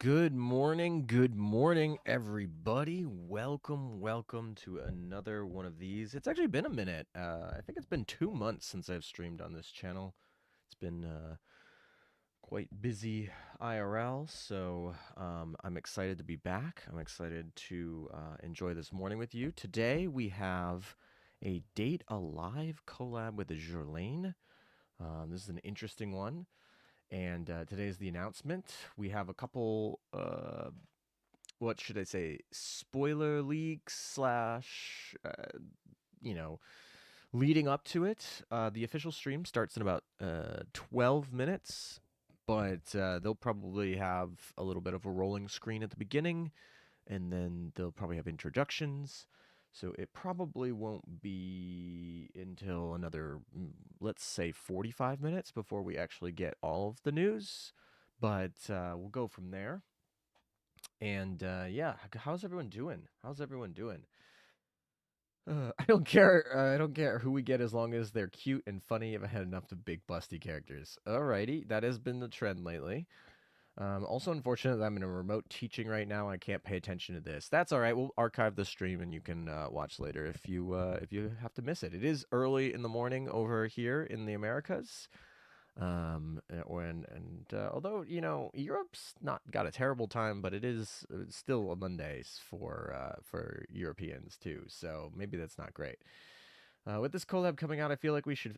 Good morning, everybody. Welcome to another one of these. It's actually been a minute. I think it's been 2 months since I've streamed on this channel. It's been quite busy IRL, so I'm excited to be back. I'm excited to enjoy this morning with you. Today we have a Date Alive collab with Azur Lane. This is an interesting one. And today's the announcement. We have a couple, what should I say, spoiler leaks slash, you know, leading up to it. The official stream starts in about 12 minutes, but they'll probably have a little bit of a rolling screen at the beginning, and then they'll probably have introductions. So it probably won't be until another, let's say, 45 minutes before we actually get all of the news. But we'll go from there. And yeah, how's everyone doing? How's everyone doing? I don't care. I don't care who we get as long as they're cute and funny. If I had enough of big busty characters. Alrighty, that has been the trend lately. Also unfortunate that I'm in a remote teaching right now. I can't pay attention to this. That's all right. We'll archive the stream and you can watch later if you have to miss it. It is early in the morning over here in the Americas. Although Europe's not got a terrible time, but it's still a Mondays for Europeans too. So maybe that's not great. With this collab coming out, I feel like should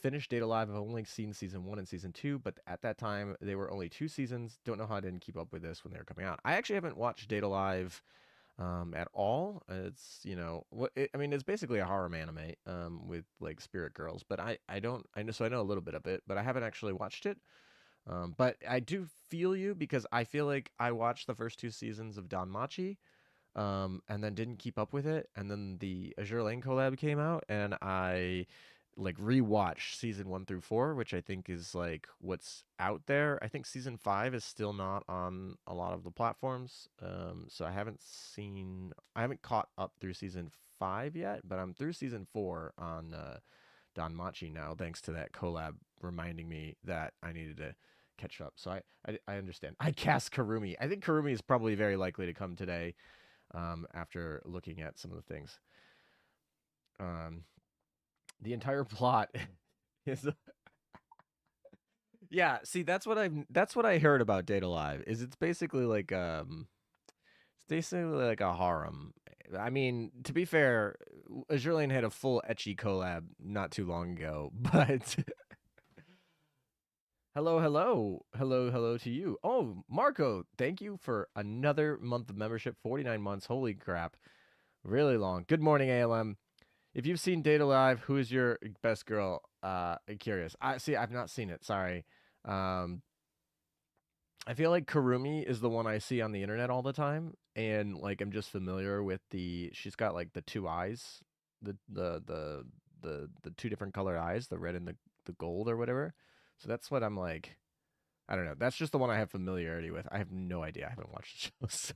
finish Data Live. I've only seen season 1 and season 2, but at that time they were only 2 seasons. Don't know how I didn't keep up with this when they were coming out. I actually haven't watched Data Live at all. It's it's basically a harem anime with like spirit girls, but I know a little bit of it, but I haven't actually watched it. But I do feel you because I feel like I watched the first 2 seasons of Danmachi, and then didn't keep up with it. And then the Azure Lane collab came out, and I like rewatched season 1 through 4, which I think is like what's out there. I think season 5 is still not on a lot of the platforms, so I haven't caught up through season 5 yet, but I'm through season 4 on Danmachi now, thanks to that collab reminding me that I needed to catch up. So I understand. I cast Karumi. I think Karumi is probably very likely to come today after looking at some of the things. Um, the entire plot is yeah. See, that's what I heard about Data Live. It's basically like a harem. I mean, to be fair, Azure Lane had a full etchy collab not too long ago, but hello to you. Oh, Marco, thank you for another month of membership. 49 months. Holy crap, really long. Good morning, ALM. If you've seen Data Live, who is your best girl? Curious. I've not seen it. Sorry. Um, I feel like Karumi is the one I see on the internet all the time, and like I'm just familiar with the. She's got like the two eyes, the two different colored eyes, the red and the gold or whatever. So that's what I'm like. I don't know. That's just the one I have familiarity with. I have no idea. I haven't watched the show.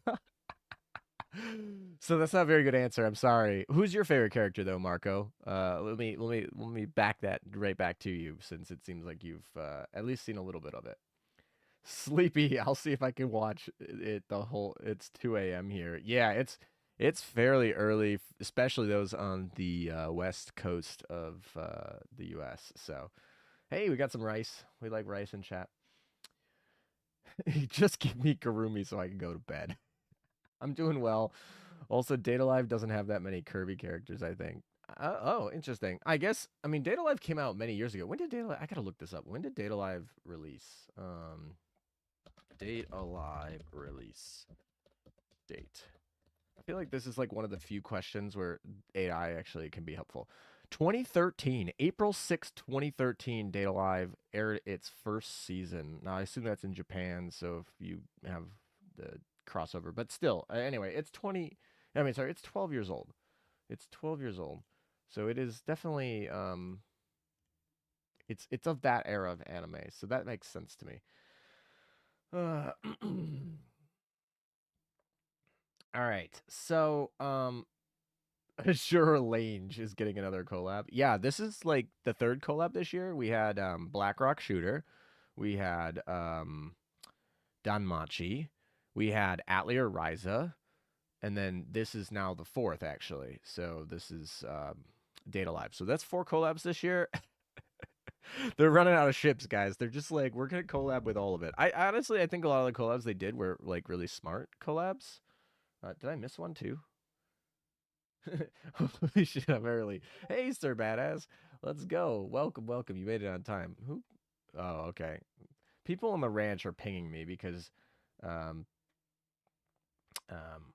So that's not a very good answer. I'm sorry. Who's your favorite character though, Marco? Let me back that right back to you since it seems like you've at least seen a little bit of it. Sleepy. I'll see if I can watch it the whole. It's 2 a.m. here. Yeah, it's fairly early, especially those on the west coast of the U.S. So hey, we got some rice. We like rice in chat. Just give me Karumi so I can go to bed. I'm doing well. Also, Data Live doesn't have that many Kirby characters, I think. Oh, interesting. I mean, Data Live came out many years ago. When did Data Live? I gotta look this up. When did Data Live release? Data Live release date. I feel like this is like one of the few questions where AI actually can be helpful. 2013, April 6th, 2013, Data Live aired its first season. Now, I assume that's in Japan, so if you have the crossover, but still, anyway, it's 12 years old. It's 12 years old. So it is definitely, it's of that era of anime, so that makes sense to me. All right. So, Sure Lange is getting another collab. Yeah, this is like the third collab this year. We had Black Rock Shooter, we had Danmachi, We had Atelier Ryza, and then this is now the fourth actually. So this is Data Live. So that's 4 collabs this year. They're running out of ships, guys. They're just like, we're gonna collab with all of it. I honestly, I think a lot of the collabs they did were like really smart collabs. Did I miss one too? Holy shit, I'm early. Hey, Sir Badass. Let's go. Welcome, welcome. You made it on time. Who? Oh, okay. People on the ranch are pinging me because um um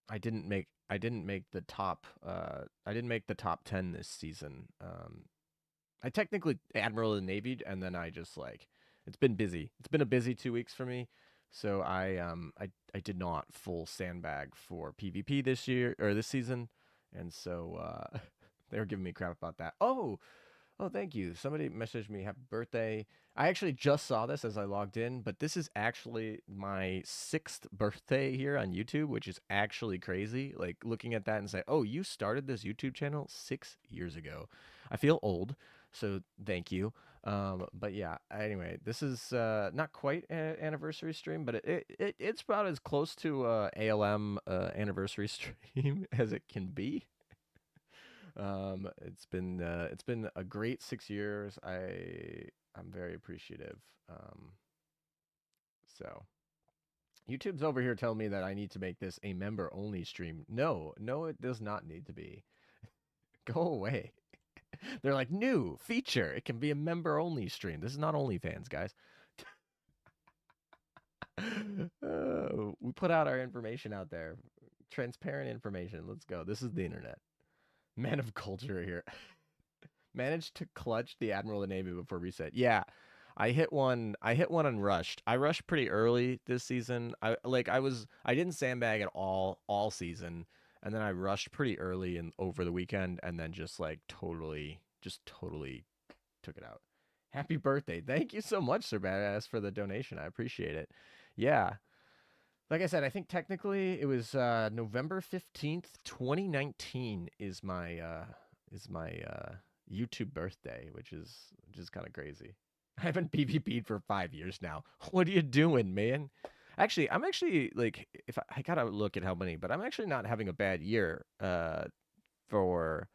I didn't make the top I didn't make the top 10 this season. I technically Admiral of the Navy, and then I just like it's been busy. It's been a busy 2 weeks for me, so I did not full sandbag for PvP this year or this season, and so they were giving me crap about that. Oh, thank you. Somebody messaged me happy birthday. I actually just saw this as I logged in, but this is actually my 6th birthday here on YouTube, which is actually crazy. Like looking at that and say, "Oh, you started this YouTube channel 6 years ago." I feel old, so thank you. But yeah, anyway, this is not quite an anniversary stream, but it's about as close to ALM anniversary stream as it can be. It's been a great 6 years. I'm very appreciative. So YouTube's over here telling me that I need to make this a member only stream. No, no, it does not need to be. Go away. They're like, new feature. It can be a member only stream. This is not OnlyFans, guys. We put out our information out there. Transparent information. Let's go. This is the internet. Man of culture here. Managed to clutch the Admiral of the Navy before reset. Yeah. I hit one and rushed. I rushed pretty early this season. I didn't sandbag at all season, and then I rushed pretty early and over the weekend, and then just totally took it out. Happy birthday. Thank you so much, Sir Badass, for the donation. I appreciate it. Yeah. Like I said, I think technically it was November 15th, 2019 is my YouTube birthday, which is kind of crazy. I haven't PvP'd for 5 years now. What are you doing, man? Actually, I'm actually like, if I gotta look at how many, but I'm actually not having a bad year. For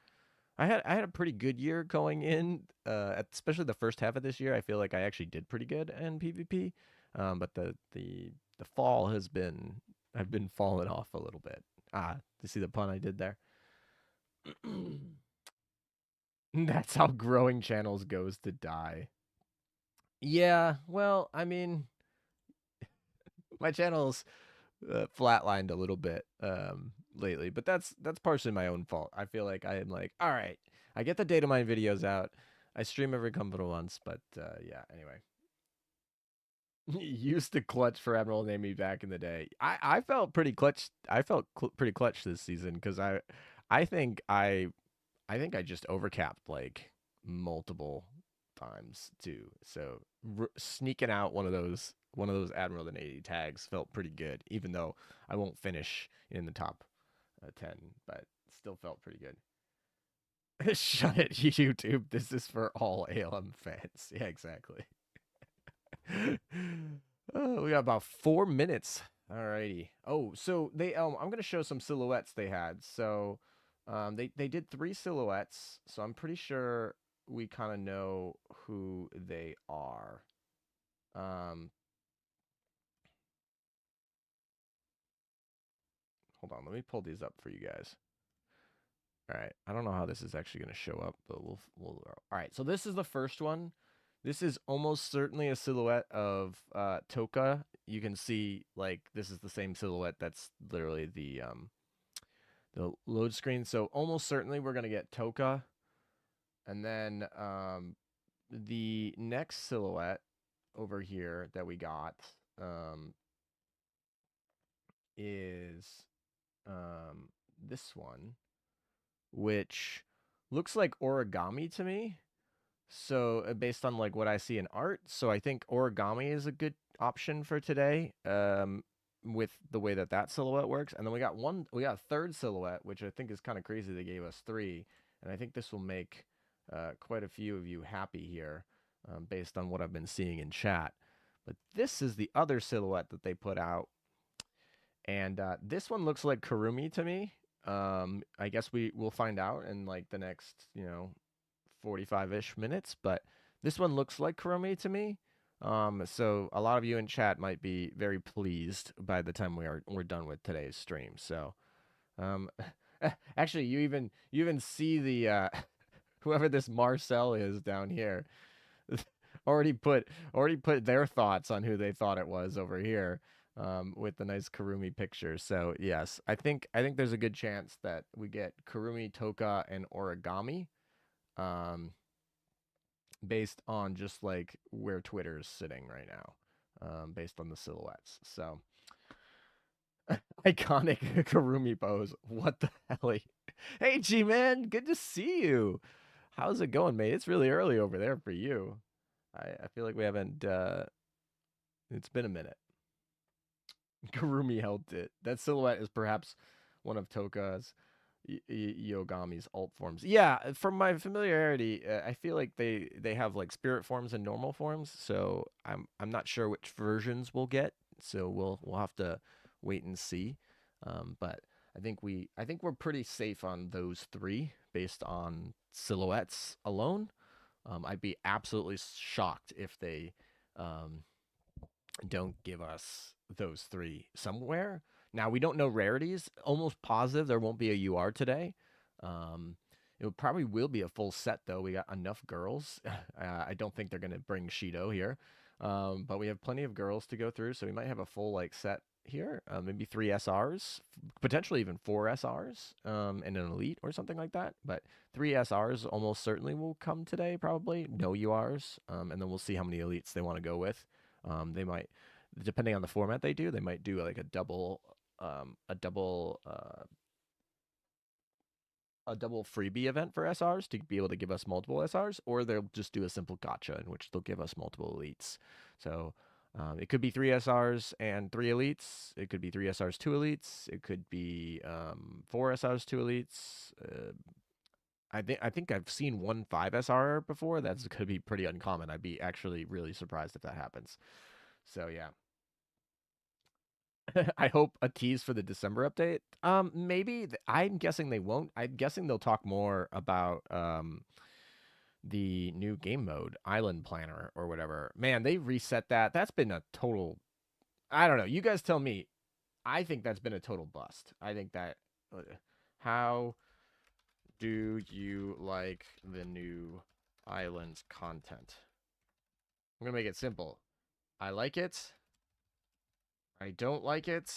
I had a pretty good year going in, especially the first half of this year. I feel like I actually did pretty good in PvP. But the fall has been I've been falling off a little bit. You see the pun I did there? That's how growing channels goes to die. Yeah, well, I mean, my channel's flatlined a little bit lately, but that's partially my own fault. I feel like I am like, all right, I get the data mine videos out. I stream every couple of months, but yeah. Anyway, used to clutch for Admiral Navy back in the day. I felt pretty clutch. I felt pretty clutch this season because I think I just overcapped like multiple times too. So sneaking out one of those Admiral the Navy tags felt pretty good, even though I won't finish in the top 10, but still felt pretty good. Shut it, YouTube. This is for all ALM fans. Yeah, exactly. Oh, we got about 4 minutes. Alrighty. Oh, so they I'm gonna show some silhouettes they had. So they did 3 silhouettes, so I'm pretty sure we kind of know who they are. Um Hold on, let me pull these up for you guys. All right. I don't know how this is actually going to show up, but we'll all right. So this is the first one. This is almost certainly a silhouette of Tohka. You can see like this is the same silhouette that's literally the load screen. So almost certainly we're going to get Tohka. And then the next silhouette over here that we got is this one, which looks like origami to me. So based on like what I see in art, so I think origami is a good option for today. With the way that silhouette works, and then we got a third silhouette, which I think is kind of crazy. They gave us 3, and I think this will make quite a few of you happy here, based on what I've been seeing in chat. But this is the other silhouette that they put out, And this one looks like Kurumi to me. I guess we will find out in like the next, 45-ish minutes, but this one looks like Kurumi to me. So a lot of you in chat might be very pleased by the time we're done with today's stream. So, um, actually, you even see the whoever this Marcel is down here already put their thoughts on who they thought it was over here, with the nice Kurumi picture. So yes, I think there's a good chance that we get Kurumi, Tohka, and Origami, um, based on just like where Twitter's sitting right now, based on the silhouettes. So iconic Kurumi pose. What the hell? Hey G man, good to see you. How's it going, mate? It's really early over there for you. I feel like we haven't. It's been a minute. Kurumi helped it. That silhouette is perhaps one of Toka's Yogami's alt forms. Yeah, from my familiarity, I feel like they have like spirit forms and normal forms. So I'm not sure which versions we'll get. So we'll have to wait and see. But I think we're pretty safe on those three based on silhouettes alone. I'd be absolutely shocked if they don't give us those three somewhere. Now we don't know rarities. Almost positive there won't be a UR today. It probably will be a full set though. We got enough girls. I don't think they're gonna bring Shido here, but we have plenty of girls to go through, so we might have a full like set here. Maybe 3 SRs, potentially even 4 SRs, and an elite or something like that. But 3 SRs almost certainly will come today. Probably no URs, and then we'll see how many elites they want to go with. They might, depending on the format they do, they might do like a double freebie event for SRs to be able to give us multiple SRs, or they'll just do a simple gotcha in which they'll give us multiple elites. So it could be 3 SRs and 3 elites. It could be 3 SRs, 2 elites. It could be 4 SRs, 2 elites. I think I've seen 1 5 SR before. That's could be pretty uncommon. I'd be actually really surprised if that happens. So yeah. I hope a tease for the December update. Maybe I'm guessing they won't. I'm guessing they'll talk more about the new game mode, Island Planner or whatever. Man, they reset that. That's been a total. I don't know. You guys tell me. I think that's been a total bust. I think that. How do you like the new Islands content? I'm gonna make it simple. I like it. I don't like it.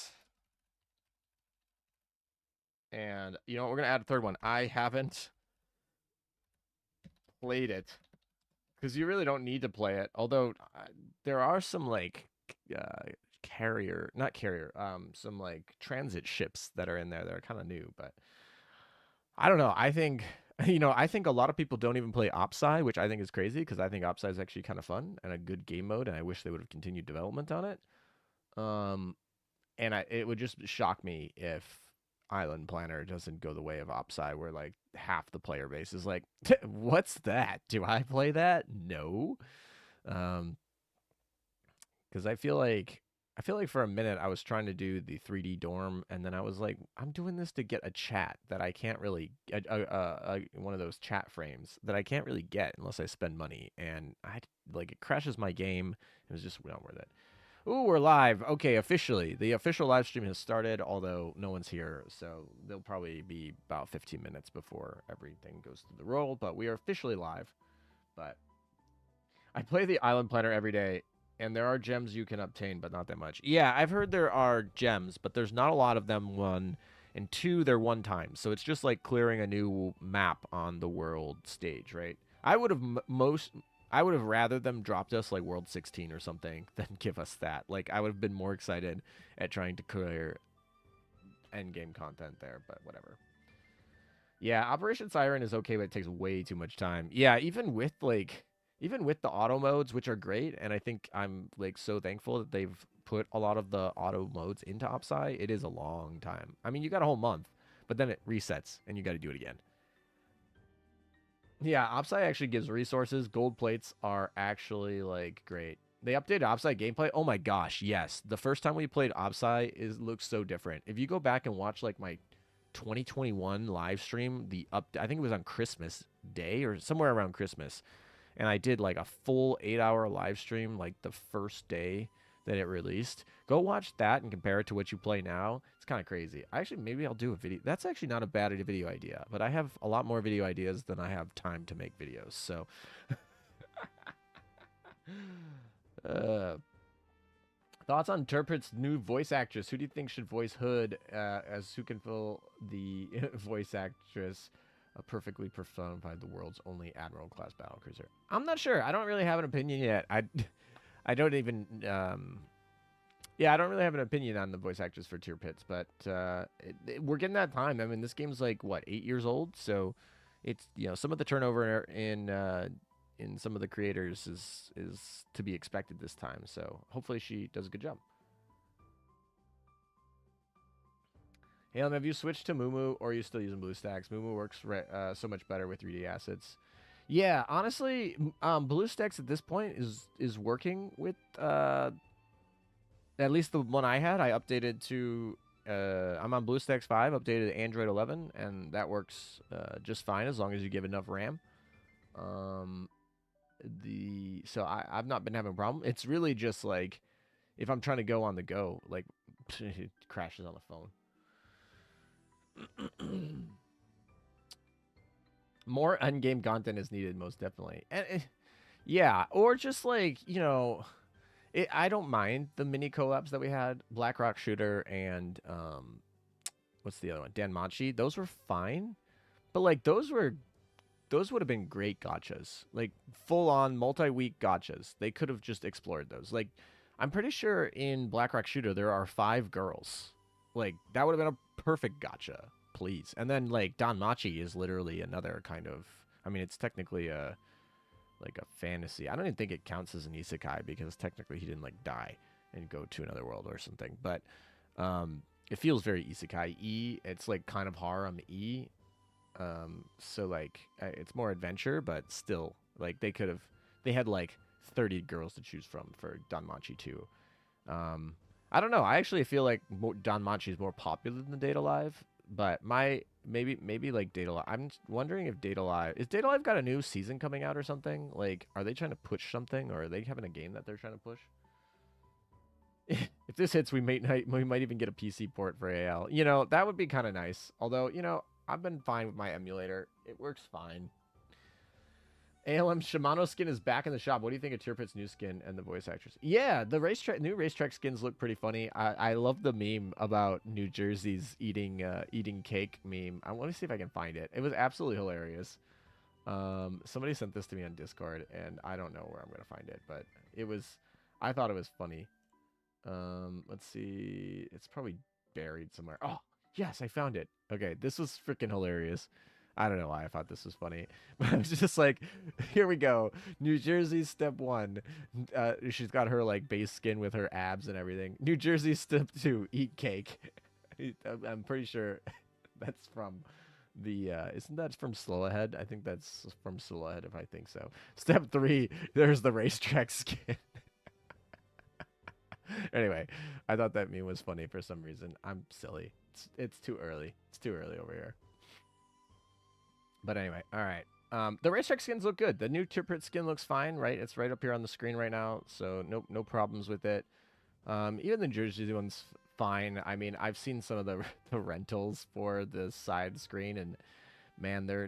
And you know what? We're gonna add a third one. I haven't played it because you really don't need to play it. Although there are some like some like transit ships that are in there that are kind of new. But I don't know. I think I think a lot of people don't even play Opsci, which I think is crazy because I think Opsci is actually kind of fun and a good game mode, and I wish they would have continued development on it. And it would just shock me if Island Planner doesn't go the way of Opsci, where like half the player base is like, "What's that? Do I play that? No." Because I feel like for a minute I was trying to do the 3D dorm, and then I was like, I'm doing this to get a chat that I can't really one of those chat frames that I can't really get unless I spend money, and it crashes my game. It was just not worth it. Ooh, we're live. Okay, officially. The official live stream has started, although no one's here, so there'll probably be about 15 minutes before everything goes through the roll, but we are officially live. But I play the Island Planner every day, and there are gems you can obtain, but not that much. Yeah, I've heard there are gems, but there's not a lot of them, 1. And 2, they're one time. So it's just like clearing a new map on the world stage, right? I would have rather them dropped us like World 16 or something than give us that. Like, I would have been more excited at trying to clear endgame content there, but whatever. Yeah, Operation Siren is okay, but it takes way too much time. Yeah, even with the auto modes, which are great, and I think I'm like so thankful that they've put a lot of the auto modes into Opsci, it is a long time. I mean, you got a whole month, but then it resets and you got to do it again. Yeah, Opsci actually gives resources. Gold plates are actually like great. They updated Opsai gameplay. Oh my gosh, yes. The first time we played Opsai looks so different. If you go back and watch like my 2021 live stream, I think it was on Christmas Day or somewhere around Christmas, and I did like a full 8-hour live stream like the first day that it released. Go watch that and compare it to what you play now. It's kind of crazy. Maybe I'll do a video. That's actually not a bad video idea, but I have a lot more video ideas than I have time to make videos. So thoughts on Turpit's new voice actress? Who do you think should voice Hood, as who can fill the voice actress perfectly personified the world's only Admiral class battlecruiser? I'm not sure. I don't really have an opinion yet. I don't even yeah, I don't really have an opinion on the voice actress for Tier Pits, but we're getting that time. I mean, this game's like what, 8 years old, so it's, you know, some of the turnover in some of the creators is to be expected this time. So hopefully she does a good job. Hey, have you switched to Mumu or are you still using BlueStacks? Mumu works so much better with 3D assets. Yeah, honestly, BlueStacks at this point is working with at least the one I had. I updated to I'm on BlueStacks 5, updated to Android 11, and that works just fine as long as you give enough RAM. So I've not been having a problem. It's really just like if I'm trying to go on the go, like it crashes on the phone. More endgame content is needed, most definitely. And yeah, or just like, you know, I don't mind the mini collabs that we had, Blackrock Shooter and what's the other one? Danmachi. Those were fine, but like those would have been great gachas, like full on multi-week gachas. They could have just explored those. Like, I'm pretty sure in Blackrock Shooter there are 5 girls. Like, that would have been a perfect gacha, please. And then like Danmachi is literally another kind of, I mean, it's technically like a fantasy. I don't even think it counts as an isekai because technically he didn't like die and go to another world or something. But it feels very isekai-y. It's like kind of harem-y. So like it's more adventure, but still, like they had like 30 girls to choose from for Danmachi 2. I don't know. I actually feel like Danmachi is more popular than Data Live, but maybe like Data Live. I'm wondering if Data Live got a new season coming out or something? Like, are they trying to push something, or are they having a game that they're trying to push? If this hits, we might even get a PC port for AL. You know, that would be kind of nice. Although, you know, I've been fine with my emulator. It works fine. ALM Shimano skin is back in the shop. What do you think of Tierpit's new skin and the voice actress? Yeah, the new racetrack skins look pretty funny. I love the meme about New Jersey's eating cake meme. I want to see if I can find it. It was absolutely hilarious. Somebody sent this to me on Discord, and I don't know where I'm gonna find it, but I thought it was funny. Let's see. It's probably buried somewhere. Oh, yes, I found it. Okay, this was freaking hilarious. I don't know why I thought this was funny, but I was just like, here we go. New Jersey step 1. She's got her like base skin with her abs and everything. New Jersey step 2, eat cake. I'm pretty sure that's from the, isn't that from Slow Ahead? I think that's from Slow Ahead if I think so. Step 3, there's the racetrack skin. Anyway, I thought that meme was funny for some reason. I'm silly. It's too early. It's too early over here. But anyway, all right. The racetrack skins look good. The new Tierpit skin looks fine, right? It's right up here on the screen right now, so no problems with it. Even the Jersey one's fine. I mean, I've seen some of the rentals for the side screen, and man, they've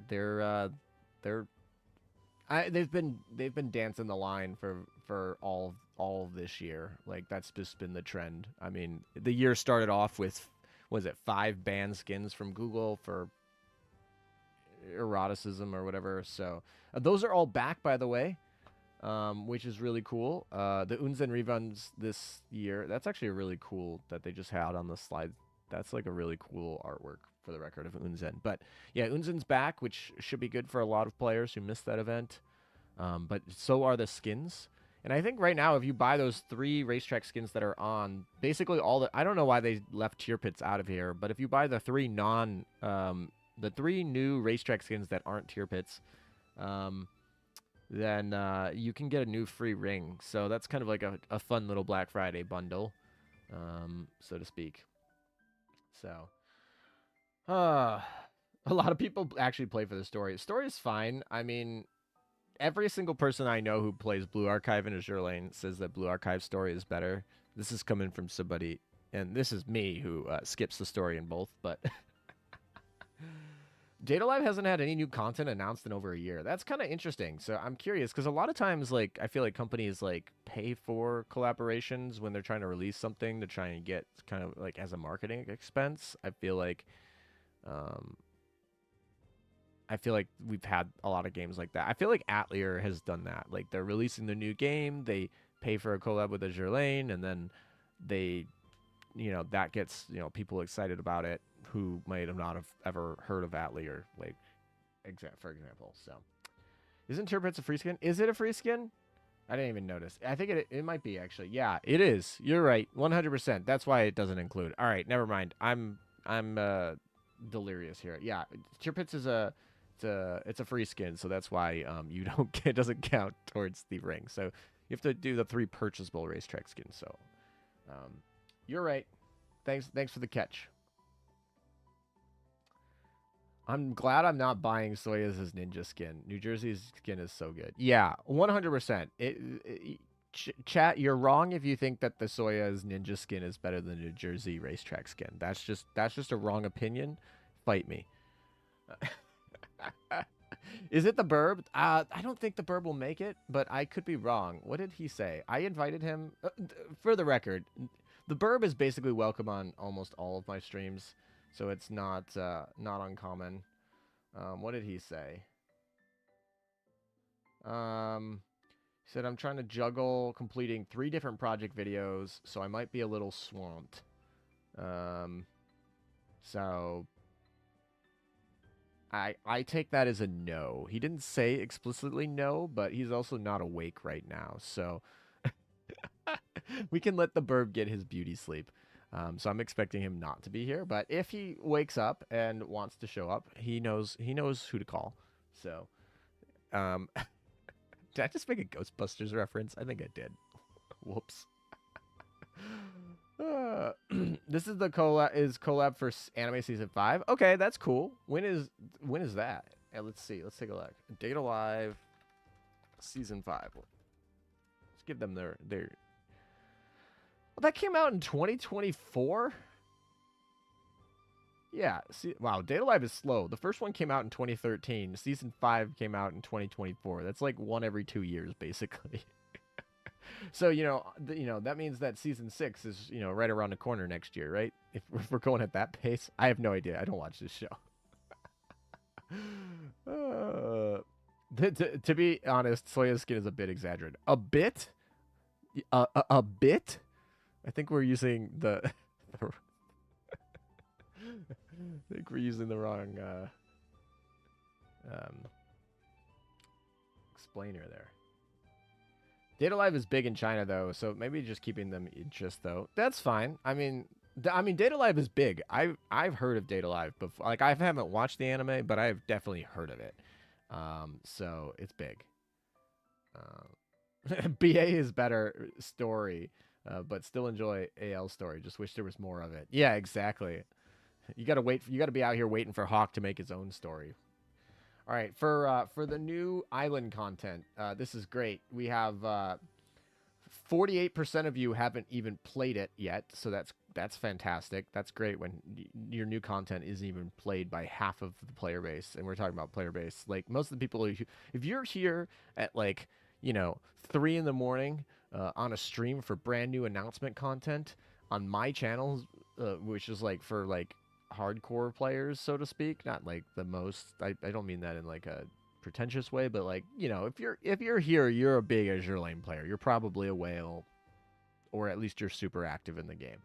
been dancing the line for all of this year. Like, that's just been the trend. I mean, the year started off with, was it 5 banned skins from Google for eroticism or whatever. So those are all back, by the way, which is really cool. The Unzen reruns this year, that's actually really cool that they just had on the slide. That's like a really cool artwork, for the record, of Unzen. But yeah, Unzen's back, which should be good for a lot of players who missed that event. But so are the skins. And I think right now, if you buy those 3 racetrack skins that are on, basically I don't know why they left Tier Pits out of here, but if you buy the 3 the 3 new racetrack skins that aren't Tier Pits, then you can get a new free ring. So that's kind of like a fun little Black Friday bundle, so to speak. So, a lot of people actually play for the story. The story is fine. I mean, every single person I know who plays Blue Archive in Azur Lane says that Blue Archive story is better. This is coming from somebody, and this is me who skips the story in both, but Data Live hasn't had any new content announced in over a year. That's kind of interesting. So I'm curious because a lot of times, like, I feel like companies like pay for collaborations when they're trying to release something to try and get kind of like as a marketing expense. Um, I feel like we've had a lot of games like that. I feel like Atelier has done that. Like they're releasing the new game, they pay for a collab with Azur Lane, and then they, that gets people excited about it who might not have ever heard of Atelier, like for example. So, isn't Turpitz a free skin? Is it a free skin? I didn't even notice. I think it might be actually. Yeah, it is. You're right, 100%. That's why it doesn't include. All right, never mind. I'm delirious here. Yeah, Turpitz is it's a free skin, so that's why you don't it doesn't count towards the ring. So you have to do the 3 purchasable racetrack skins. So you're right. Thanks for the catch. I'm glad I'm not buying Soya's ninja skin. New Jersey's skin is so good. Yeah, 100%. Chat, you're wrong if you think that the Soya's ninja skin is better than the New Jersey racetrack skin. That's just a wrong opinion. Fight me. Is it the Burb? I don't think the Burb will make it, but I could be wrong. What did he say? I invited him. For the record, the Burb is basically welcome on almost all of my streams, so it's not uncommon. What did he say? He said, I'm trying to juggle completing 3 different project videos, so I might be a little swamped. So I take that as a no. He didn't say explicitly no, but he's also not awake right now. So we can let the Burb get his beauty sleep. So I'm expecting him not to be here. But if he wakes up and wants to show up, he knows who to call. So did I just make a Ghostbusters reference? I think I did. Whoops. This is the collab for anime season 5. Okay, that's cool. When is that? Let's see. Let's take a look. Data Live season 5. Let's give them their. Well, that came out in 2024. Yeah. See, wow. Data Live is slow. The first one came out in 2013. Season 5 came out in 2024. That's like one every 2 years, basically. So, that means that season 6 is, right around the corner next year, right? If we're going at that pace. I have no idea. I don't watch this show. To be honest, Soya's skin is a bit exaggerated. A bit? A bit? I think we're using the... I think we're using the wrong explainer there. Data Live is big in China, though, so maybe just keeping them just, though. That's fine. I mean, Data Live is big. I've heard of Data Live before. Like, I haven't watched the anime, but I've definitely heard of it. So it's big. BA is better story, but still enjoy AL story. Just wish there was more of it. Yeah, exactly. You gotta wait. You gotta be out here waiting for Hawk to make his own story. All right, for the new island content, this is great. We have 48% of you haven't even played it yet, so that's fantastic. That's great when your new content isn't even played by half of the player base, and we're talking about player base. Like most of the people, if you're here at 3 in the morning on a stream for brand new announcement content on my channel, which is for hardcore players, so to speak, not the most. I don't mean that in a pretentious way, but if you're here, you're a big Azur Lane player. You're probably a whale, or at least you're super active in the game.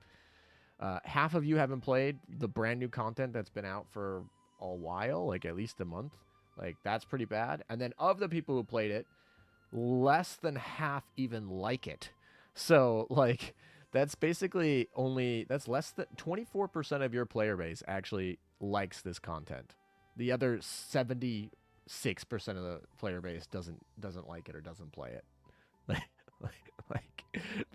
Half of you haven't played the brand new content that's been out for a while, at least a month. That's pretty bad. And then of the people who played it, less than half even like it. So that's basically that's less than 24% of your player base actually likes this content. The other 70% 6% of the player base doesn't like it or doesn't play it. like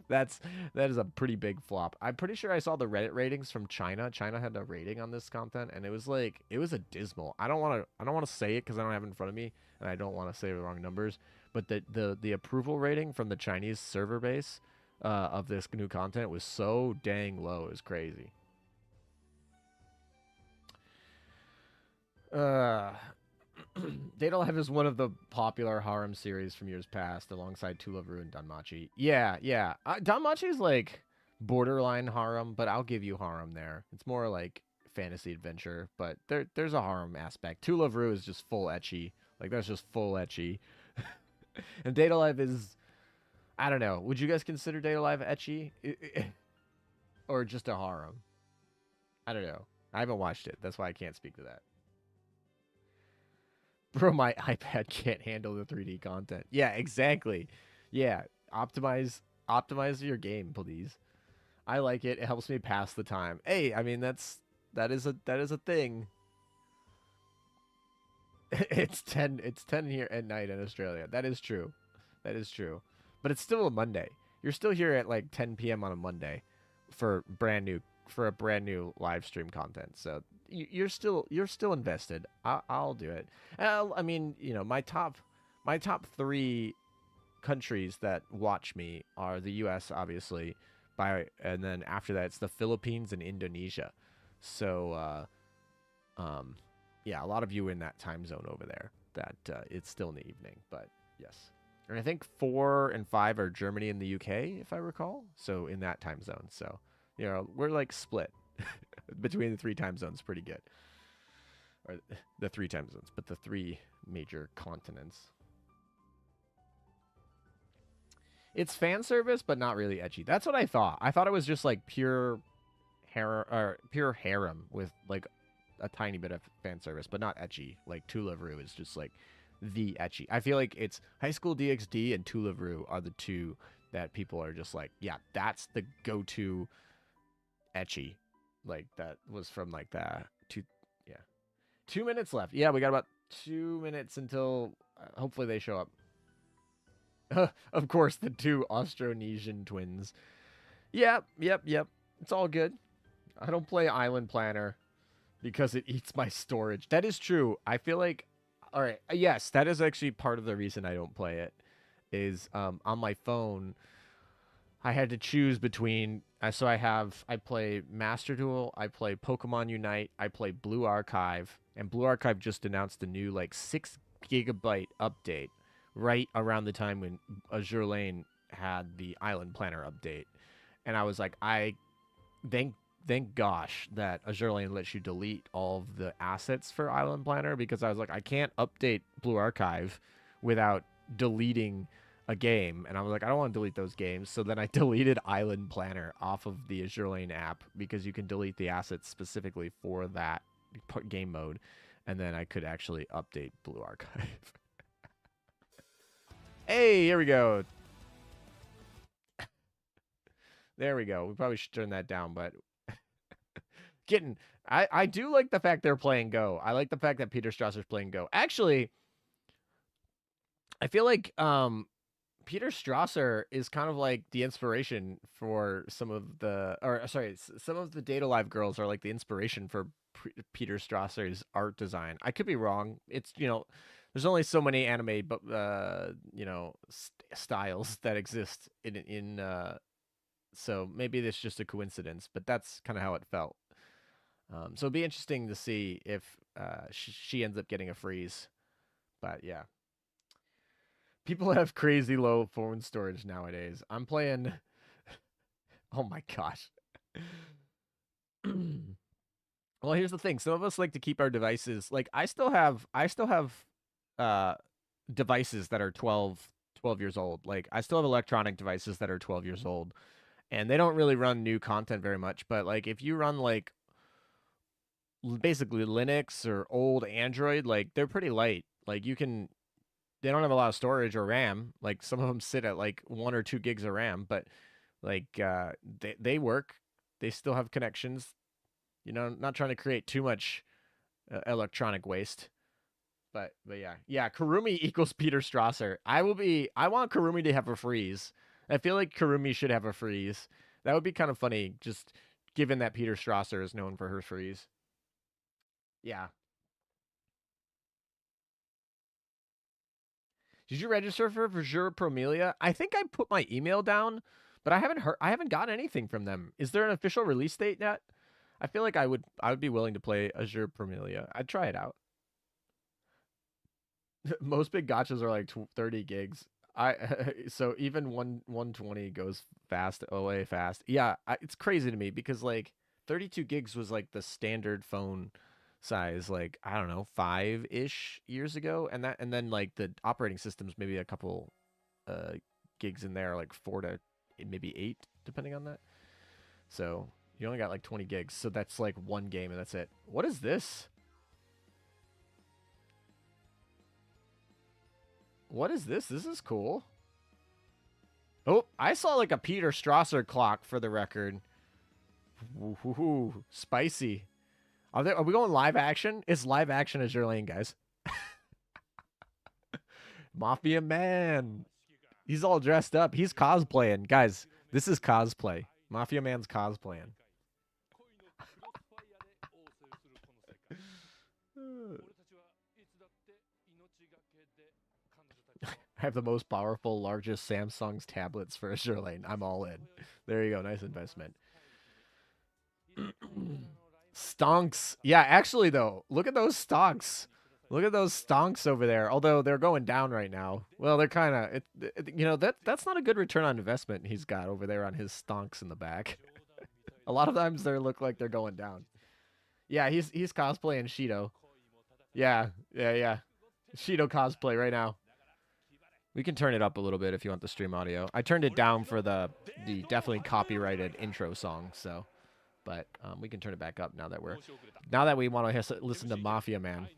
that is a pretty big flop. I'm pretty sure I saw the Reddit ratings from China. China had a rating on this content, and it was a dismal. I don't want to say it because I don't have it in front of me, and I don't want to say the wrong numbers. But the approval rating from the Chinese server base of this new content was so dang low. It was crazy. Data Life is one of the popular harem series from years past, alongside To Love Ru and Danmachi. Yeah, yeah. Danmachi is like borderline harem, but I'll give you harem there. It's more like fantasy adventure, but there's a harem aspect. To Love Ru is just full ecchi. Like, that's just full ecchi. And Data Life is, I don't know. Would you guys consider Data Life ecchi? Or just a harem? I don't know. I haven't watched it. That's why I can't speak to that. Bro, my iPad can't handle the 3D content. Yeah, exactly. Yeah, optimize your game, please. I like it. It helps me pass the time. Hey, I mean that is a thing. It's 10 here at night in Australia. That is true. That is true. But it's still a Monday. You're still here at like 10 p.m. on a Monday for a brand new live stream content. So you're still invested. I'll do it. I mean, you know, my top 3 countries that watch me are the U.S. obviously, and then after that it's the Philippines and Indonesia. So yeah, a lot of you in that time zone over there. That it's still in the evening, but yes. And I think 4 and 5 are Germany and the UK, if I recall. So in that time zone. So, you know, we're like split between the 3 time zones, pretty good. Or the 3 time zones, but the 3 major continents. It's fan service, but not really ecchi. That's what I thought. I thought it was just like pure harem with like a tiny bit of fan service, but not ecchi. Like To Love Ru is just like the ecchi. I feel like it's High School DxD and To Love Ru are the 2 that people are just like, yeah, that's the go-to ecchi. Like that was from like the 2 minutes left. Yeah, we got about 2 minutes until hopefully they show up. Of course, the 2 Austronesian twins. Yep. It's all good. I don't play Island Planner because it eats my storage. That is true. I feel like, all right, yes, that is actually part of the reason I don't play it. Is on my phone, I had to choose between. So I play Master Duel, I play Pokemon Unite, I play Blue Archive, and Blue Archive just announced a new like 6 gigabyte update right around the time when Azur Lane had the Island Planner update, and I was like, thank gosh that Azur Lane lets you delete all of the assets for Island Planner, because I was like, I can't update Blue Archive without deleting a game, and I was like, I don't want to delete those games. So then I deleted Island Planner off of the Azur Lane app, because you can delete the assets specifically for that game mode, and then I could actually update Blue Archive. Hey, here we go. There we go. We probably should turn that down, but I do like the fact they're playing Go. I like the fact that Peter Strasser's playing Go. Actually, I feel like Peter Strasser is kind of like the inspiration for some of the Data Live girls are like the inspiration for Peter Strasser's art design. I could be wrong. It's, you know, there's only so many anime, but you know, styles that exist in so maybe it's just a coincidence, but that's kind of how it felt. So it'd be interesting to see if she ends up getting a freeze. But yeah. People have crazy low phone storage nowadays. I'm playing. Oh my gosh. Well, here's the thing. Some of us like to keep our devices. Like I still have devices that are 12 years old. Like I still have electronic devices that are 12 years old, and they don't really run new content very much. But like if you run like basically Linux or old Android, like they're pretty light. Like they don't have a lot of storage or RAM. Like some of them sit at like 1 or 2 gigs of RAM, but like they work. They still have connections. You know, not trying to create too much electronic waste. But yeah. Kurumi equals Peter Strasser. I want Kurumi to have a freeze. I feel like Kurumi should have a freeze. That would be kind of funny, just given that Peter Strasser is known for her freeze. Yeah. Did you register for Jour Promelia? I think I put my email down, but I haven't gotten anything from them. Is there an official release date yet? I feel like I would be willing to play Azur Promelia. I'd try it out. Most big gachas are like 30 gigs. So even 120 goes fast, OA fast. Yeah, it's crazy to me because like 32 gigs was like the standard phone size, like I don't know, 5-ish years ago, and then like the operating systems maybe a couple gigs in there, like 4 to maybe 8 depending on that. So you only got like 20 gigs, so that's like one game and that's it. What is this? What is this? This is cool. Oh, I saw like a Peter Strasser clock for the record. Ooh, spicy. Are we going live action? It's live action Azur Lane, guys. Mafia Man. He's all dressed up. He's cosplaying. Guys, this is cosplay. Mafia Man's cosplaying. I have the most powerful, largest Samsung's tablets for Azur Lane. I'm all in. There you go. Nice investment. Stonks. Yeah, actually, though, look at those stonks. Look at those stonks over there. Although they're going down right now. Well, they're kind of, you know, that's not a good return on investment he's got over there on his stonks in the back. A lot of times they look like they're going down. Yeah, he's cosplaying Shido. Yeah. Shido cosplay right now. We can turn it up a little bit if you want the stream audio. I turned it down for the definitely copyrighted intro song, so, but we can turn it back up now that we want to listen to Mafia Man.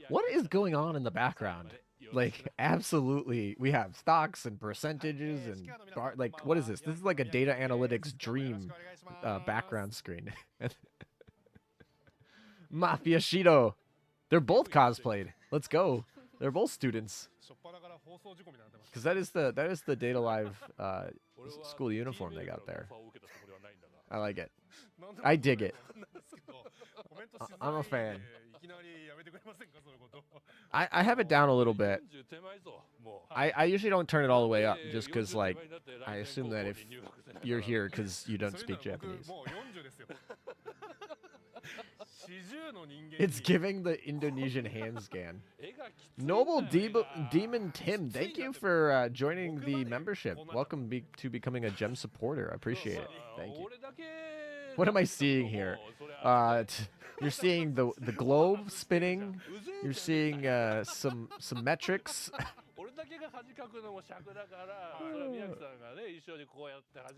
What is going on in the background? Like, absolutely, we have stocks and percentages and like, what is this? This is like a data analytics dream background screen. Mafia Shido. They're both cosplayed. Let's go. They're both students. Because that is the Data Live school uniform they got there. I like it. I dig it. I'm a fan. I have it down a little bit. I usually don't turn it all the way up just because, like, I assume that if you're here because you don't speak Japanese. It's giving the Indonesian hand scan. Noble Demon Tim, thank you for joining the membership. Welcome to becoming a gem supporter. I appreciate it. Thank you. What am I seeing here? You're seeing the globe spinning. You're seeing some metrics.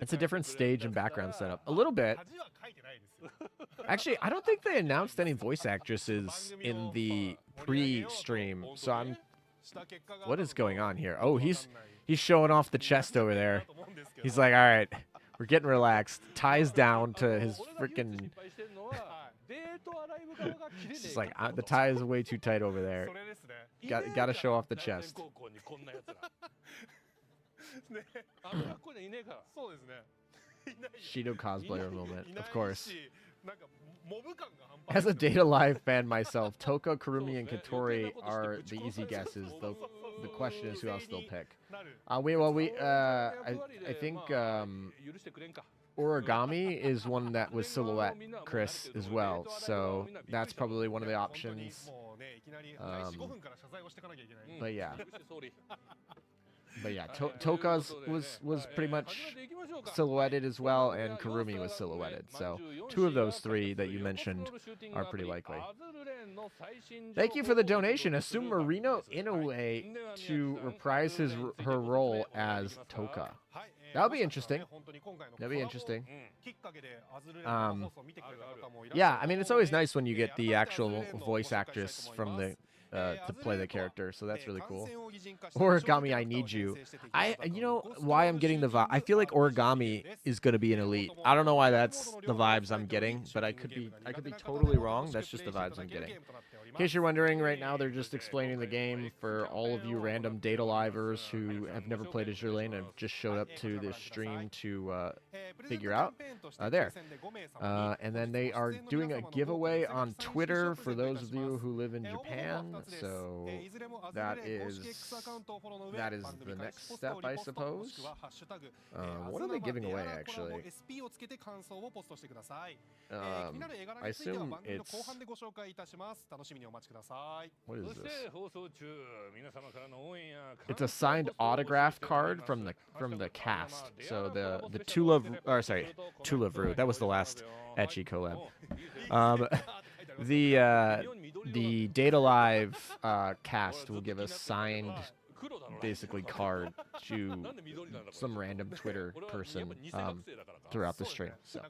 It's a different stage and background setup. A little bit. Actually, I don't think they announced any voice actresses in the pre-stream, so I'm... What is going on here? Oh, he's showing off the chest over there. He's like, all right, we're getting relaxed. Ties down to his freaking... It's just like, the tie is way too tight over there. Got to show off the chest. Shido cosplayer moment, of course. As a Data Live fan myself, Tohka, Kurumi, and Katori are the easy guesses. The question is who else they'll pick. I think Origami is one that was silhouette Chris as well, so that's probably one of the options. But yeah, Tohka's was pretty much silhouetted as well, and Kurumi was silhouetted. So 2 of those 3 that you mentioned are pretty likely. Thank you for the donation. Assume Marino Inoue to reprise her role as Tohka. That'll be interesting. That'll be interesting. Yeah, I mean, it's always nice when you get the actual voice actress from the to play the character, so that's really cool. Origami, I need you. You know why I'm getting the vibe? I feel like Origami is gonna be an elite. I don't know why that's the vibes I'm getting, but I could be totally wrong. That's just the vibes I'm getting. In case you're wondering, right now they're just explaining the game for all of you random data livers who have never played Azur Lane and have just showed up to this stream to figure out. There. And then they are doing a giveaway on Twitter for those of you who live in Japan. So that is the next step, I suppose. What are they giving away, actually? I assume it's... What is this? It's a signed autograph card from the cast. So the Tulavru. That was the last ecchi collab. The Data Live cast will give a signed, basically, card to some random Twitter person throughout the stream. So,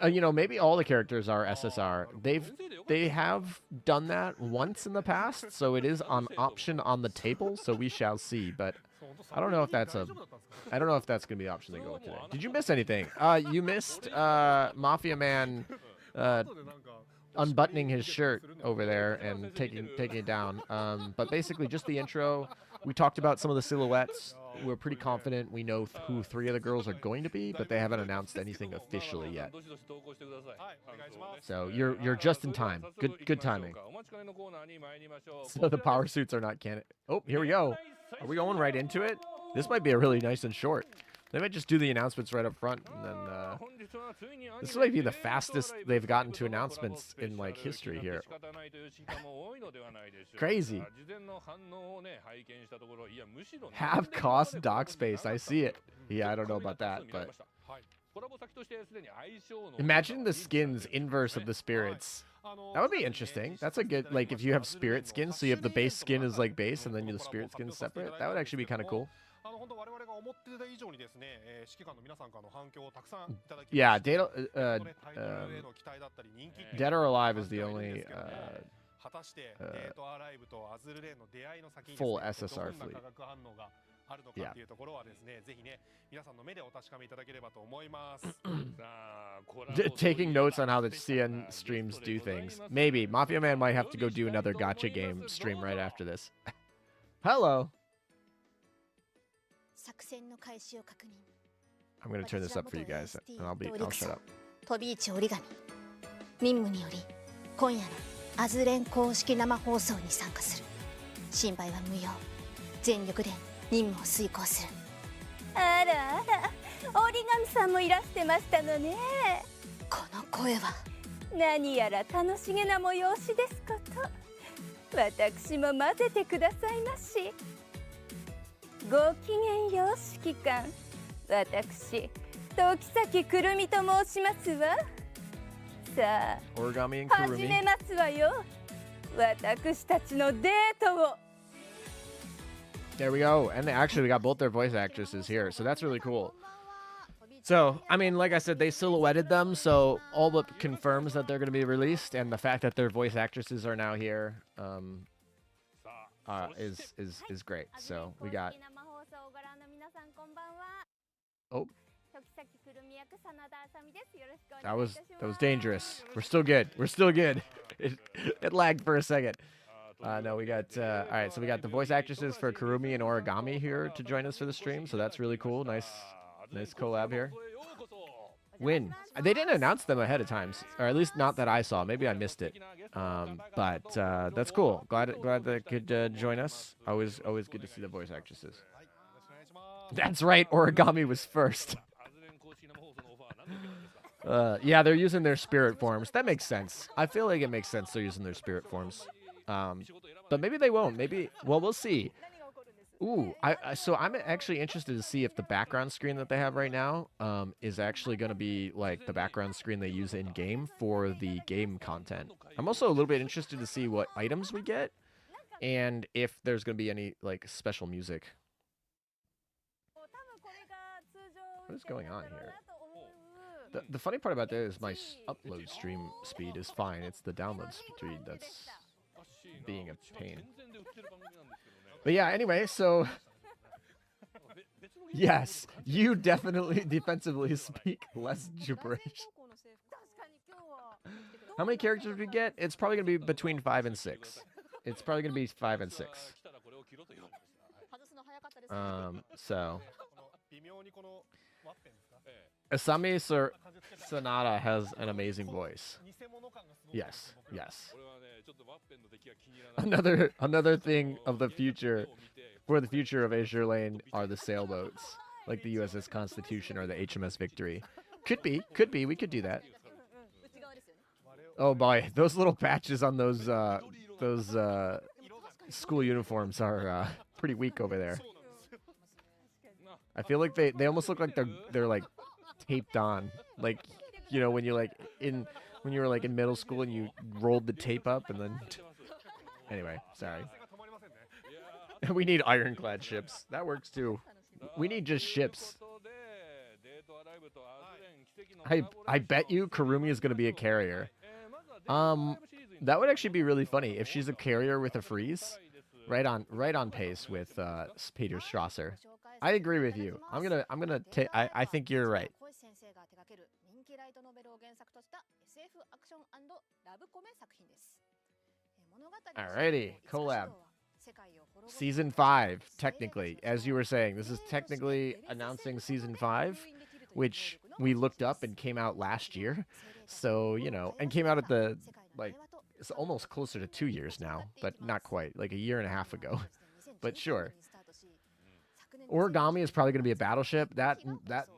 you know, maybe all the characters are SSR. They have done that once in the past, so it is an option on the table. So we shall see. But I don't know if that's gonna be the option they go with today. Did you miss anything? You missed Mafia Man unbuttoning his shirt over there and taking it down. But basically just the intro. We talked about some of the silhouettes. We're pretty confident we know who 3 of the girls are going to be, but they haven't announced anything officially yet. So you're just in time. Good timing. So the power suits are not canon. Oh, here we go. Are we going right into it? This might be a really nice and short. They might just do the announcements right up front, and then this might be the fastest they've gotten to announcements in, like, history here. Crazy. Half cost dock space. I see it. Yeah, I don't know about that, but imagine the skins inverse of the spirits. That would be interesting. That's a good, like, if you have spirit skins, so you have the base skin is like base, and then the spirit skin is separate. That would actually be kind of cool. Yeah, Dead or Alive is the only full SSR fleet. Yeah. Taking notes on how the CN streams do things. Maybe. Mafia Man might have to go do another gacha game stream right after this. Hello. I'm going to turn this up for you guys, and I'll shut up. 任務により今夜のアズレン公式生放送に参加する。心配は無用。全力で任務を遂行する。あらあら、折り紙さんもいらしてましたのね。この声は何やら楽しげな催しですこと。私も混ぜてくださいまし。ごきげんよう指揮官。私、時崎くるみと申しますわ。さあ、始めますわよ。私たちのデートを。There we go. And actually, we got both their voice actresses here, so that's really cool. So, I mean, like I said, they silhouetted them, so all but confirms that they're going to be released, and the fact that their voice actresses are now here is great. So we got. Oh. That was dangerous. We're still good. We're still good. It lagged for a second. No, we got all right. So we got the voice actresses for Kurumi and Origami here to join us for the stream. So that's really cool. Nice collab here. Win. They didn't announce them ahead of time, or at least not that I saw. Maybe I missed it. But that's cool. Glad they could join us. Always good to see the voice actresses. That's right. Origami was first. Yeah, they're using their spirit forms. That makes sense. I feel like it makes sense they're using their spirit forms. But maybe they won't. Maybe. Well, we'll see. Ooh, so I'm actually interested to see if the background screen that they have right now is actually going to be like the background screen they use in game for the game content. I'm also a little bit interested to see what items we get and if there's going to be any like special music. What is going on here? The funny part about that is my upload stream speed is fine. It's the download speed that's being a pain. But yeah, anyway, so yes, you definitely defensively speak less gibberish. How many characters we get? It's probably gonna be between 5 and 6. It's probably gonna be 5 and 6. So Asami Sonata has an amazing voice. Yes, yes. Another thing of the future, for the future of Azur Lane, are the sailboats, like the USS Constitution or the HMS Victory. Could be. We could do that. Oh boy, those little patches on those school uniforms are pretty weak over there. I feel like they almost look like they're like taped on, like, you know, when you were like in middle school and you rolled the tape up and then anyway, sorry. We need ironclad ships. That works too. We need just ships. I bet you Kurumi is going to be a carrier. That would actually be really funny if she's a carrier with a freeze. Right on pace with Peter Strasser. I agree with you. I think you're right. Alrighty, collab. Season 5, technically, as you were saying, this is technically announcing season 5, which we looked up and came out last year. So, you know, and came out at the, like, it's almost closer to 2 years now, but not quite, like a year and a half ago. But sure. Origami is probably going to be a battleship. That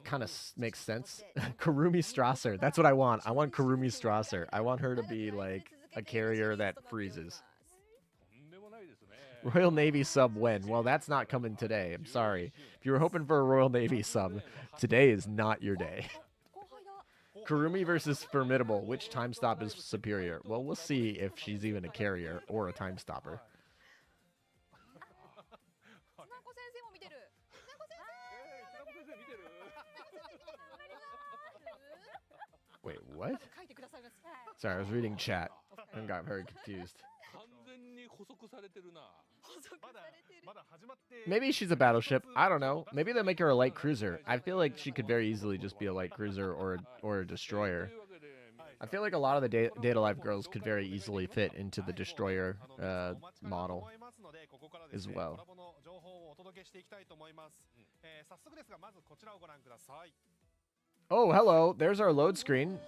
kind of makes sense. Kurumi Strasser. That's what I want. I want Kurumi Strasser. I want her to be like a carrier that freezes. Royal Navy sub when? Well, that's not coming today. I'm sorry. If you were hoping for a Royal Navy sub, today is not your day. Kurumi versus Formidable. Which time stop is superior? Well, we'll see if she's even a carrier or a time stopper. Wait, what? Sorry, I was reading chat and got very confused. Maybe she's a battleship. I don't know. Maybe they'll make her a light cruiser. I feel like she could very easily just be a light cruiser or a destroyer. I feel like a lot of the Data Life girls could very easily fit into the destroyer model as well. Oh, hello. There's our load screen.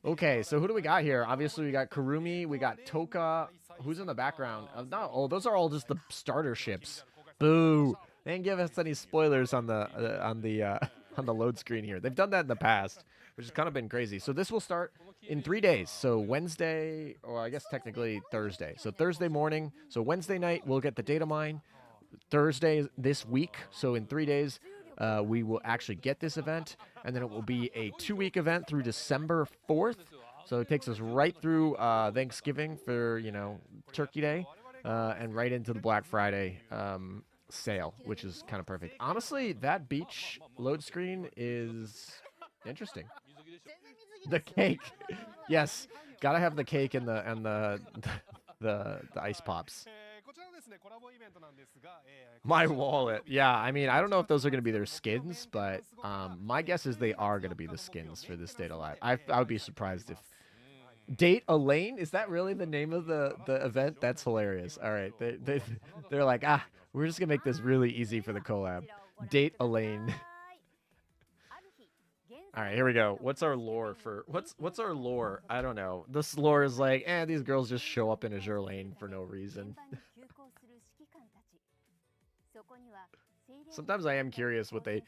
Okay, so who do we got here? Obviously, we got Kurumi, we got Tohka. Who's in the background? Oh, those are all just the starter ships. Boo! They didn't give us any spoilers on the load screen here. They've done that in the past, which has kind of been crazy. So this will start in 3 days. So Wednesday, or I guess technically Thursday. So Thursday morning. So Wednesday night, we'll get the data mine. Thursday this week. So in 3 days, we will actually get this event, and then it will be a 2-week event through December 4th. So it takes us right through Thanksgiving for, you know, Turkey Day, and right into the Black Friday sale, which is kind of perfect. Honestly, that beach load screen is interesting. The cake, yes, gotta have the cake and the ice pops. My wallet. Yeah, I mean, I don't know if those are going to be their skins, but my guess is they are going to be the skins for this Data Live. I would be surprised if... Date a Lane? Is that really the name of the event? That's hilarious. All right. They're like, we're just going to make this really easy for the collab. Date a Lane. All right, here we go. What's our lore for... What's our lore? I don't know. This lore is like, these girls just show up in Azur Lane for no reason. Sometimes I am curious what they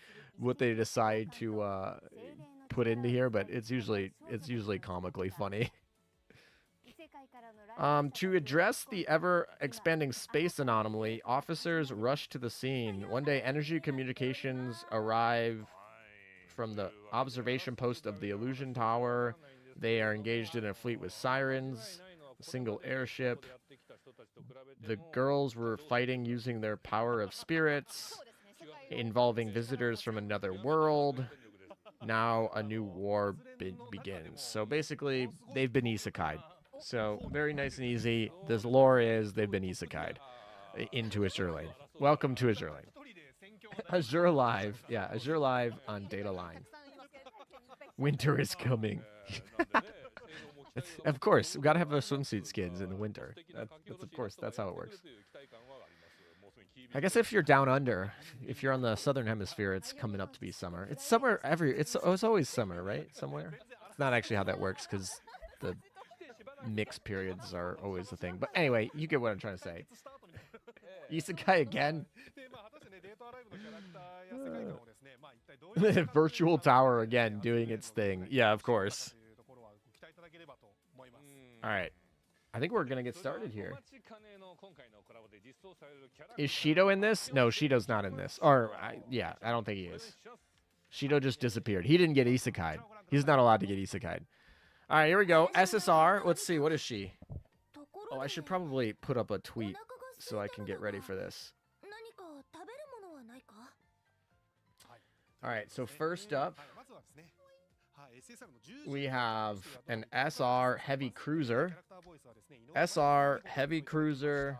decide to put into here, but it's usually comically funny. To address the ever-expanding space anomaly, officers rush to the scene. One day, energy communications arrive from the observation post of the Illusion Tower. They are engaged in a fleet with sirens, a single airship. The girls were fighting using their power of spirits, involving visitors from another world. Now a new war begins. So basically, they've been isekai'd. So very nice and easy. This lore is they've been isekai'd into Azur Lane. Welcome to Azur Lane. Azur Live. Yeah, Azur Live on Data Line. Winter is coming. Of course, we gotta have our swimsuit skins in the winter. That's of course, that's how it works. I guess if you're down under, if you're on the southern hemisphere, it's coming up to be summer. It's summer it's always summer, right? Somewhere. It's not actually how that works because the mixed periods are always the thing. But anyway, you get what I'm trying to say. Isekai again. Virtual tower again doing its thing. Yeah, of course. All right. I think we're going to get started here. Is Shido in this? No, Shido's not in this. Or, yeah, I don't think he is. Shido just disappeared. He didn't get isekai'd. He's not allowed to get isekai'd. All right, here we go. SSR. Let's see. What is she? Oh, I should probably put up a tweet so I can get ready for this. All right, so first up, we have an SR Heavy Cruiser. SR Heavy Cruiser.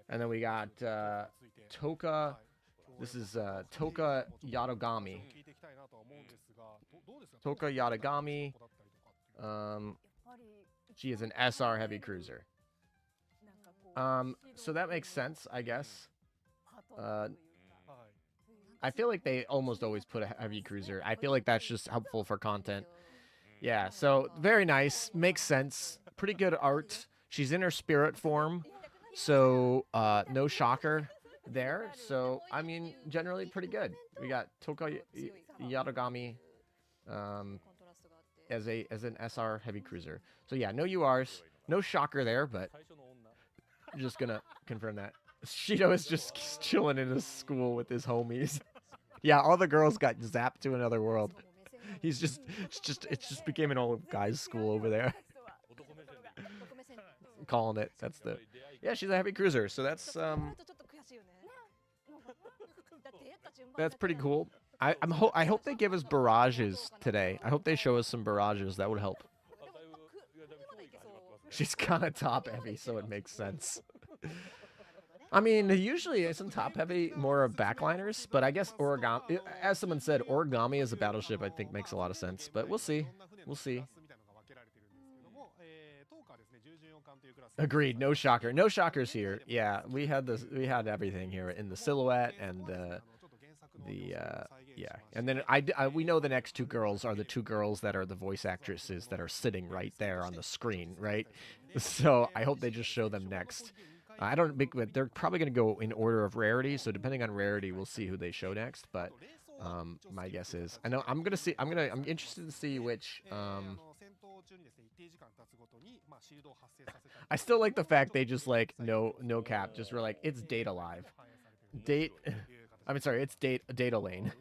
And then we got Tohka. This is Tohka Yatogami. Tohka Yatogami. She is an SR Heavy Cruiser. So that makes sense, I guess. I feel like they almost always put a heavy cruiser. I feel like that's just helpful for content. Yeah, so very nice. Makes sense. Pretty good art. She's in her spirit form. So no shocker there. So, I mean, generally pretty good. We got Tohka Yatogami as an SR heavy cruiser. So yeah, no URs. No shocker there, but I'm just going to confirm that. Shido is just chilling in his school with his homies. Yeah, all the girls got zapped to another world. It just became an old guys' school over there. Calling it. Yeah, she's a heavy cruiser, so that's pretty cool. I hope they give us barrages today. I hope they show us some barrages. That would help. She's kind of top heavy, so it makes sense. I mean, usually isn't top heavy more backliners, but I guess origami, as someone said, origami as a battleship, I think makes a lot of sense, but we'll see. We'll see. Agreed. No shocker. No shockers here. Yeah, we had everything here in the silhouette and yeah. And then we know the next two girls are the two girls that are the voice actresses that are sitting right there on the screen, right? So I hope they just show them next. I don't think they're probably going to go in order of rarity. So depending on rarity, we'll see who they show next. But my guess is, I'm interested to see which. I still like the fact they just like no cap, just were like it's data live, it's data lane.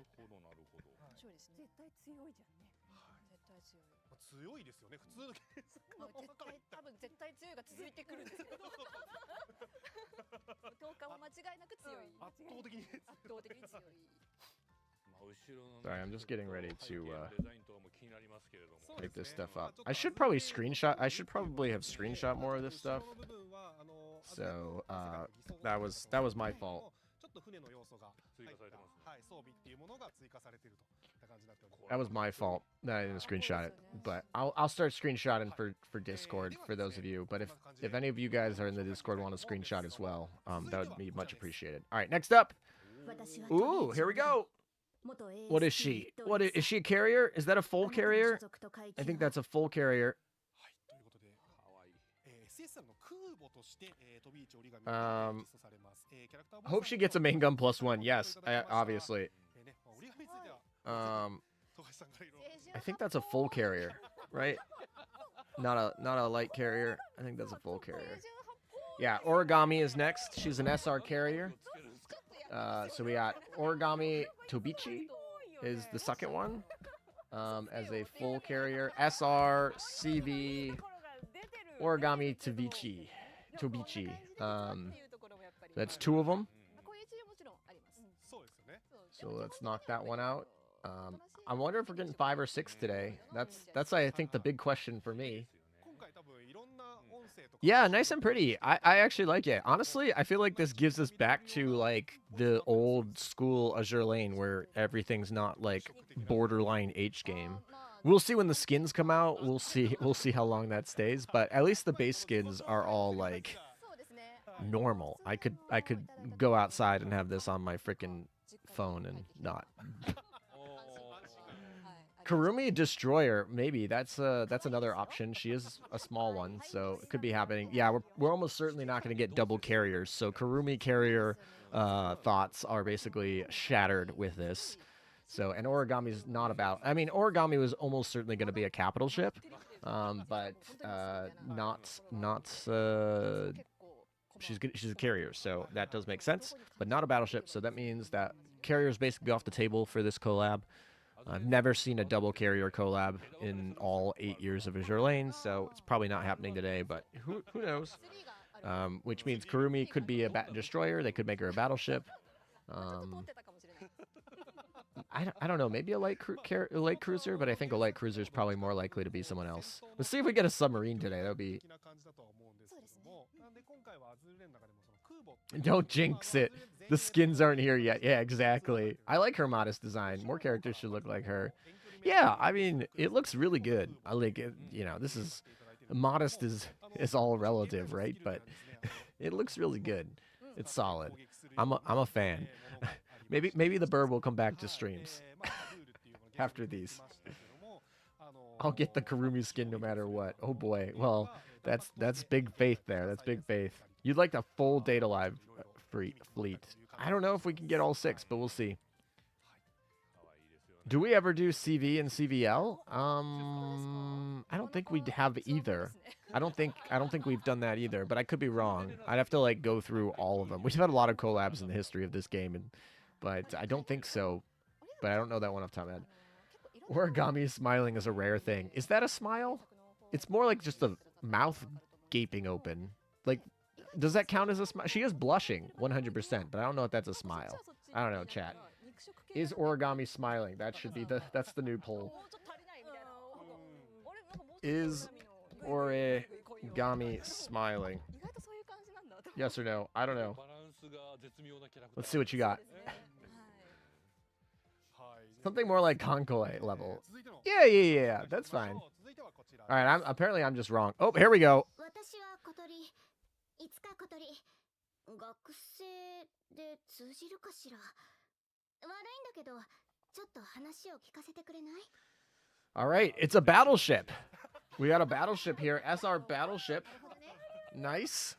Sorry, I'm just getting ready to type this stuff up. I should probably have screenshot more of this stuff. So that was my fault. That was my fault that I didn't screenshot it. But I'll start screenshotting for Discord for those of you. But if any of you guys are in the Discord want to screenshot as well, that would be much appreciated. All right, next up. Ooh, here we go. What is she? Is she a carrier? Is that a full carrier? I think that's a full carrier. Hope she gets a main gun +1. Yes, obviously. I think that's a full carrier, right? Not a light carrier. I think that's a full carrier. Yeah, Origami is next. She's an SR carrier. So we got Origami Tobichi is the second one as a full carrier. SR CV Origami Tobichi. That's two of them. So let's knock that one out. I wonder if we're getting 5 or 6 today. That's I think the big question for me. Yeah, nice and pretty. I actually like it. Honestly, I feel like this gives us back to like the old school Azur Lane where everything's not like borderline H game. We'll see when the skins come out. We'll see how long that stays. But at least the base skins are all like normal. I could go outside and have this on my freaking phone and not. Kurumi Destroyer, maybe that's another option. She is a small one, so it could be happening. Yeah, we're almost certainly not going to get double carriers. So Kurumi carrier thoughts are basically shattered with this. So, and Origami's not about. I mean, Origami was almost certainly going to be a capital ship, but not. She's a carrier, so that does make sense, but not a battleship. So that means that carrier is basically off the table for this collab. I've never seen a double carrier collab in all 8 years of Azur Lane, so it's probably not happening today. But who knows? Which means Kurumi could be a destroyer. They could make her a battleship. I don't know, maybe a light cruiser, but I think a light cruiser is probably more likely to be someone else. Let's see if we get a submarine today. That would be... Don't jinx it. The skins aren't here yet. Yeah, exactly. I like her modest design. More characters should look like her. Yeah, I mean, it looks really good. I like it. You know, this is... Modest is all relative, right? But it looks really good. It's solid. I'm a fan. Maybe the bird will come back to streams after these. I'll get the Kurumi skin no matter what. Oh boy. Well, that's big faith there. That's big faith. You'd like the full Data Live fleet. I don't know if we can get all 6, but we'll see. Do we ever do CV and CVL? I don't think we have either. I don't think we've done that either, but I could be wrong. I'd have to like go through all of them. We've had a lot of collabs in the history of this game, but I don't think so. But I don't know that one off the top of my head. Origami smiling is a rare thing. Is that a smile? It's more like just a mouth gaping open. Like, does that count as a smile? She is blushing 100%, but I don't know if that's a smile. I don't know, chat. Is Origami smiling? That should be that's the new poll. Is Origami smiling? Yes or no? I don't know. Let's see what you got. Something more like Konkoi level. Yeah. That's fine. All right. Apparently I'm just wrong. Oh, here we go. All right, it's a battleship. We got a battleship here. SR battleship. Nice.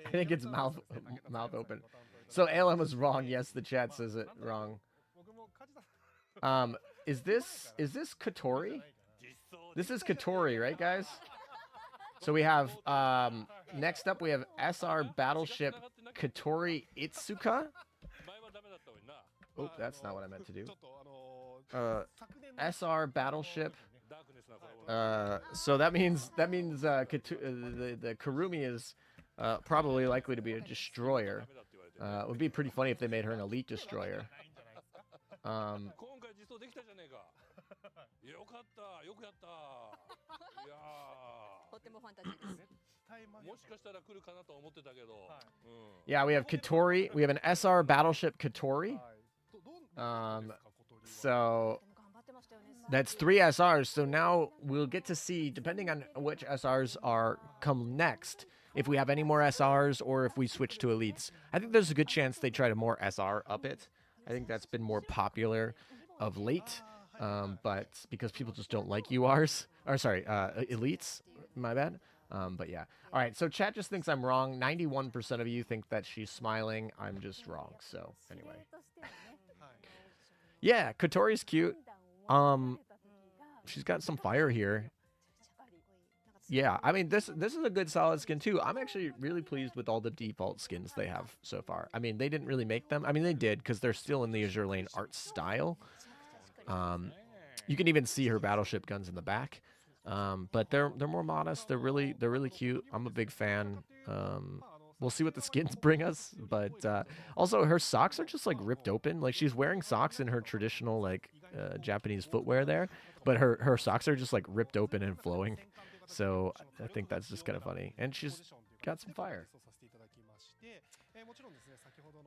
I think it's mouth open. So ALM was wrong. Yes, the chat says it wrong. Is this Katori? This is Katori, right, guys? So we have next up we have SR battleship Katori Itsuka. Oh, that's not what I meant to do. SR battleship. So that means the Kurumi is probably likely to be a destroyer. It would be pretty funny if they made her an elite destroyer. Yeah, we have Katori. We have an SR battleship Katori. So that's 3 SRs. So now we'll get to see, depending on which SRs come next, if we have any more SRs or if we switch to elites. I think there's a good chance they try to more SR up it. I think that's been more popular of late, but because people just don't like URs, or sorry, elites, my bad. But yeah. All right, so chat just thinks I'm wrong. 91% of you think that she's smiling. I'm just wrong. So anyway. Yeah, Katori's cute. She's got some fire here. Yeah, I mean, this is a good solid skin too. I'm actually really pleased with all the default skins they have so far. I mean, they didn't really make them. I mean, they did because they're still in the Azur Lane art style. You can even see her battleship guns in the back. But they're more modest. They're really cute. I'm a big fan. We'll see what the skins bring us, but also her socks are just like ripped open. Like she's wearing socks in her traditional like Japanese footwear there, but her socks are just like ripped open and flowing. So I think that's just kind of funny, and she's got some fire.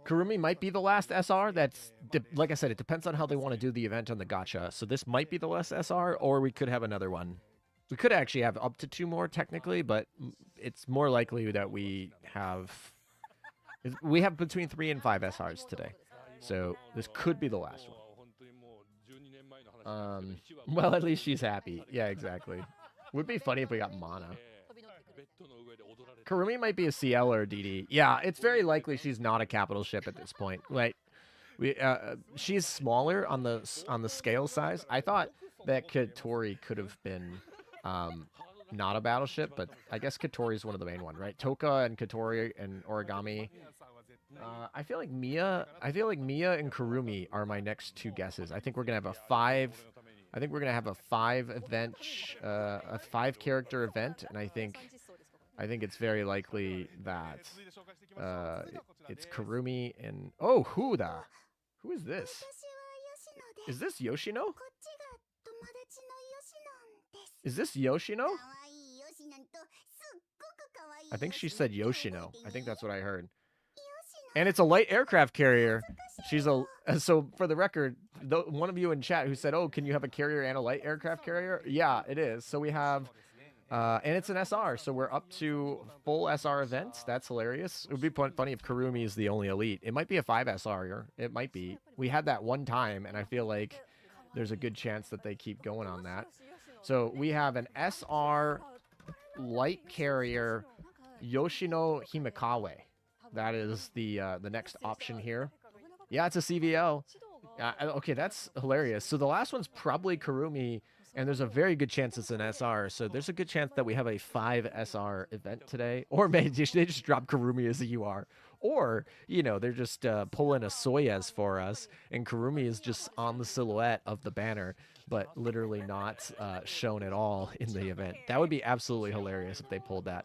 Kurumi might be the last SR. That's like I said, it depends on how they want to do the event on the gacha. So this might be the last SR, or we could have another one. We could actually have up to 2 more technically, but it's more likely that we have between 3 and 5 SRs today. So this could be the last one. Well, at least she's happy. Yeah, exactly. Would be funny if we got Mana. Kurumi might be a CL or a DD. Yeah, it's very likely she's not a capital ship at this point. Like, she's smaller on the scale size. I thought that Katori could have been not a battleship, but I guess Katori is one of the main ones, right? Tohka and Katori and Origami. I feel like Mia and Kurumi are my next 2 guesses. I think we're gonna have a 5. I think we're gonna have a 5 event, a 5 character event, and I think it's very likely that it's Kurumi and who is this? Is this Yoshino? Is this Yoshino? I think she said Yoshino. I think that's what I heard. And it's a light aircraft carrier. She's so for the record, one of you in chat who said, "Oh, can you have a carrier and a light aircraft carrier?" Yeah, it is. So we have, and it's an SR. So we're up to full SR events. That's hilarious. It would be funny if Kurumi is the only elite. It might be a 5 SR. It might be. We had that one time, and I feel like there's a good chance that they keep going on that. So we have an SR light carrier, Yoshino Himekawa. That is the next option here. Yeah, it's a CVL. Okay, that's hilarious. So the last one's probably Kurumi, and there's a very good chance it's an SR. So there's a good chance that we have a 5 SR event today. Or maybe they just drop Kurumi as a UR. Or, you know, they're just pulling a Soyuz for us, and Kurumi is just on the silhouette of the banner, but literally not shown at all in the event. That would be absolutely hilarious if they pulled that.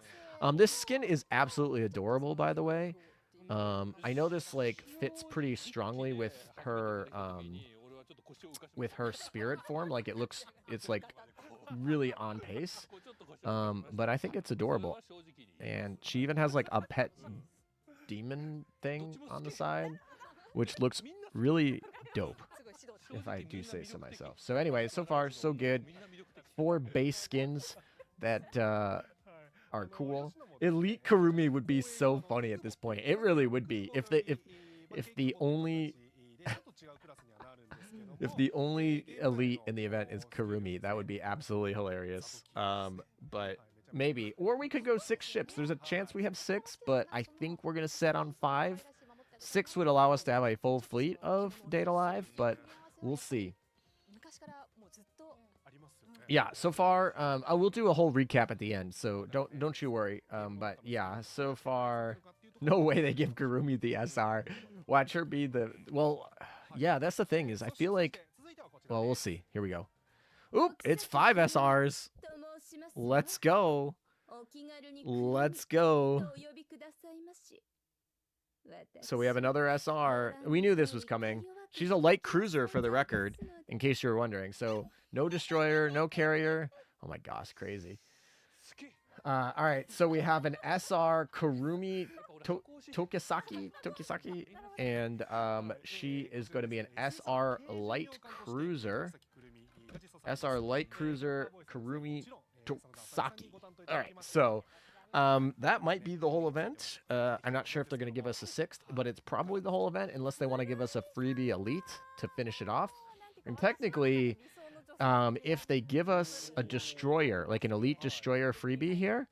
This skin is absolutely adorable, by the way. I know this like fits pretty strongly with her spirit form. Like it's like really on pace. But I think it's adorable. And she even has like a pet demon thing on the side, which looks really dope, if I do say so myself. So anyway, so far so good. 4 base skins that are cool. Elite Kurumi would be so funny at this point. It really would be. If the only elite in the event is Kurumi, that would be absolutely hilarious. But maybe. Or we could go 6 ships. There's a chance we have 6, but I think we're gonna set on 5. 6 would allow us to have a full fleet of Data Live, but we'll see. Yeah, so far, I will do a whole recap at the end, so don't you worry. But yeah, so far, no way they give Kurumi the SR. Watch her be the... Well, yeah, that's the thing, is I feel like... Well, we'll see. Here we go. Oop, it's 5 SRs. Let's go. Let's go. So we have another SR. We knew this was coming. She's a light cruiser, for the record, in case you were wondering. So no destroyer, no carrier. Oh my gosh, crazy. All right, so we have an SR Kurumi Tokisaki, and she is going to be an SR light cruiser. SR light cruiser Kurumi Tokisaki. All right, so that might be the whole event. I'm not sure if they're going to give us a 6th, but it's probably the whole event, unless they want to give us a freebie elite to finish it off. And technically, if they give us a destroyer, like an elite destroyer freebie here,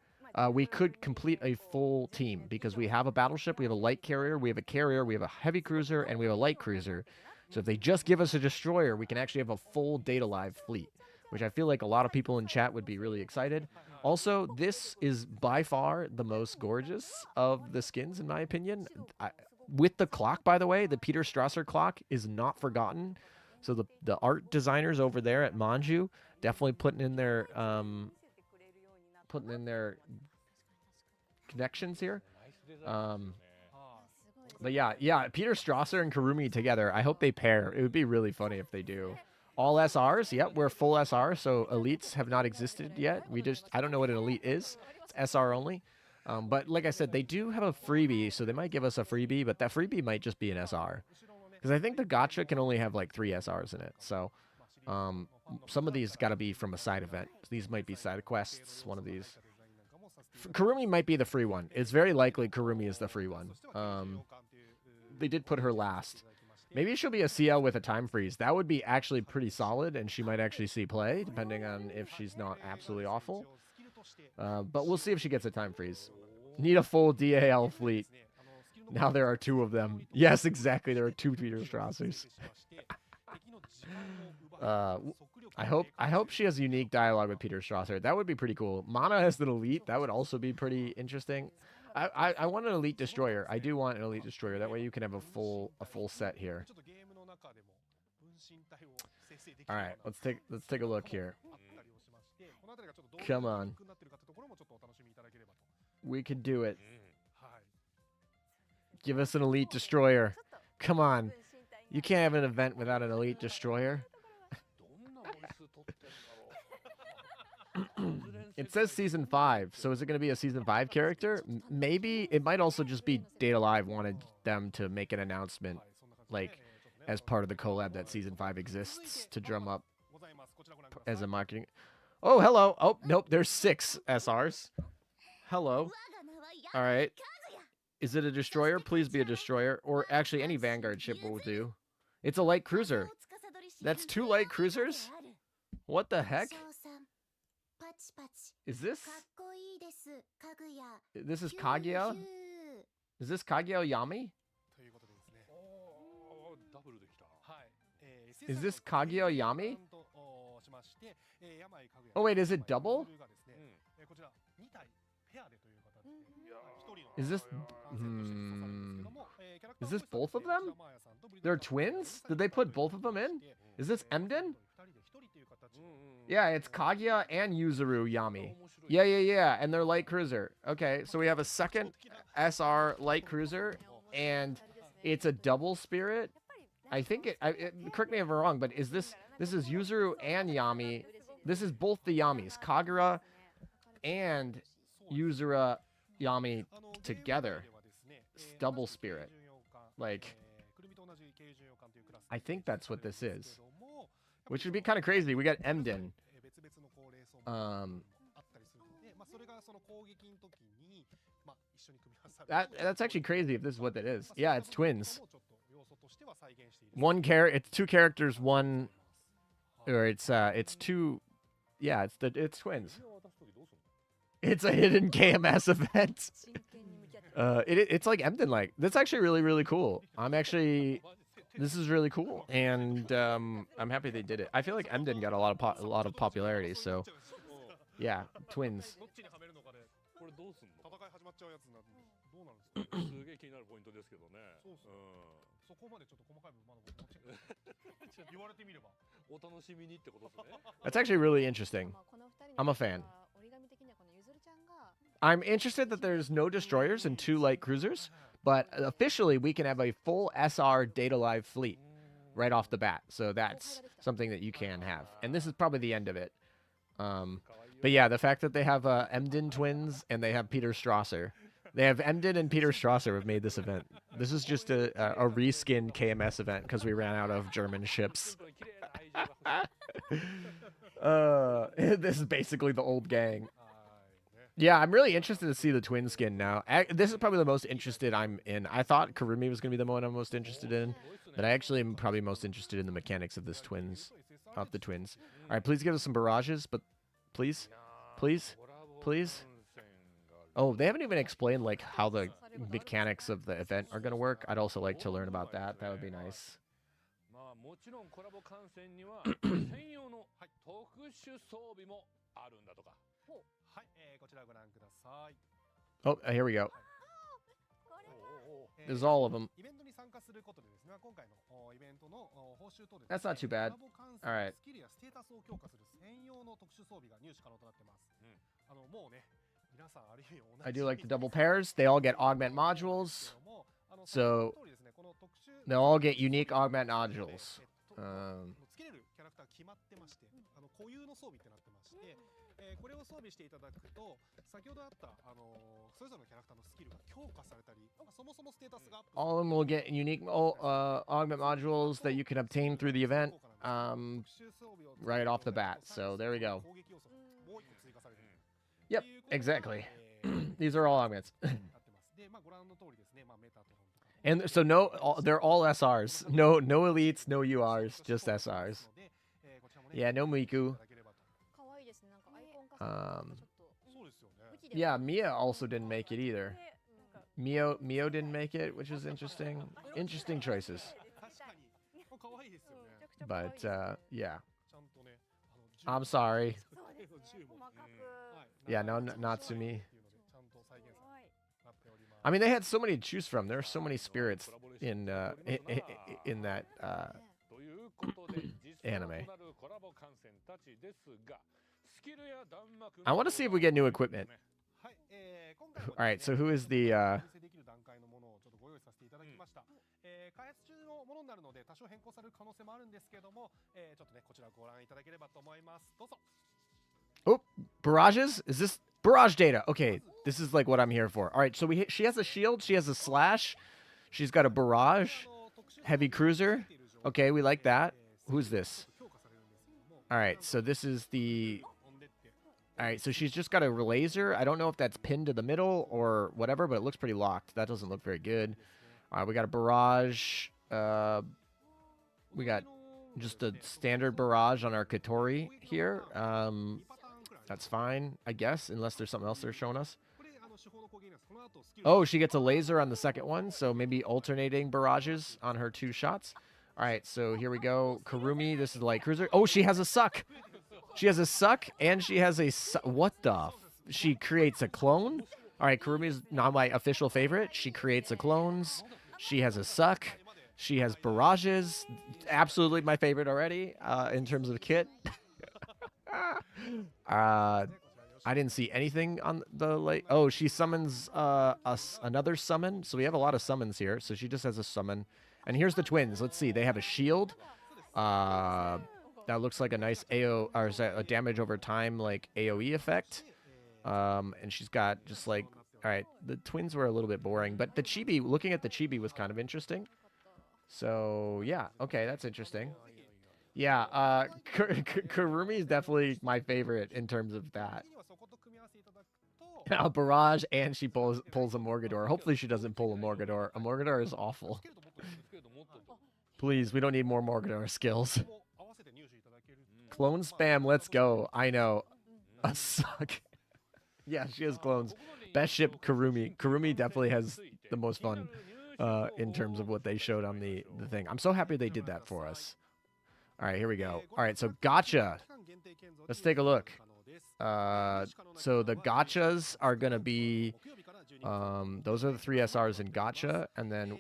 we could complete a full team, because we have a battleship, we have a light carrier, we have a carrier, we have a heavy cruiser, and we have a light cruiser. So if they just give us a destroyer, we can actually have a full Data Live fleet, which I feel like a lot of people in chat would be really excited. Also, this is by far the most gorgeous of the skins, in my opinion. With the clock, by the way, the Peter Strasser clock is not forgotten. So the art designers over there at Manju definitely putting in their connections here. But yeah, Peter Strasser and Kurumi together. I hope they pair. It would be really funny if they do. All SRs, yep, we're full SR, so elites have not existed yet. I don't know what an elite is. It's SR only. But like I said, they do have a freebie, so they might give us a freebie, but that freebie might just be an SR. Because I think the gacha can only have like 3 SRs in it. So some of these got to be from a side event. These might be side quests, one of these. Kurumi might be the free one. It's very likely Kurumi is the free one. They did put her last. Maybe she'll be a CL with a time freeze. That would be actually pretty solid, and she might actually see play, depending on if she's not absolutely awful. But we'll see if she gets a time freeze. Need a full DAL fleet. Now there are 2 of them. Yes, exactly. There are 2 Peter Strassers. I hope she has unique dialogue with Peter Strasser. That would be pretty cool. Mana as an elite. That would also be pretty interesting. I want an elite destroyer. I do want an elite destroyer. That way you can have a full set here. All right, let's take a look here. Come on. We can do it. Give us an elite destroyer. Come on. You can't have an event without an elite destroyer. It says season 5, so is it going to be a season 5 character? Maybe. It might also just be Data Live wanted them to make an announcement, like, as part of the collab that season 5 exists to drum up as a marketing. Oh, hello. Oh, nope, there's 6 SRs. Hello. All right. Is it a destroyer? Please be a destroyer. Or actually, any Vanguard ship will do. It's a light cruiser. That's 2 light cruisers? What the heck? Is this? This is Kaguya? Is this Kaguya Yami? Is this Kaguya Yami? Oh wait, is it double? Is this... Is this both of them? They're twins? Did they put both of them in? Is this Emden? Yeah, it's Kaguya and Yuzuru Yami. Yeah. And they're light cruiser. Okay, so we have a second SR light cruiser, and it's a double spirit. I think correct me if I'm wrong, but is this is Yuzuru and Yami. This is both the Yamis, Kagura and Yuzuru Yami together. It's double spirit. Like, I think that's what this is. Which would be kind of crazy. We got Emden. That's actually crazy if this is what that is. Yeah, it's twins. It's 2 characters, one, or it's 2. Yeah, it's twins. It's a hidden KMS event. It's like Emden like. That's actually really, really cool. This is really cool, and I'm happy they did it. I feel like Emden got a lot of popularity, so yeah, twins. That's actually really interesting. I'm a fan. I'm interested that there's no destroyers and 2 light cruisers, but officially we can have a full SR Data Live fleet right off the bat. So that's something that you can have. And this is probably the end of it. But yeah, the fact that they have Emden twins and they have Peter Strasser. They have Emden and Peter Strasser have made this event. This is just a reskin KMS event because we ran out of German ships. This is basically the old gang. Yeah, I'm really interested to see the twin skin now. This is probably the most interested I'm in. I thought Kurumi was going to be the one I'm most interested in, but I actually am probably most interested in the mechanics of the twins. All right, please give us some barrages, but please. Oh, they haven't even explained like how the mechanics of the event are going to work. I'd also like to learn about that. That would be nice. Oh, here we go. There's all of them. That's not too bad. All right. I do like the double pairs. They all get augment modules. So they'll all get unique augment modules. これを装備していただくと、先ほどあったそれぞれのキャラクターのスキルが強化されたり、そもそもステータスがアップ。All of them will get unique augment modules that you can obtain through the event right off the bat. So there we go. Yep, exactly. These are all augments. And so they're all SRs. No elites, no URs, just SRs. Yeah, no Miku. Yeah, Mia also didn't make it either. Mio didn't make it, which is interesting. Interesting choices. But yeah. I'm sorry. Yeah, no, Natsumi. I mean, they had so many to choose from. There are so many spirits in that anime. I want to see if we get new equipment. All right, so who is the 開発中のものになるので多少変更される可能性もあるんですけども、ちょっとねこちらご覧いただければと思います。どうぞ。Oh, barrages? Is this barrage data? Okay, this is like what I'm here for. All right, so she has a shield, she has a slash, she's got a barrage, heavy cruiser. Okay, we like that. Who's this? All right, so this is the... All right, so she's just got a laser. I don't know if that's pinned to the middle or whatever, but it looks pretty locked. That doesn't look very good. All right, we got a barrage. We got just a standard barrage on our Katori here. That's fine, I guess, unless there's something else they're showing us. Oh, she gets a laser on the second one, so maybe alternating barrages on her 2 shots. All right, so here we go. Kurumi, this is light cruiser. Oh, she has a suck. She has a suck, and she has a... What the... She creates a clone? All right, Kurumi's not my official favorite. She creates a clones. She has a suck. She has barrages. Absolutely my favorite already in terms of kit. I didn't see anything on the... like. Oh, she summons another summon. So we have a lot of summons here. So she just has a summon. And here's the twins. Let's see. They have a shield. That looks like a nice AO or is that a damage over time like AoE effect. And she's got just like, all right, the twins were a little bit boring, but the chibi, looking at the chibi was kind of interesting. So yeah, okay, that's interesting. Yeah, Kurumi is definitely my favorite in terms of that. A barrage, and she pulls a Morgador. Hopefully she doesn't pull a Morgador. A Morgador is awful. Please, we don't need more Morgador skills. Clone spam, let's go. I know. A suck. Yeah, she has clones. Best ship, Kurumi. Kurumi definitely has the most fun in terms of what they showed on the thing. I'm so happy they did that for us. All right, here we go. All right, so gotcha. Let's take a look. So the gotchas are going to be... those are the 3 SRs in gotcha, and then...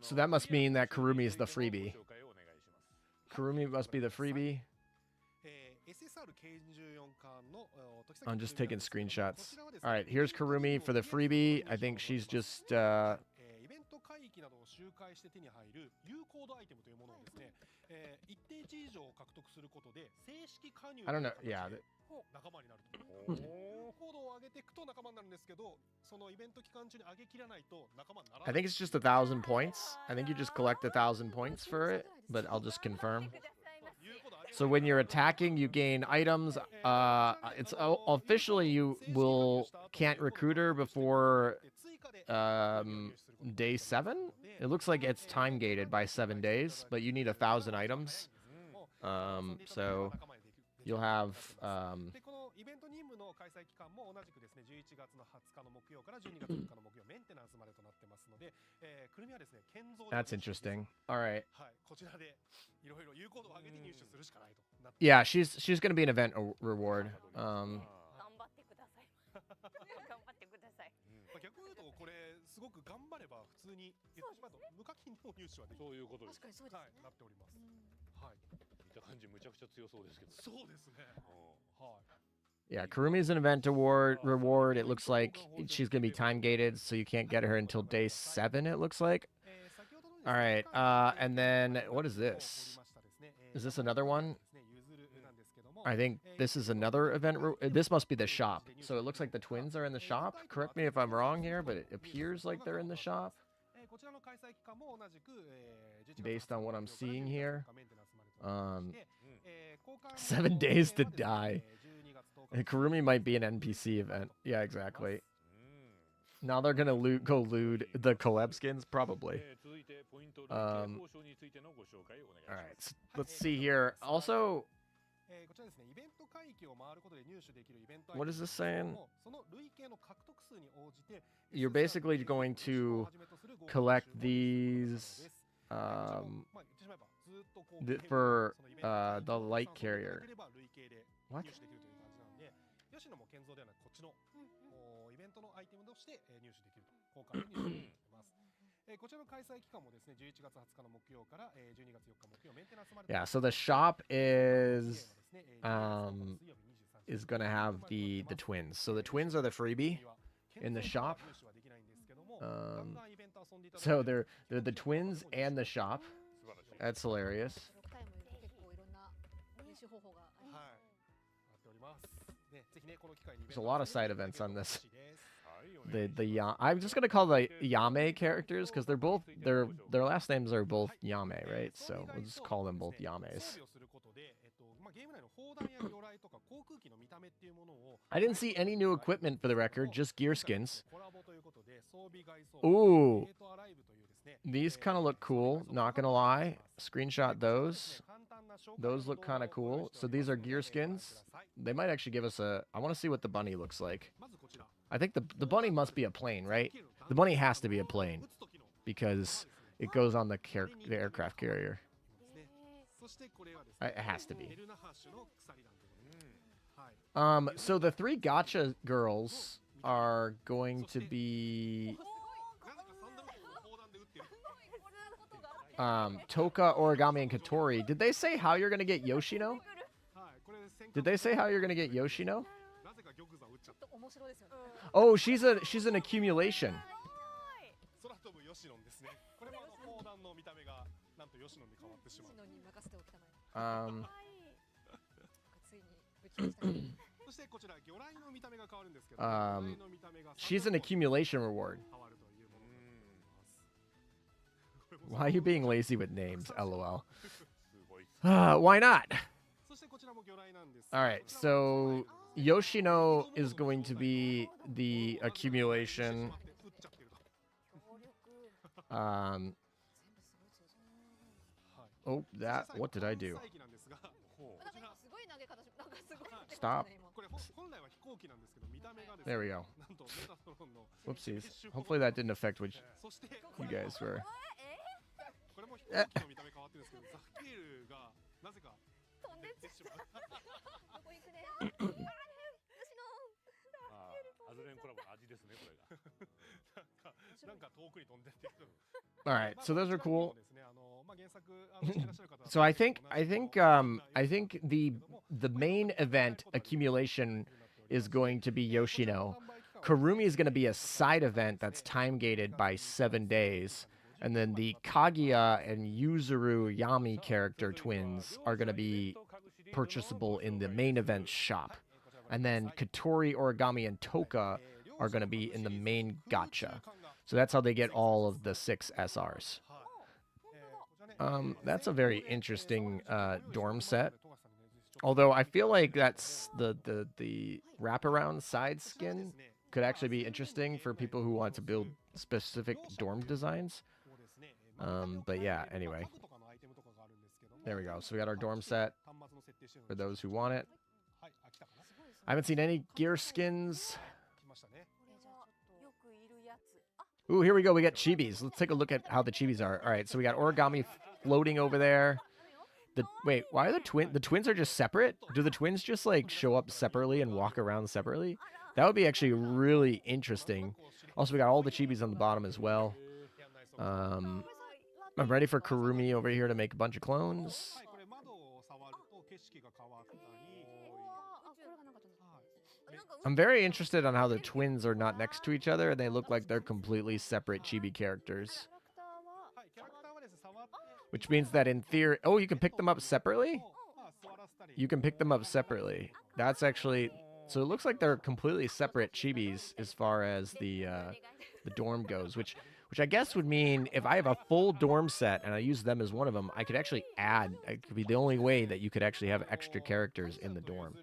So that must mean that Kurumi is the freebie. Kurumi must be the freebie. I'm just taking screenshots. All right, here's Kurumi for the freebie. I think she's just... I don't know. Yeah. I think it's just 1,000 points. I think you just collect 1,000 points for it, but I'll just confirm. So when you're attacking, you gain items. It's officially you can't recruit her before day 7. It looks like it's time gated by 7 days, but you need 1,000 items. So you'll have. That's interesting. All right. Yeah, she's gonna be an event reward. Yeah, Kurumi's an event reward. It looks like she's gonna be time gated, so you can't get her until day 7. It looks like. All right, and then what is this? Is this another one? I think this is another event. This must be the shop. So it looks like the twins are in the shop. Correct me if I'm wrong here, but it appears like they're in the shop. Based on what I'm seeing here. 7 days to die. And Kurumi might be an NPC event. Yeah, exactly. Now they're gonna go loot the collab skins, probably. All right, so let's see here. Also, what is this saying? You're basically going to collect these for the light carrier. What? Yeah, so the shop is gonna have the twins. So the twins are the freebie in the shop. So they're the twins and the shop. That's hilarious. There's a lot of side events on this. I'm just gonna call the Yame characters because they're both their last names are both Yame, right? So we'll just call them both Yames. I didn't see any new equipment for the record, just gear skins. Ooh, these kind of look cool. Not gonna lie, screenshot those. Those look kind of cool. So these are gear skins. They might actually give us a. I want to see what the bunny looks like. I think the bunny must be a plane, right? The bunny has to be a plane because it goes on the aircraft carrier. It has to be. So the 3 gacha girls are going to be Tohka, Origami, and Katori. Did they say how you're gonna get Yoshino? Did they say how you're gonna get Yoshino? Oh, she's an accumulation. She's an accumulation reward. Why are you being lazy with names? LOL. Why not? All right, so Yoshino is going to be the accumulation. Oh, what did I do? Stop. There we go. Whoopsies. Hopefully that didn't affect what you guys were. All right, so those are cool. So I think the main event accumulation is going to be Yoshino. Kurumi is going to be a side event that's time gated by 7 days. And then the Kaguya and Yuzuru Yami character twins are going to be purchasable in the main event shop. And then Katori, Origami, and Tohka are going to be in the main gacha. So that's how they get all of the 6 SRs. That's a very interesting dorm set. Although I feel like that's the wraparound side skin could actually be interesting for people who want to build specific dorm designs. But yeah, anyway. There we go. So we got our dorm set for those who want it. I haven't seen any gear skins. Ooh, here we go. We got chibis. Let's take a look at how the chibis are. All right, so we got Origami floating over there. Wait, why are the twins are just separate? Do the twins just like show up separately and walk around separately? That would be actually really interesting. Also, we got all the chibis on the bottom as well. I'm ready for Kurumi over here to make a bunch of clones. I'm very interested on how the twins are not next to each other and they look like they're completely separate chibi characters. Which means that in theory... Oh, you can pick them up separately? You can pick them up separately. That's actually... So it looks like they're completely separate chibis as far as the dorm goes, which I guess would mean if I have a full dorm set and I use them as one of them, I could actually add... It could be the only way that you could actually have extra characters in the dorm.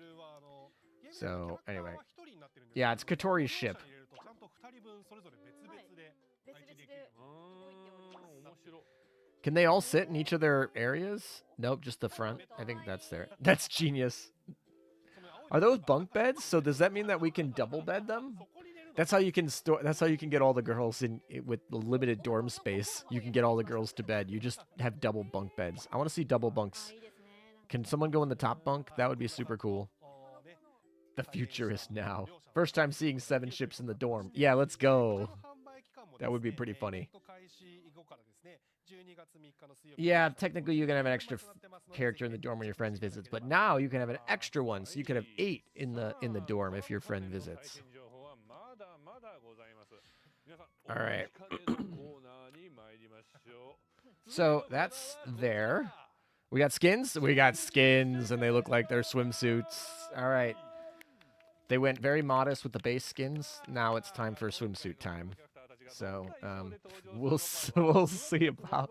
So, anyway. Yeah, it's Katori's ship. Can they all sit in each of their areas? Nope, just the front. I think that's there. That's genius. Are those bunk beds? So does that mean that we can double bed them? That's how you can store. That's how you can get all the girls in with the limited dorm space. You can get all the girls to bed. You just have double bunk beds. I want to see double bunks. Can someone go in the top bunk? That would be super cool. The future is now. First time seeing 7 ships in the dorm. Yeah, let's go. That would be pretty funny. Yeah, technically you can have an extra character in the dorm when your friend visits, but now you can have an extra one, so you can have 8 in the dorm if your friend visits. All right. So that's there. We got skins? We got skins, and they look like they're swimsuits. All right. They went very modest with the base skins. Now it's time for swimsuit time. So we'll see about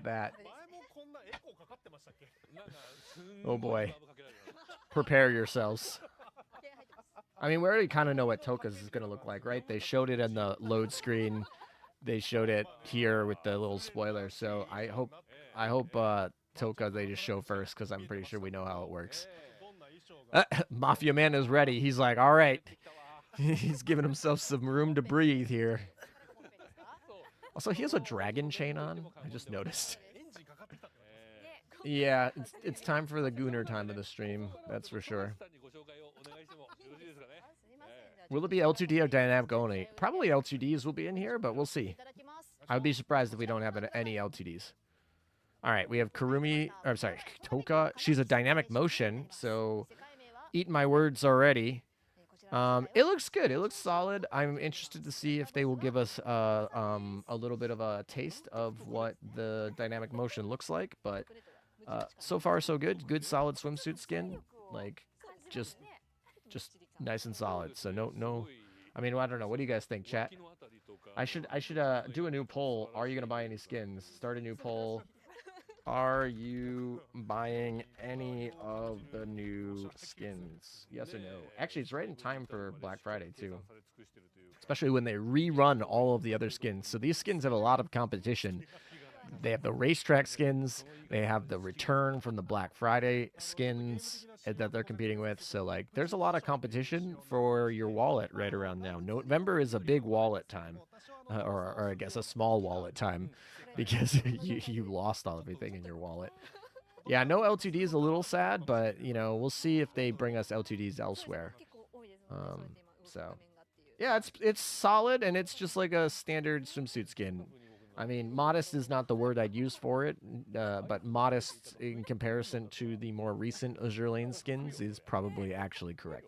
that. Oh boy. Prepare yourselves. I mean, we already kind of know what Tohka's is going to look like, right? They showed it in the load screen. They showed it here with the little spoiler. So I hope Tohka they just show first, because I'm pretty sure we know how it works. Mafia Man is ready. He's like, all right. He's giving himself some room to breathe here. Also, he has a dragon chain on. I just noticed. Yeah, it's time for the Gooner time of the stream. That's for sure. Will it be L2D or dynamic only? Probably L2Ds will be in here, but we'll see. I would be surprised if we don't have any LTDs. All right, we have Kurumi. I'm sorry, Tohka. She's a dynamic motion, so eat my words already. It looks good. It looks solid. I'm interested to see if they will give us a little bit of a taste of what the dynamic motion looks like. But so far, so good. Good, solid swimsuit skin. Like, just nice and solid. So no. I mean, I don't know. What do you guys think, chat? I should do a new poll. Are you gonna buy any skins? Start a new poll. Are you buying any of the new skins? Yes or no? Actually, it's right in time for Black Friday, too. Especially when they rerun all of the other skins. So these skins have a lot of competition. They have the racetrack skins. They have the return from the Black Friday skins that they're competing with. So, like, there's a lot of competition for your wallet right around now. November is a big wallet time. Or I guess a small wallet time. Because you lost all everything in your wallet. Yeah, no L2D is a little sad, but, you know, we'll see if they bring us L2Ds elsewhere. So, yeah, it's solid, and it's just like a standard swimsuit skin. I mean, modest is not the word I'd use for it, but modest in comparison to the more recent Azur Lane skins is probably actually correct.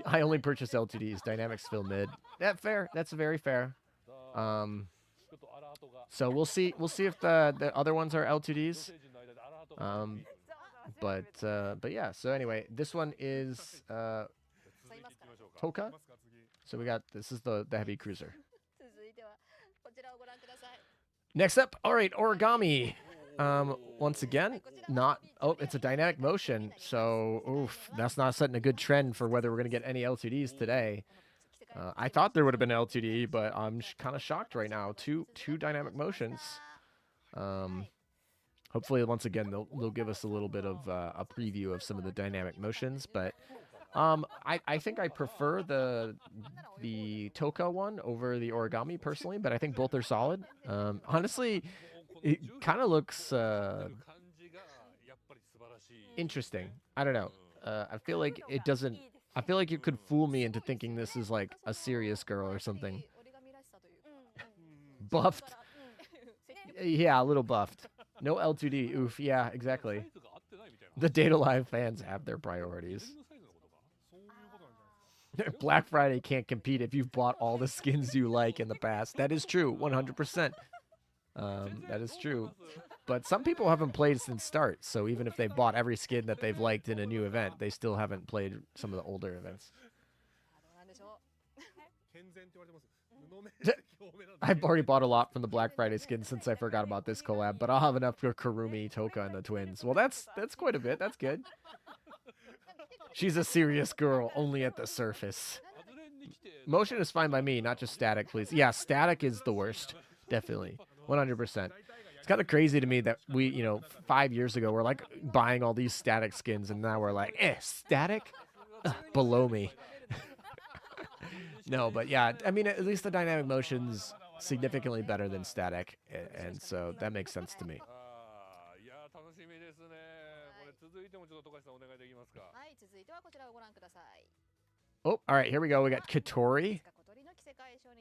I only purchase L2Ds. Dynamics fill mid. That's fair. That's very fair. So we'll see if the other ones are L2Ds. But yeah, so anyway, this one is Tohka. So we got, this is the heavy cruiser. Next up, all right, origami. Once again, it's a dynamic motion, so oof, that's not setting a good trend for whether we're gonna get any L2Ds today. I thought there would have been LTD, but I'm kind of shocked right now. Two dynamic motions. Hopefully, once again, they'll give us a little bit of a preview of some of the dynamic motions. But I think I prefer the Tohka one over the origami personally. But I think both are solid. Honestly, it kind of looks interesting. I don't know. I feel like it doesn't. I feel like you could fool me into thinking this is like a serious girl or something. Buffed. Yeah, a little buffed. No L2D. Oof. Yeah, exactly. The Data Live fans have their priorities. そういうことなんじゃないですか。 Black Friday can't compete if you've bought all the skins you like in the past. That is true, 100%. That is true. But some people haven't played since start, so even if they've bought every skin that they've liked in a new event, they still haven't played some of the older events. どうなんでしょう。健全って言われてます。布目的多めなんで I've already bought a lot from the Black Friday skins since I forgot about this collab, but I'll have enough for Kurumi, Tohka, and the twins. Well, that's quite a bit. That's good. She's a serious girl, only at the surface. アズレンに来て Motion is fine by me, not just static, please. Yeah, static is the worst. Definitely. 100%. It's kind of crazy to me that we, 5 years ago, we're like buying all these static skins, and now we're like, static? Ugh, below me. No, but yeah, I mean, at least the dynamic motion's significantly better than static, and so that makes sense to me. あーいやー楽しみですね。これ続いてもちょっと富樫さんお願いできますか。はい、続いてはこちらをご覧ください。 Oh, all right, here we go. We got Katori.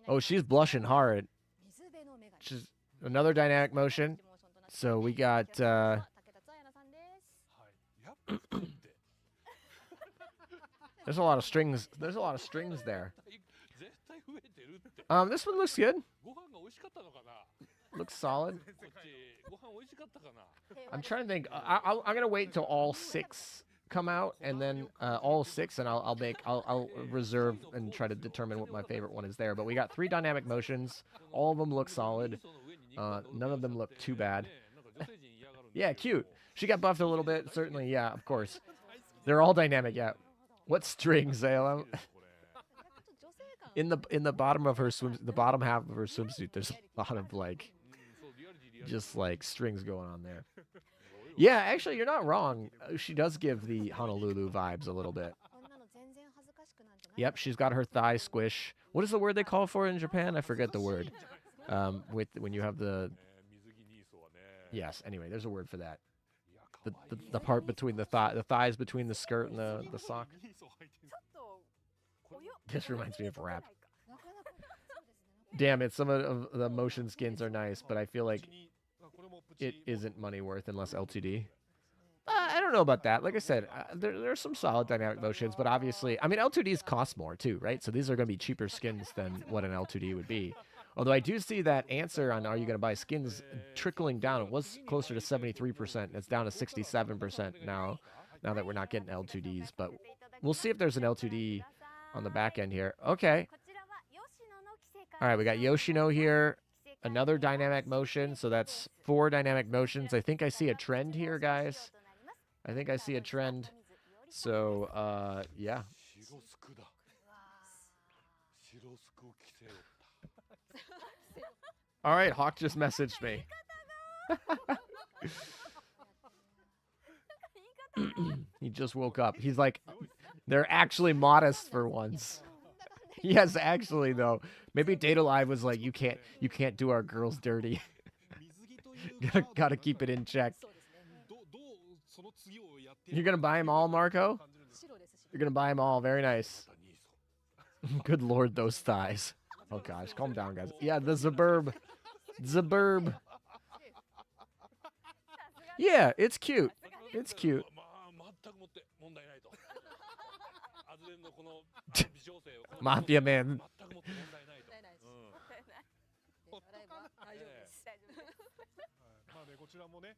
Oh, she's blushing hard. She's another dynamic motion. So we got, はいやっぱって there's a lot of strings. There's a lot of strings there. 絶対増えてるって。 This one looks good. ご飯が美味しかったのかな。 Looks solid. こっちご飯美味しかったかな。 I'm trying to think. I'm gonna wait till all 6 come out, and then all 6, and I'll reserve and try to determine what my favorite one is there. But we got 3 dynamic motions. All of them look solid. None of them look too bad. Yeah, cute. She got buffed a little bit, certainly. Yeah, of course. They're all dynamic. Yeah. What strings, Salem? In the bottom of her the bottom half of her swimsuit, there's a lot of like, just like strings going on there. Yeah, actually, you're not wrong. She does give the Honolulu vibes a little bit. Yep, she's got her thigh squish. What is the word they call for it in Japan? I forget the word. With when you have the 水着ニーソはね。 yes. Anyway, there's a word for that. The part between the thighs between the skirt and the sock. ニーソ履いてる This reminds me of rap. Damn it, some of the motion skins are nice, but I feel like これもプチ it isn't money worth unless LTD. I don't know about that. Like I said, there are some solid dynamic motions, but obviously, I mean, L2Ds cost more too, right? So these are going to be cheaper skins than what an L2D would be. Although I do see that answer on are you going to buy skins trickling down. It was closer to 73%. It's down to 67% now that we're not getting L2Ds. But we'll see if there's an L2D on the back end here. Okay. All right, we got Yoshino here. Another dynamic motion. So that's 4 dynamic motions. I think I see a trend here, guys. I think I see a trend. So, yeah. 白スクだ。白スクを着ておった。 All right, Hawk just messaged me. He just woke up. He's like, they're actually modest for once. Yes, actually, though. Maybe Data Live was like, you can't do our girls dirty. 水着という Gotta keep it in check. どうその次をやって You're gonna buy them all, Marco? 感じるんですか You're gonna buy them all. Very nice. Good lord, those thighs. Oh gosh, calm down, guys. Yeah, the Zaburb. Zaburb. Yeah, it's cute. It's cute. まあ全くもって問題ないと。アズレンのこの微調整をこの Mafia man. 全くもって問題ないと。まあねこちらもね、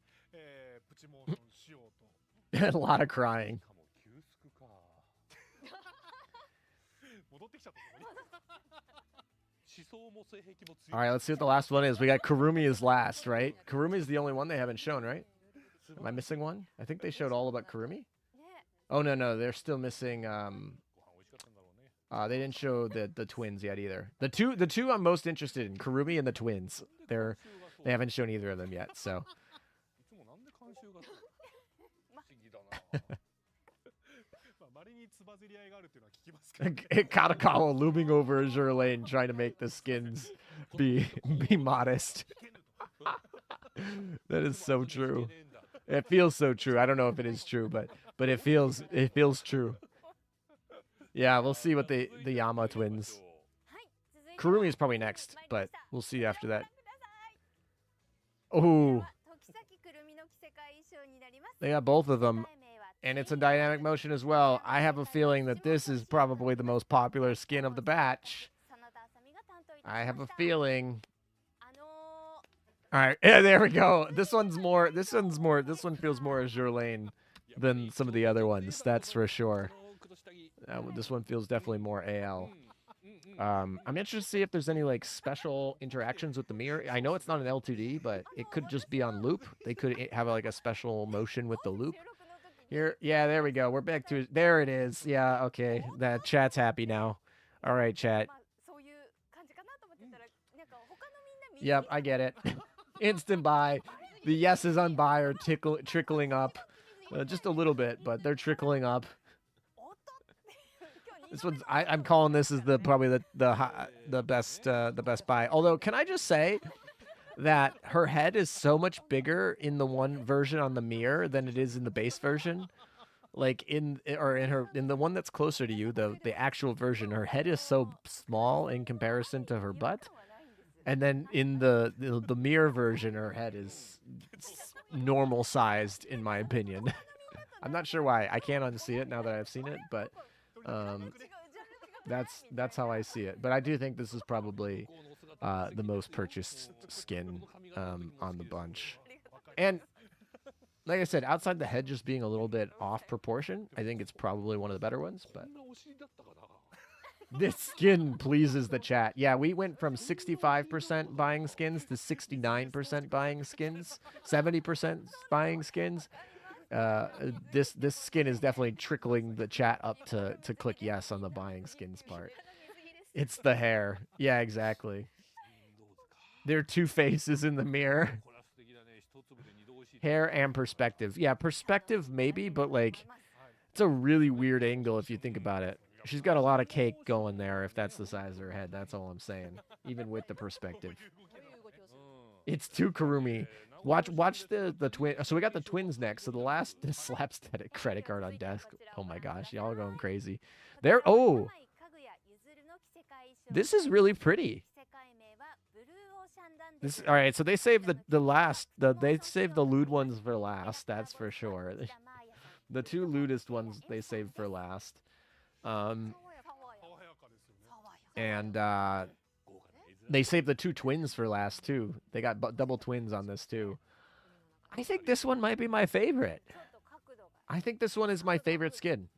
プチモーションしようと A lot of crying. しかも旧スクか。戻ってきちゃったところに 思想も性癖も強い。 All right, let's see what the last one is. We got Kurumi is last, right? Kurumi is the only one they haven't shown, right? Am I missing one? I think they showed all about Kurumi. Oh no, they're still missing. ご飯美味しかったんだろうね。 They didn't show the twins yet either. The two I'm most interested in, Kurumi and the twins. They haven't shown either of them yet. So いつもなんで監修がそう不思議だな。まあ稀につばぜり合いがあるっていうのは聞きますけど Katakawa looming over Azur Lane, trying to make the skins be modest. That is so true. It feels so true. I don't know if it is true, but it feels true. Yeah, we'll see what the Yama twins. Kurumi is probably next, but we'll see after that. Oh, they got both of them. And it's a dynamic motion as well. I have a feeling that this is probably the most popular skin of the batch. I have a feeling. All right, yeah, there we go. This one feels more Azur Lane than some of the other ones. That's for sure. This one feels definitely more AL. I'm interested to see if there's any like special interactions with the mirror. I know it's not an L2D, but it could just be on loop. They could have like a special motion with the loop. Here, yeah, there we go. We're back to it. There it is. Yeah, okay. That chat's happy now. All right, chat. Yep, I get it. Instant buy. The yeses on buy are trickling up. Just a little bit, but they're trickling up. This one's I'm calling this as probably the best buy. Although, can I just say that her head is so much bigger in the one version on the mirror than it is in the base version? Like in the one that's closer to you, the actual version, her head is so small in comparison to her butt. And then in the mirror version, her head is normal sized, in my opinion. I'm not sure why. I can't unsee it now that I've seen it, but that's how I see it. But I do think this is probably the most purchased skin on the bunch. And like I said, outside the head just being a little bit off proportion, I think it's probably one of the better ones. But this skin pleases the chat. Yeah, we went from 65% buying skins to 69% buying skins, 70% buying skins. This skin is definitely trickling the chat up to click yes on the buying skins part. It's the hair. Yeah, exactly. There are two faces in the mirror. Hair and perspective. Yeah, perspective maybe, but like it's a really weird angle if you think about it. She's got a lot of cake going there if that's the size of her head. That's all I'm saying. Even with the perspective. It's too Kurumi. Watch the twin. So we got the twins next. So the last slapstick credit card on desk. Oh my gosh, y'all are going crazy. There. Oh, this is really pretty. This all right. So they saved they saved the lewd ones for last. That's for sure. The two lewdest ones they saved for last. And they saved the two twins for last too. They got double twins on this too. I think this one might be my favorite. I think this one is my favorite skin.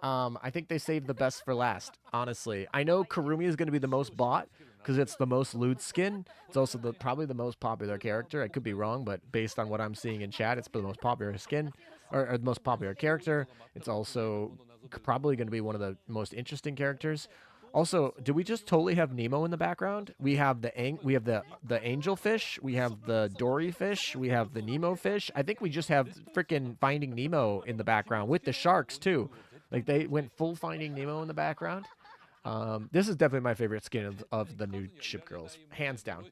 I think they saved the best for last, honestly. I know Kurumi is going to be the most bought because it's the most lewd skin. It's also probably the most popular character. I could be wrong, but based on what I'm seeing in chat, it's the most popular skin or the most popular character. It's also probably going to be one of the most interesting characters. Also, do we just totally have Nemo in the background? We have the angel fish, we have the Dory fish, we have the Nemo fish. I think we just have freaking Finding Nemo in the background with the sharks too. Like they went full Finding Nemo in the background. This is definitely my favorite skin of the new Ship Girls, hands down.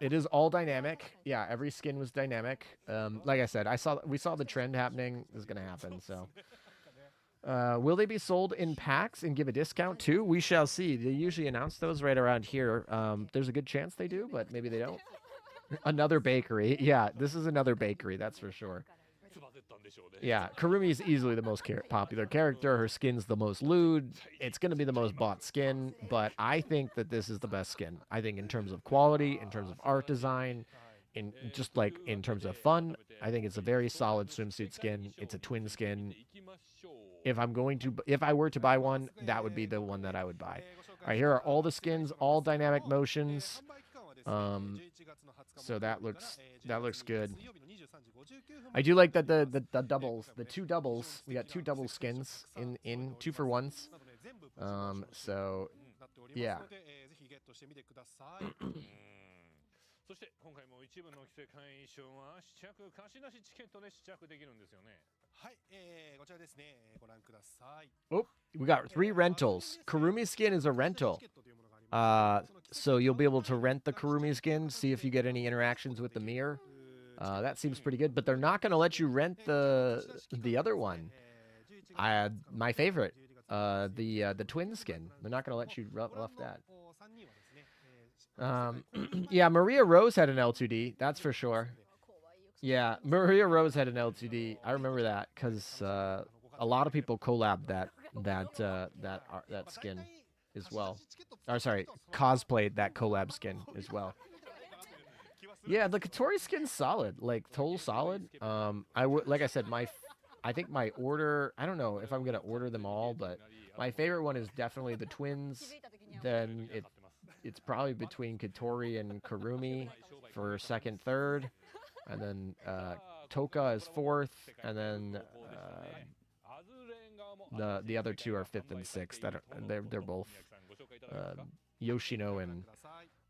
It is all dynamic. Yeah, every skin was dynamic. Like I said, we saw the trend happening. This is gonna happen. So. Will they be sold in packs and give a discount too? We shall see. They usually announce those right around here. There's a good chance they do, but maybe they don't. Another bakery. Yeah, this is another bakery, that's for sure. Yeah, Kurumi is easily the most popular character. Her skin's the most lewd. It's going to be the most bought skin, but I think that this is the best skin. I think in terms of quality, in terms of art design, in terms of fun, I think it's a very solid swimsuit skin. It's a twin skin. If I were to buy one, that would be the one that I would buy. All right, here are all the skins, all dynamic motions. So that looks good. I do like that the doubles, the two doubles. We got two double skins in 2-for-1s. So yeah. そして今回も一部の着せ替え衣装は試着貸し出しチケットで試着できるんですよね。はい、こちらですね、ご覧ください。Oh, we got 3 rentals. Kurumi skin is a rental. So you'll be able to rent the Kurumi skin, see if you get any interactions with the mirror. That seems pretty good, but they're not going to let you rent the other one. My favorite, the twin skin. They're not going to let you left that. Yeah, Maria Rose had an L2D, that's for sure. Yeah, Maria Rose had an L2D. I remember that because a lot of people collabed that skin as well. Or sorry, cosplayed that collab skin as well. Yeah, the Katori skin's solid, like total solid. I would, like I said, I think my order. I don't know if I'm gonna order them all, but my favorite one is definitely the twins. Then it's probably between Katori and Kurumi for second, third, and then Tohka is fourth, and then the other two are fifth and sixth. They're both Yoshino and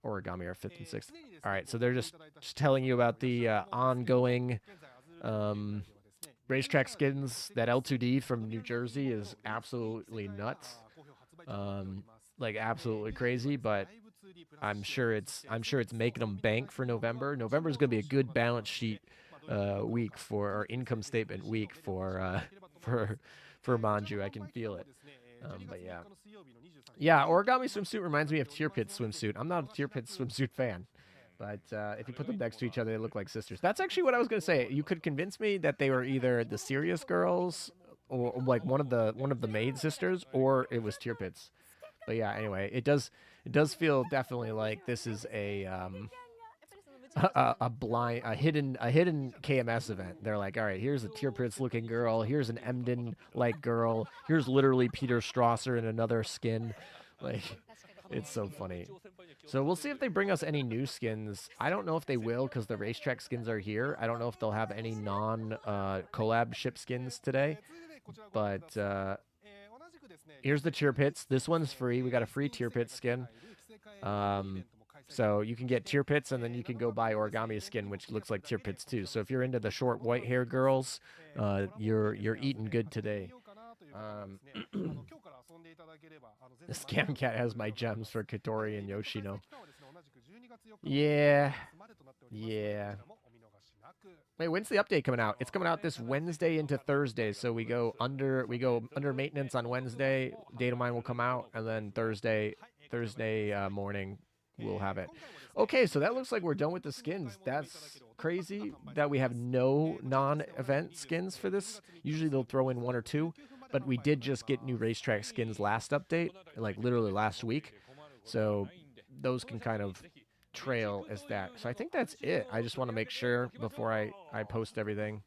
Origami are fifth and sixth. All right, so they're just telling you about the ongoing racetrack skins. That L2D from New Jersey is absolutely nuts, like absolutely crazy. But I'm sure it's making them bank for November. November is going to be a good balance sheet week or income statement week for Manju. I can feel it. But yeah, Origami swimsuit reminds me of Tier Pit swimsuit. I'm not a Tier Pit swimsuit fan, but if you put them next to each other, they look like sisters. That's actually what I was gonna say. You could convince me that they were either the serious girls or like one of the maid sisters, or it was Tier Pits. But yeah, anyway, it does feel definitely like this is a hidden KMS event. They're like, all right, here's a Tier Pits looking girl, here's an Emden like girl, here's literally Peter Strasser in another skin. Like, it's so funny. So we'll see if they bring us any new skins. I don't know if they will because the racetrack skins are here. I don't know if they'll have any non collab ship skins today. But here's the Tier Pits. This one's free. We got a free Tier Pits skin. So you can get Tier Pits, and then you can go buy Origami skin, which looks like Tier Pits too. So if you're into the short white hair girls, you're eating good today. The Scam Cat has my gems for Katori and Yoshino. Yeah. Wait, when's the update coming out? It's coming out this Wednesday into Thursday. So we go under maintenance on Wednesday. Data mine will come out, and then Thursday morning we'll have it. Okay, so that looks like we're done with the skins. That's crazy that we have no non-event skins for this. Usually they'll throw in one or two, but we did just get new racetrack skins last update, like literally last week. So those can kind of trail as that. So I think that's it. I just want to make sure before I post everything.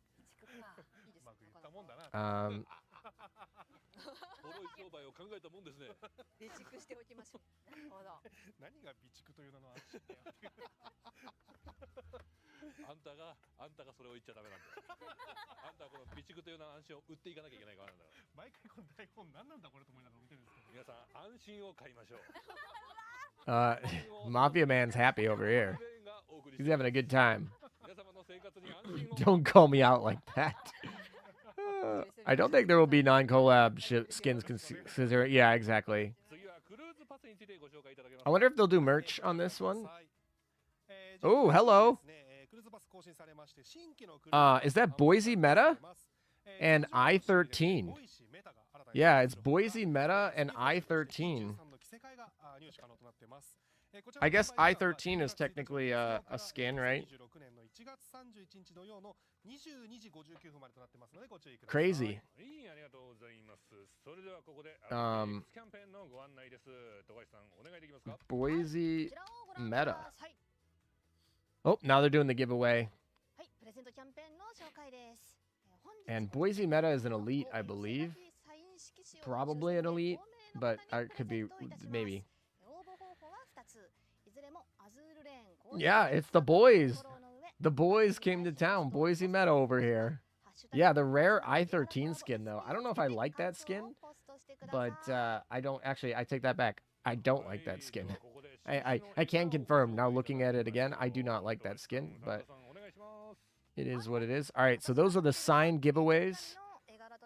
Mafia Man's happy over here. He's having a good time. Don't call me out like that. I don't think there will be non-collab skins considered. Yeah, exactly. I wonder if they'll do merch on this one. Oh, hello. Is that Boise Meta and I-13? Yeah, it's Boise Meta and I-13. I guess I-13 is technically a skin, right? Crazy. Boise Meta. Oh, now they're doing the giveaway. And Boise Meta is an elite, I believe. Probably an elite, but it could be maybe. Yeah, it's the boys. The boys came to town. Boise Meta over here. Yeah, the rare I-13 skin, though. I don't know if I like that skin, but I don't actually. I take that back. I don't like that skin. I can confirm now looking at it again. I do not like that skin, but it is what it is. All right, so those are the signed giveaways.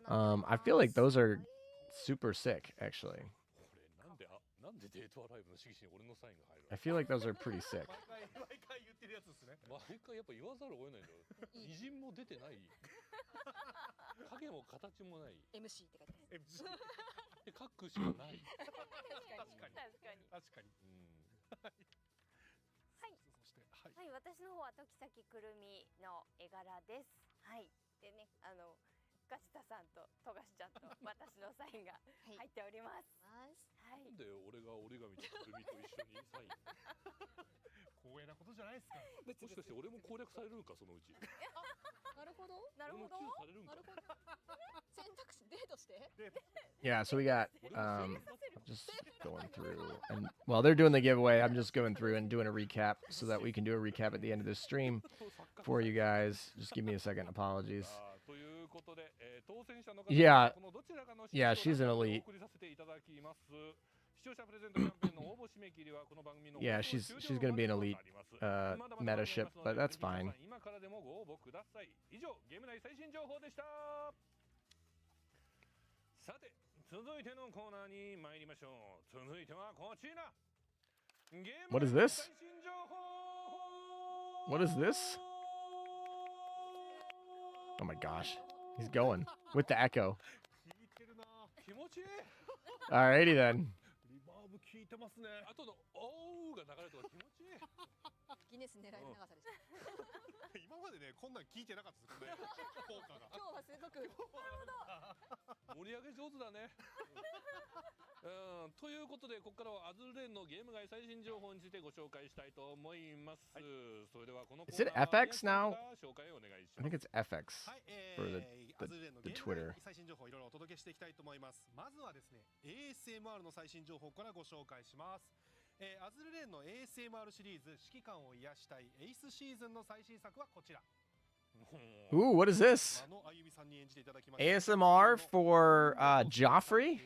I feel like those are super sick, actually. I feel like those are pretty sick. 私の方は時崎くるみの絵柄です。はい。でね、ガチタさんと富樫ちゃんと私のサインが入っております。はい。なんで俺が折り紙とくるみと一緒にサイン。光栄なことじゃないですか。もしかして俺も攻略されるんかそのうち。なるほど。なるほど。されるんか。選択肢例として。Yeah, so we got just going through, and while they're doing the giveaway, I'm just going through and doing a recap so that we can do a recap at the end of this stream for you guys. Just give me a second. Apologies. Yeah, yeah, she's an elite. Yeah, she's gonna be an elite meta ship, but that's fine. さて、続いてのコーナーに参りましょう。続いてはこちら。 What is this? What is this? Oh my gosh, he's going with the echo. Alrighty then. 聞いてますね。あとのおーが流れてると気持ちいい。ギネス狙いの長さでした。今までねこんなん聞いてなかったですよね。効果が。今日はすごく盛り上げ上手だね。ということでここからはアズールレーンのゲーム外最新情報についてご紹介したいと思います。それではこのコーナー Is it FX now? 紹介をお願いします。 I think it's FX for the Twitter. 最新情報いろいろお届けしていきたいと思います。まずはですね ASMR の最新情報からご紹介します。アズルレーンの ASMR シリーズ指揮官を癒したいエイスシーズンの最新作はこちら。 Ooh, what is this? ASMR for Joffrey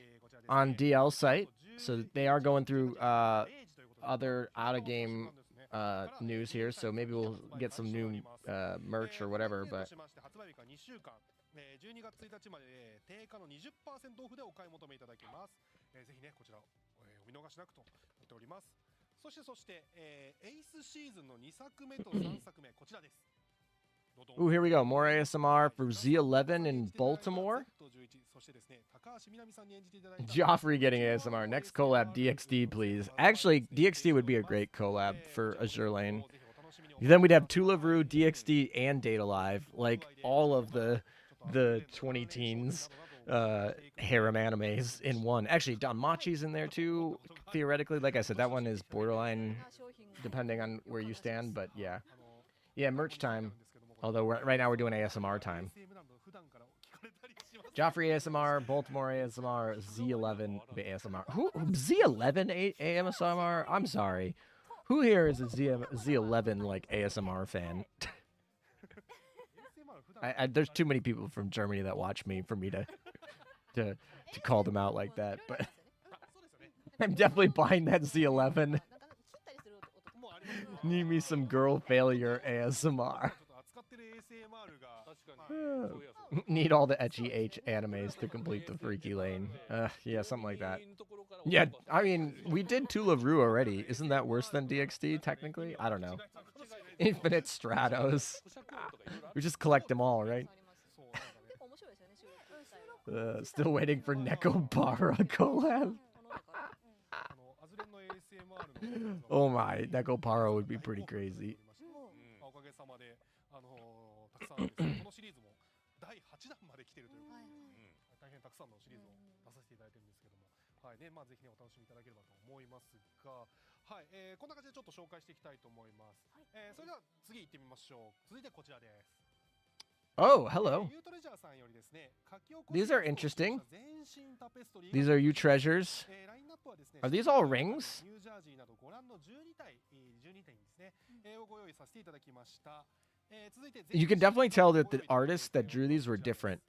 on DL site. So they are going through other out-of-game news here. So maybe we'll get some new merch or whatever. But 12月1日まで定価の 20% オフでお買い求めいただけます。ぜひねこちらお見逃しなくとなっております。そしてエイスシーズンの2作目と3作目こちらです。 Ooh, here we go. More ASMR for Z11 in Baltimore. Joffrey getting ASMR. Next collab, DXD, please. Actually, DXD would be a great collab for Azur Lane. Then we'd have Tulavru, DXD, and Data Live. Like, all of the 20 teens harem animes in one. Actually, Danmachi's in there, too, theoretically. Like I said, that one is borderline, depending on where you stand. But, yeah. Yeah, merch time. Although right now we're doing ASMR time. Joffrey ASMR, Baltimore ASMR, Z11 ASMR. Who Z11 ASMR? I'm sorry. Who here is a Z11 like ASMR fan? There's too many people from Germany that watch me for me to call them out like that. But I'm definitely buying that Z11. Need me some girl failure ASMR. Need all the ecchi H animes to complete the freaky lane. Yeah, something like that. Yeah, I mean, we did Tulavru already. Isn't that worse than DXD, technically? I don't know. Infinite Stratos. We just collect them all, right? Still waiting for Nekobara collab. Oh my, Nekobara would be pretty crazy. このシリーズも第8弾まで来ているということで、大変たくさんのシリーズを出させていただいてるんですけども、はいね、まあぜひねお楽しみいただければと思いますが、はい、こんな感じでちょっと紹介していきたいと思います。それでは次行ってみましょう。続いてこちらです。 Oh, hello. These are interesting. These are you treasures. Are these all rings? You can definitely tell that the artists that drew these were different.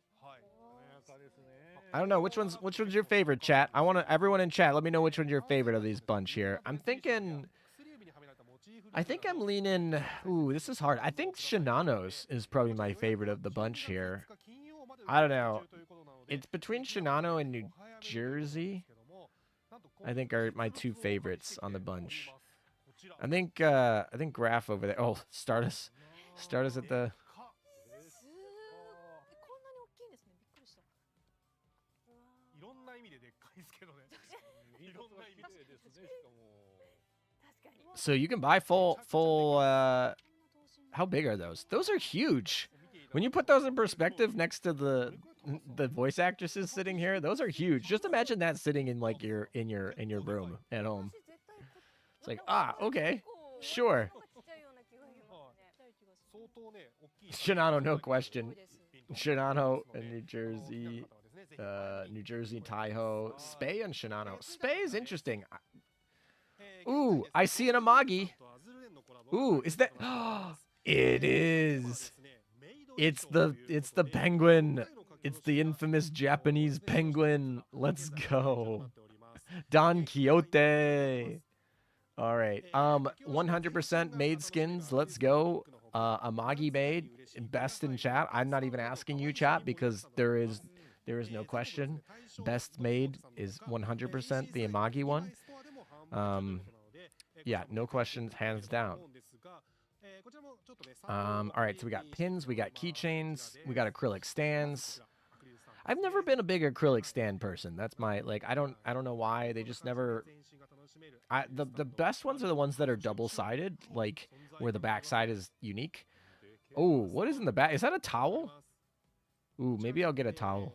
I don't know which one's your favorite, chat. I want everyone in chat. Let me know which one's your favorite of these bunch here. I think I'm leaning. Ooh, this is hard. I think Shinano's is probably my favorite of the bunch here. I don't know. It's between Shinano and New Jersey. I think are my two favorites on the bunch. I think Graph over there. Oh, Stardust at the. So you can buy full How big are those? Those are huge. When you put those in perspective next to the voice actresses sitting here, those are huge. Just imagine that sitting in like your room at home. It's like, okay, sure. Shinano, no question. Shinano and New Jersey, Taiho, Spey and Shinano. Spey is interesting. Ooh, I see an Amagi. Ooh, is that? It is. It's the penguin. It's the infamous Japanese penguin. Let's go. Don Quixote. All right. 100% made skins. Let's go. Amagi made. Best in chat. I'm not even asking you, chat, because there is no question. Best made is 100% the Amagi one. Yeah, no questions, hands down. All right, so we got pins, we got keychains, we got acrylic stands. I've never been a big acrylic stand person. That's my I don't know why they just never. The best ones are the ones that are double-sided, like where the back side is unique. Oh, what is in the back? Is that a towel? Ooh, maybe I'll get a towel.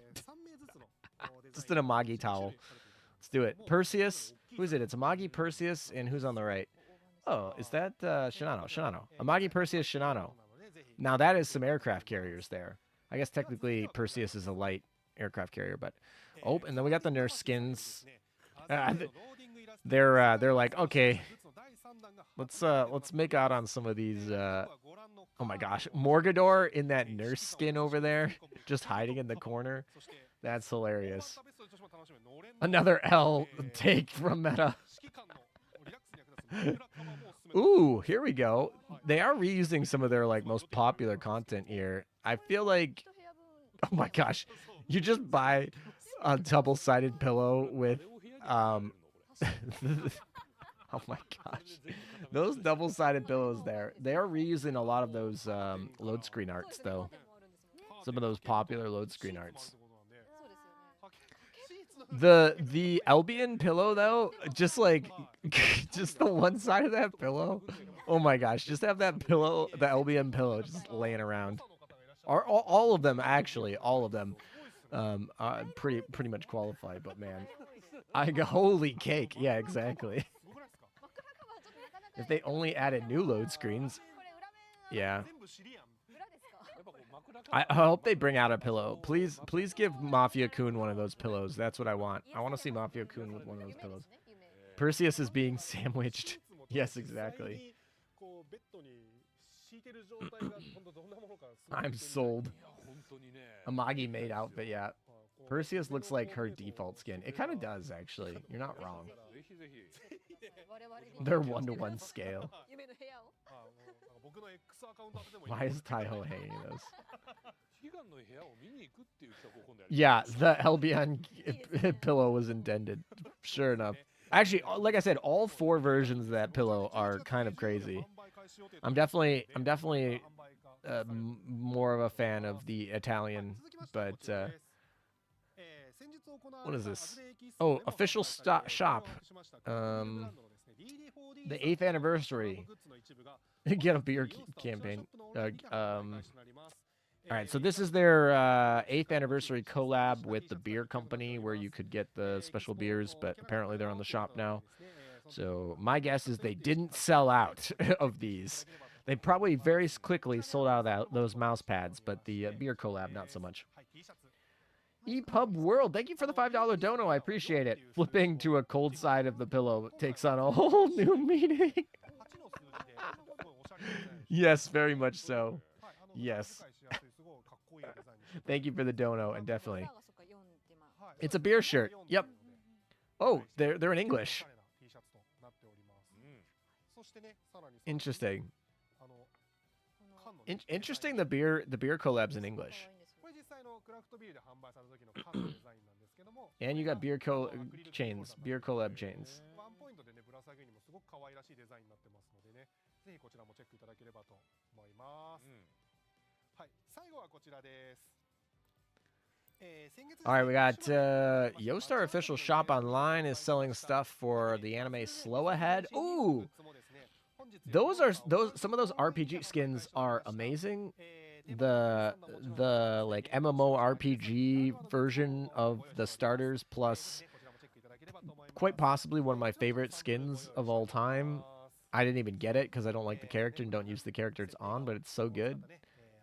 Just an Amagi towel. Let's do it. Perseus. Who is it? It's Amagi, Perseus, and who's on the right? Oh, is that Shinano? Shinano. Amagi, Perseus, Shinano. Now that is some aircraft carriers there. I guess technically Perseus is a light aircraft carrier, but oh, and then we got the nurse skins. They're like, okay, let's make out on some of these. Oh my gosh, Morgador in that nurse skin over there, just hiding in the corner. That's hilarious. Another L take from Meta. Ooh, here we go. They are reusing some of their most popular content here. I feel like, oh my gosh, you just buy a double-sided pillow with oh my gosh, those double-sided pillows there. They are reusing a lot of those load screen arts though. Some of those popular load screen arts. The Albion pillow though, just just the one side of that pillow. Oh my gosh, just have that pillow, the Albion pillow, just laying around. All of them actually, all of them, pretty much qualified. But man, I go holy cake, yeah, exactly. If they only added new load screens, yeah. I hope they bring out a pillow. Please give Mafia Kun one of those pillows. That's what I want. I want to see Mafia Kun with one of those pillows. Perseus is being sandwiched. Yes, exactly. I'm sold. Amagi made outfit, yeah. Perseus looks like her default skin. It kind of does, actually. You're not wrong. They're 1-to-1 scale. Why is Taiho hanging those? Yeah, the Albion pillow was intended. Sure enough. Actually, like I said, all 4 versions of that pillow are kind of crazy. I'm definitely more of a fan of the Italian, but what is this? Oh, official shop. The 8th anniversary. Get a beer campaign. All right, so this is their 8th anniversary collab with the beer company where you could get the special beers, but apparently they're on the shop now. So my guess is they didn't sell out of these. They probably very quickly sold out of those mouse pads, but the beer collab, not so much. EPUB World, thank you for the $5 dono. I appreciate it. Flipping to a cold side of the pillow takes on a whole new meaning. Yes, very much so. Yes. Thank you for the dono, and definitely. It's a beer shirt. Yep. Oh, they're in English. Interesting. Interesting. The beer collabs in English. And you got beer chains, beer collab chains. All right, we got Yostar official shop online is selling stuff for the anime Slow Ahead. Ooh, those some of those RPG skins are amazing. The like MMO RPG version of the starters plus quite possibly one of my favorite skins of all time. I didn't even get it because I don't like the character and don't use the character it's on, but it's so good.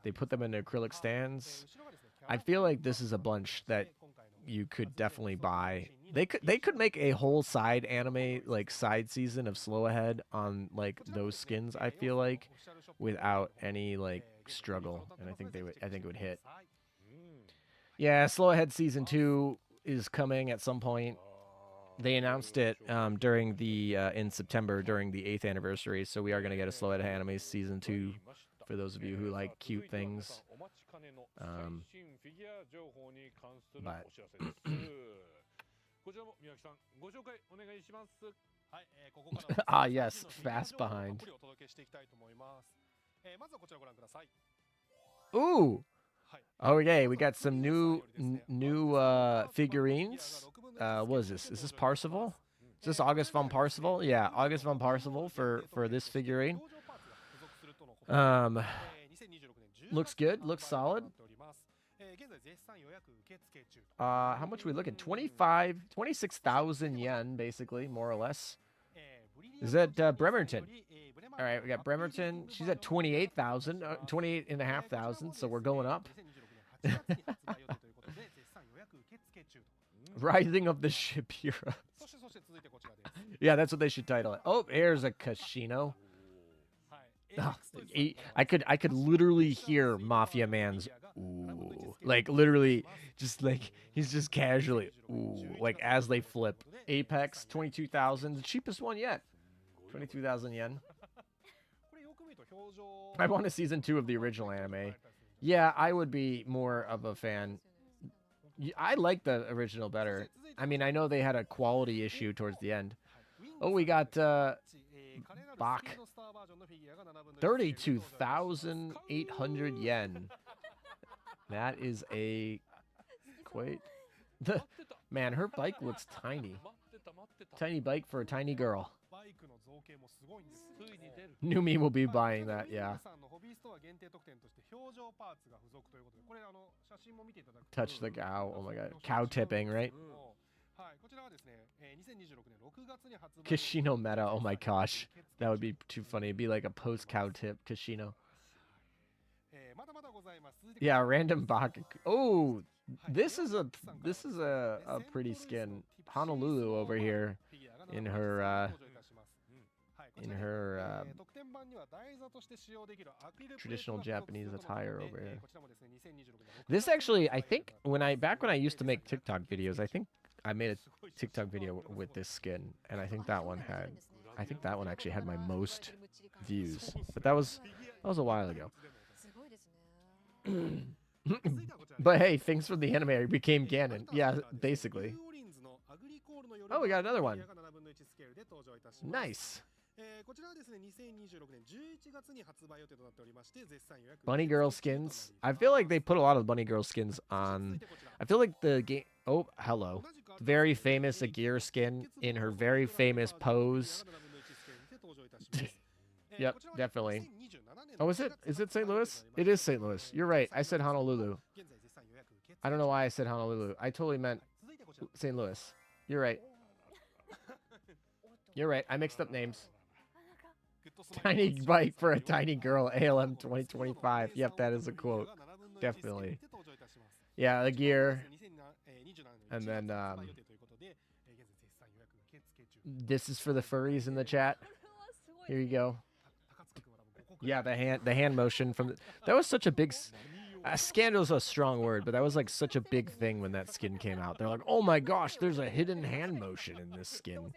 They put them in acrylic stands. I feel like this is a bunch that you could definitely buy. They could make a whole side anime, like side season of Slow Ahead on like those skins, I feel like, without any like struggle. And I think it would hit. Yeah, Slow Ahead season 2 is coming at some point. They announced it during the in September during the 8th anniversary, so we are going to get a Slow Ahead Anime season 2 for those of you who like cute things. But ah, yes, fast behind. Ooh. Okay, we got some new figurines. What is this? Is this Parseval? Is this August von Parseval? Yeah, August von Parseval for this figurine. Looks good. Looks solid. How much are we looking? 26,000 yen, basically, more or less. Is that Bremerton? All right, we got Bremerton. She's at 28,000, 28,500, so we're going up. Rising of the Ship Hero. Yeah, that's what they should title it. Oh, here's a casino. Oh, I could literally hear Mafia Man's ooh, like literally, just like he's just casually ooh, like as they flip. Apex 22,000, the cheapest one yet. 22,000 yen. I want a season 2 of the original anime. Yeah, I would be more of a fan. I like the original better. I mean, I know they had a quality issue towards the end. Oh, we got Bach. 32,800 yen. That is a quite man, her bike looks tiny. Tiny bike for a tiny girl. New me will be buying that, yeah. Touch the cow. Oh my god. Cow tipping, right? Casino meta. Oh my gosh. That would be too funny. It'd be like a post-cow tip casino. Yeah, random bak. Oh, this is a pretty skin. Honolulu over here in her traditional Japanese attire over here. This actually, I think back when I used to make TikTok videos, I think I made a TikTok video with this skin, and I think that one actually had my most views. But that was a while ago. But hey, things from the anime became canon. Yeah, basically. Oh, we got another one. Nice. Bunny girl skins. I feel like they put a lot of bunny girl skins on. I feel like the game. Oh, hello. Very famous Agir skin in her very famous pose. Yep, definitely. Oh, is it? Is it St. Louis? It is St. Louis. You're right. I said Honolulu. I don't know why I said Honolulu. I totally meant St. Louis. You're right. You're right. I mixed up names. Tiny bike for a tiny girl. ALM 2025. Yep, that is a quote. Definitely. Yeah, the gear. And then this is for the furries in the chat. Here you go. Yeah, the hand motion from that was such a big scandal is a strong word, but that was like such a big thing when that skin came out. They're like, "Oh my gosh, there's a hidden hand motion in this skin."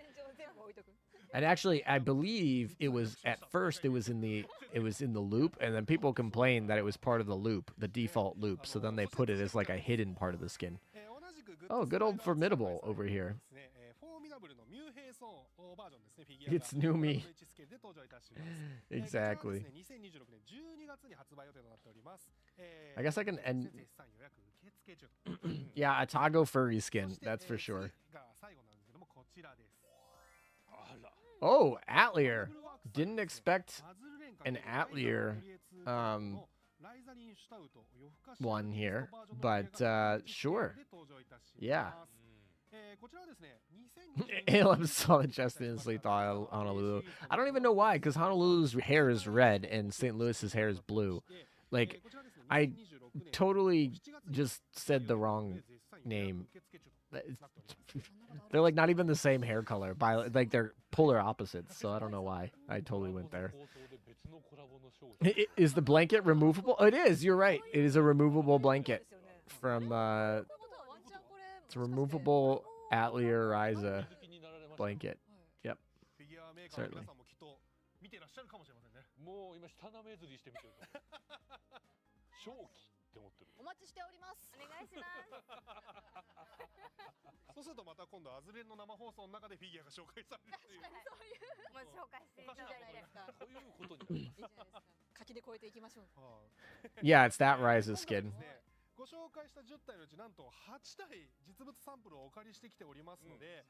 And actually, I believe it was at first it was in the loop, and then people complained that it was part of the loop, the default loop. So then they put it as like a hidden part of the skin. Oh, good old Formidable over here. It's new me. Exactly. I guess I can end. Yeah, a Tago furry skin, that's for sure. Oh, Atelier. Didn't expect an Atelier one here, but sure. Yeah. ALM saw the chest and instantly thought Honolulu. I don't even know why, because Honolulu's hair is red and St. Louis's hair is blue. Like, I totally just said the wrong name. They're like not even the same hair color. Like they're polar opposites. So I don't know why. I totally went there. Is the blanket removable? Oh, it is. You're right. It is a removable blanket from. It's a removable Atelier Ryza blanket. Yep. Certainly. お待ちしております。お願いします。そうするとまた今度アズレンの生放送の中でフィギュアが紹介されるっていう。そういう。まあ紹介していただいて。ということに。いいじゃないですか。柿で超えていきましょう。Yeah, it's that Ryza skin. ご紹介した10体のうちなんと8体実物サンプルをお借りしてきておりますので、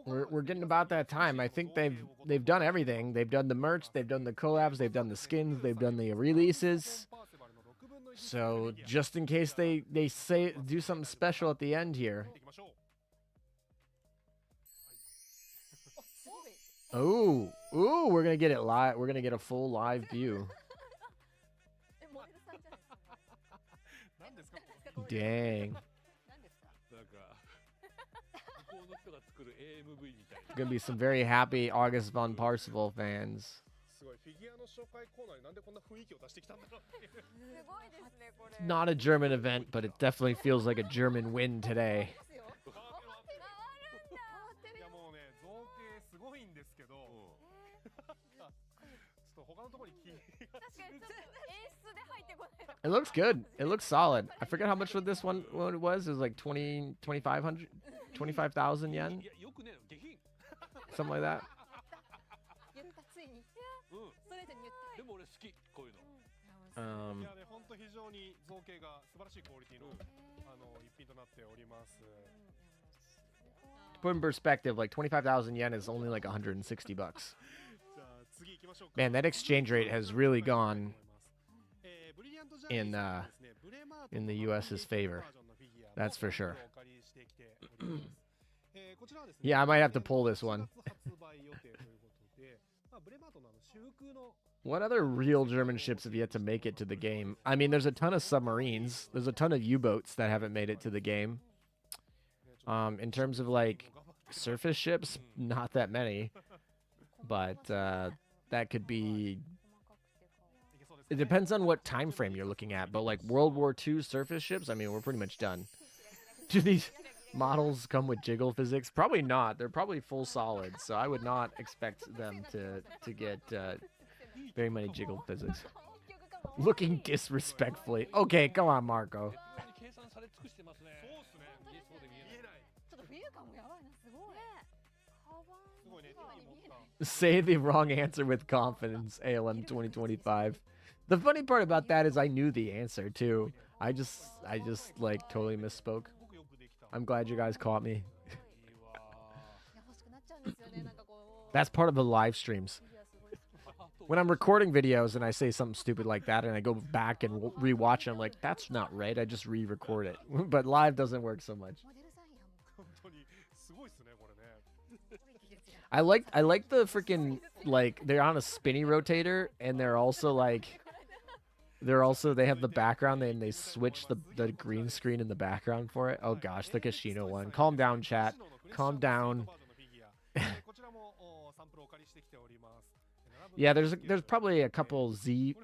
we're getting about that time. I think they've done everything. They've done the merch, they've done the collabs, they've done the skins, they've done the releases. So just in case they say do something special at the end here. Oh, ooh, we're gonna get it live. We're gonna get a full live view. Dang. Gonna be some very happy August von Parsifal fans. Not a German event, but it definitely feels like a German win today. It looks good. It looks solid. I forget how much for this one what it was. It was like 25,000 yen. Something like that. To put in perspective, like 25,000 yen is only like 160 bucks. Man, that exchange rate has really gone in the US's favor. That's for sure. Yeah, I might have to pull this one. What other real German ships have yet to make it to the game? I mean, there's a ton of submarines. There's a ton of U-boats that haven't made it to the game. In terms of, like, surface ships, not that many. But that could be... It depends on what time frame you're looking at. But, like, World War II surface ships, I mean, we're pretty much done. Do these models come with jiggle physics? Probably not. They're probably full solid. So I would not expect them to get very many jiggle physics. Looking disrespectfully. Okay, come on, Marco. Say the wrong answer with confidence, ALM 2025. The funny part about that is I knew the answer too. I just like totally misspoke. I'm glad you guys caught me. That's part of the live streams. When I'm recording videos and I say something stupid like that and I go back and rewatch it, I'm like, that's not right. I just re-record it. But live doesn't work so much. I like the freaking, like, they're on a spinny rotator and they're also like, they have the background and they switch the green screen in the background for it. Oh gosh, the Kashino one. Calm down, chat. Calm down. Yeah, there's probably a couple Z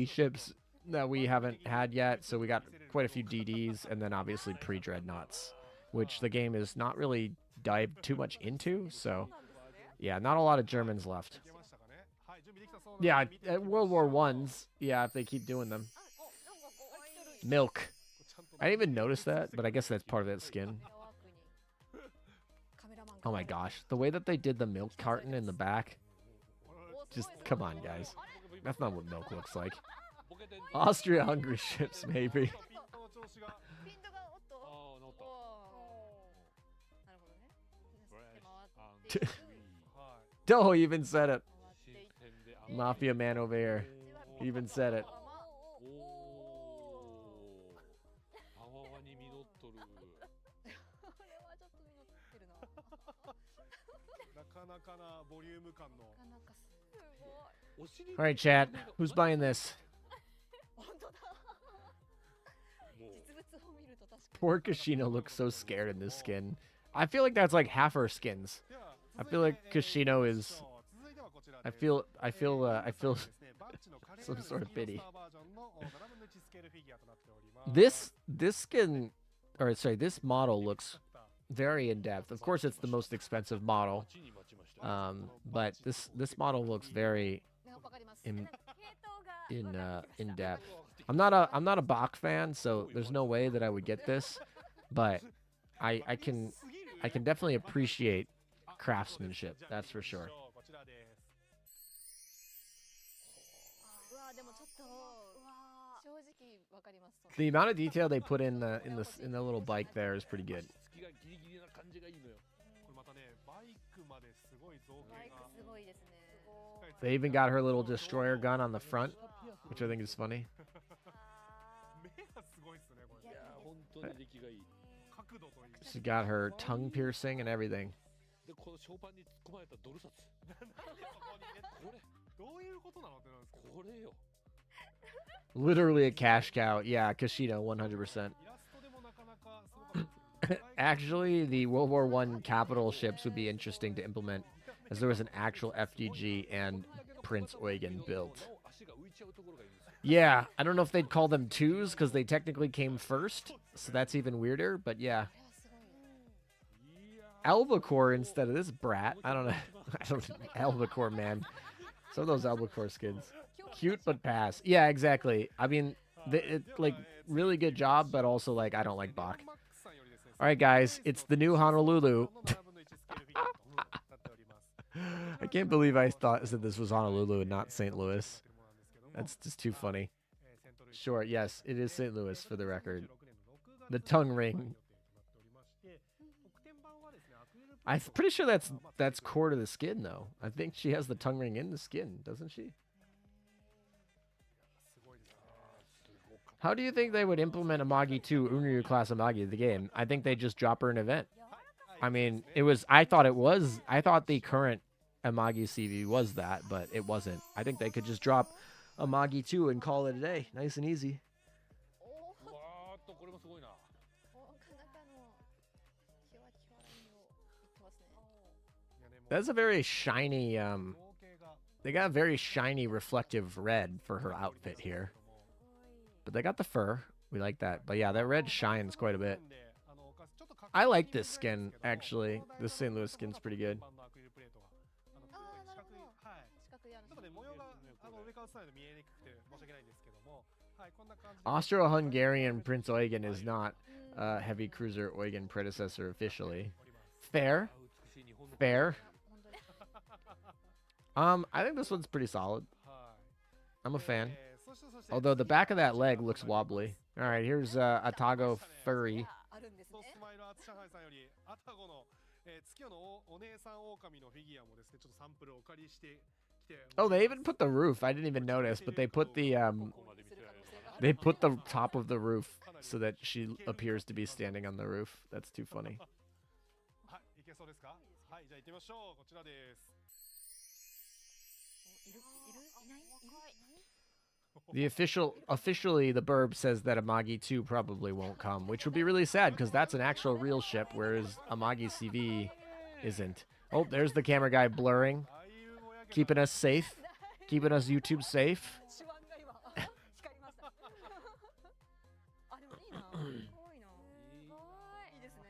ships that we haven't had yet. So we got quite a few DDs and then obviously pre-dreadnoughts, which the game is not really dived too much into. So yeah, not a lot of Germans left. Yeah, World War I's. Yeah, if they keep doing them. Milk. I didn't even notice that, but I guess that's part of that skin. Oh my gosh, the way that they did the milk carton in the back. Just come on, guys. That's not what milk looks like. Austria-Hungary ships, maybe. Oh, he even said it. 新鮮で Mafia man over here. He even said it. おおたわわに実っとる。これはちょっと実ってるな。なかなかなボリューム感の。なかなかすお尻 All right, chat. Who's buying this? 本当だ。もう実物を見ると確かに。 Poor Kashino looks so scared in this skin. I feel like that's like half her skins. I feel like Kashino is. I feel some sort of pity. This skin, or sorry, this model looks very in depth. Of course, it's the most expensive model. 待ちに待ちました。 But this model looks very ね、わかります。 in 系統が in depth. I'm not a Bach fan, so there's no way that I would get this. But I can definitely appreciate craftsmanship. That's for sure. うわでもちょっと正直わかります。 The amount of detail they put in the little bike there is pretty good. 隙がギリギリな感じがいいのよ。これまたね、バイクまですごい造バイ形が。クすごいですね。 They even got her little destroyer gun on the front, which I think is funny. 目がすごいっすね、これ。いやー本当に出来がいい。角度といい。 She got her tongue piercing and everything. でこのショーパンに突っ込まれたドル札。なんでそこにね、これどういうことなのってなんですけど。これよ。 Literally a cash cow. Yeah, Kashino, 100%. イラストでもなかなかすごかったですけど。 Actually, the World War I capital ships would be interesting to implement, as there was an actual FDG and Prince Eugen built. 足が浮いちゃうところがいいんですよ。 Yeah, I don't know if they'd call them twos because they technically came first, so that's even weirder. But yeah, いや albacore instead of this brat. I don't know. I don't albacore, man. Some of those albacore skins, cute but pass. Yeah, exactly. I mean, like really good job, but also like I don't like Bach. All right, guys, it's the new Honolulu. I can't believe I said this was Honolulu and not St. Louis. That's just too funny. Sure, yes, it is St. Louis for the record. The tongue ring. I'm pretty sure that's core to the skin, though. I think she has the tongue ring in the skin, doesn't she? How do you think they would implement Amagi 2 Unryu class Amagi the game? I think they just drop her an event. I mean, I thought the current Amagi CV was that, but it wasn't. I think they could just drop Amagi 2 and call it a day. Nice and easy. おお、ーわーっとこれもすごいな。なかなかのキワキワラインを言ってますね。 That's a very shiny, they got a very shiny reflective red for her outfit here. But they got the fur. We like that. But yeah, that red shines quite a bit. I like this skin, actually. This St. Louis skin's pretty good. ああ、なるほど。四角いちょっとね、模様が上から映さないと見えにくくて申し訳ないんですけども、はい、こんな感じで。 Austro-Hungarian Prince Eugen is not a heavy cruiser Eugen predecessor officially. Fair. 美しい日本の Fair. 本当に。 I think this one's pretty solid. は I'm a い。 fan. そして、 Although the back of that leg looks wobbly. All right, here's Atago Furry. あるんですね。スマイルアーツ上海さんより、アタゴの、月夜のお姉さん狼のフィギュアもですね、ちょっとサンプルをお借りしてきて。 Oh, they even put the roof. I didn't even notice, but they put the ここまで見てする可能性がある。 they put the top of the roof so that she appears to be standing on the roof. That's too funny. はい、いけそうですか。はい、じゃあ行ってみましょう。こちらです。いるいないいない。 The officially the burb says that Amagi 2 probably won't come, which would be really sad because that's an actual real ship, whereas Amagi CV isn't. Oh, there's the camera guy blurring, ああいうぼやけ keeping us safe, keeping us YouTube safe. 手腕が今光りました。あ、でもいいな。可愛いな。いいですね。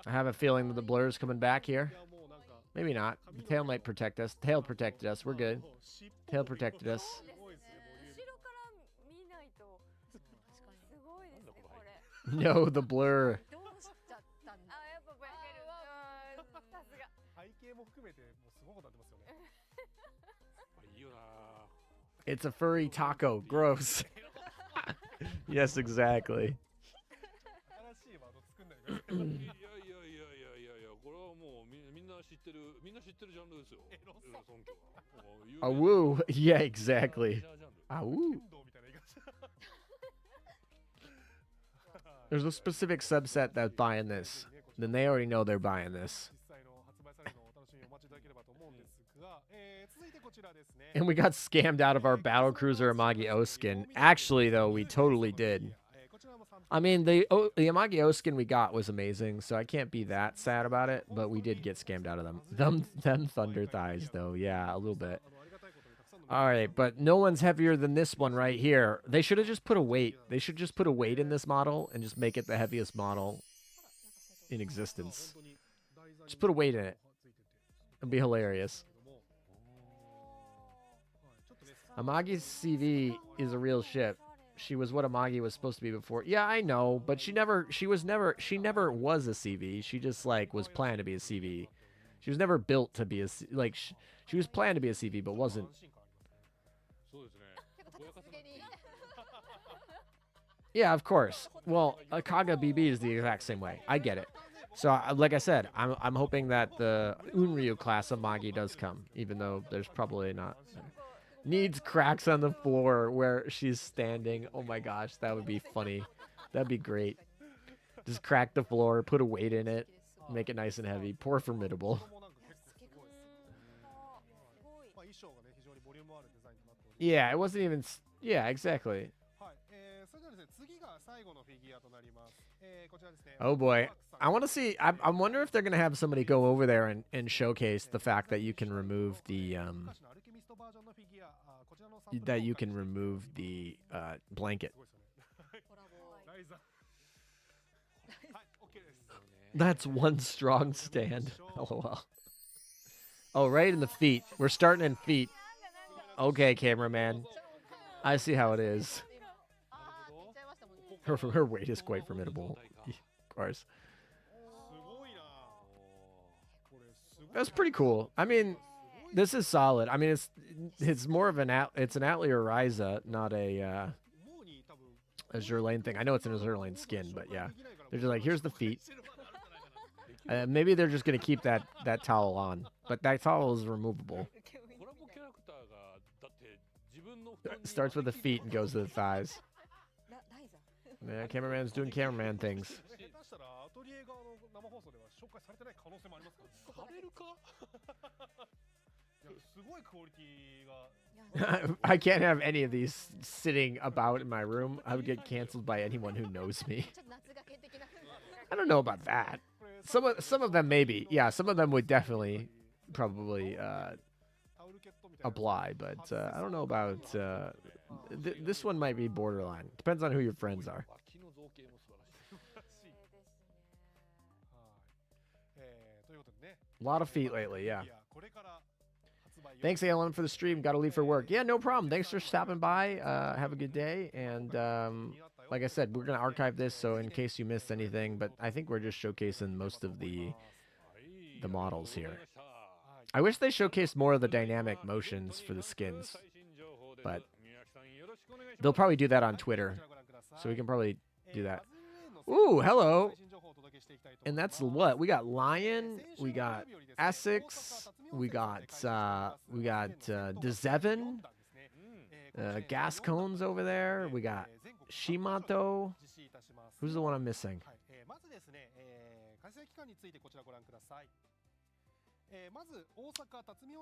I have a feeling that the blur is coming back here. いやもうなんか Maybe not. The tail might protect us. Tail protected us. We're good. 尻尾 Tail protected us. すごいですね、ボリューム。後ろから見ないと確かに。すごいですねこれ。 No, the blur. どうしちゃったんだ。あ、やっぱぼやける。さすが。背景も含めてもうすごいことになってますよね。これいいよな It's a furry taco. Gross. Yes, exactly. 新しいワード作んないでください。いやいやいやいやいやいやこれはもうみんな知ってる Awoo. Yeah, exactly. Awoo. There's a specific subset that's buying this. Then they already know they're buying this. And we got scammed out of our Battlecruiser Amagi O skin. Actually, though, we totally did. I mean, the Amagi O skin we got was amazing, so I can't be that sad about it, but we did get scammed out of them. Them Thunder Thighs, though. Yeah, a little bit. All right, but no one's heavier than this one right here. They should have just put a weight. They should just put a weight in this model and just make it the heaviest model in existence. Just put a weight in it. It'd be hilarious. Amagi's CV is a real ship. She was what Amagi was supposed to be before. Yeah, I know, but she never was a CV. She just like was planned to be a CV. She was never built to be a like she was planned to be a CV but wasn't. Yeah, of course. Well, a Kaga BB is the exact same way. I get it. So, like I said, I'm hoping that the Unryu class of Magi does come, even though there's probably not. Needs cracks on the floor where she's standing. Oh my gosh, that would be funny. That'd be great. Just crack the floor, put a weight in it, make it nice and heavy. Poor Formidable. Yeah, it wasn't even... Yeah, exactly. Oh boy. I want to see... I wonder if they're going to have somebody go over there and showcase the fact that you can remove the... blanket. That's one strong stand. LOL. Oh, right in the feet. We're starting in feet. Okay, cameraman. I see how it is. Her weight is quite formidable. Of course. That's pretty cool. I mean, this is solid. I mean, it's more of an Atelier Ryza, not a Azur Lane thing. I know it's an Azur Lane skin, but yeah, they're just like, here's the feet. Maybe they're just gonna keep that towel on, but that towel is removable. Starts with the feet and goes to the thighs. Yeah, cameraman's doing cameraman things. I can't have any of these sitting about in my room. I would get canceled by anyone who knows me. I don't know about that. Some of them maybe. Yeah, some of them would definitely probably apply, but I don't know about this one might be borderline. Depends on who your friends are. A lot of feet lately, yeah. Thanks, ALM, for the stream. Got to leave for work. Yeah, no problem. Thanks for stopping by. Have a good day. And like I said, we're going to archive this, so in case you missed anything. But I think we're just showcasing most of the models here. I wish they showcased more of the dynamic motions for the skins. But they'll probably do that on Twitter. So we can probably do that. Ooh, hello. And that's what? We got Lion. We got Essex. We got Dezevin. Gas cones over there. We got Shimato. Who's the one I'm missing?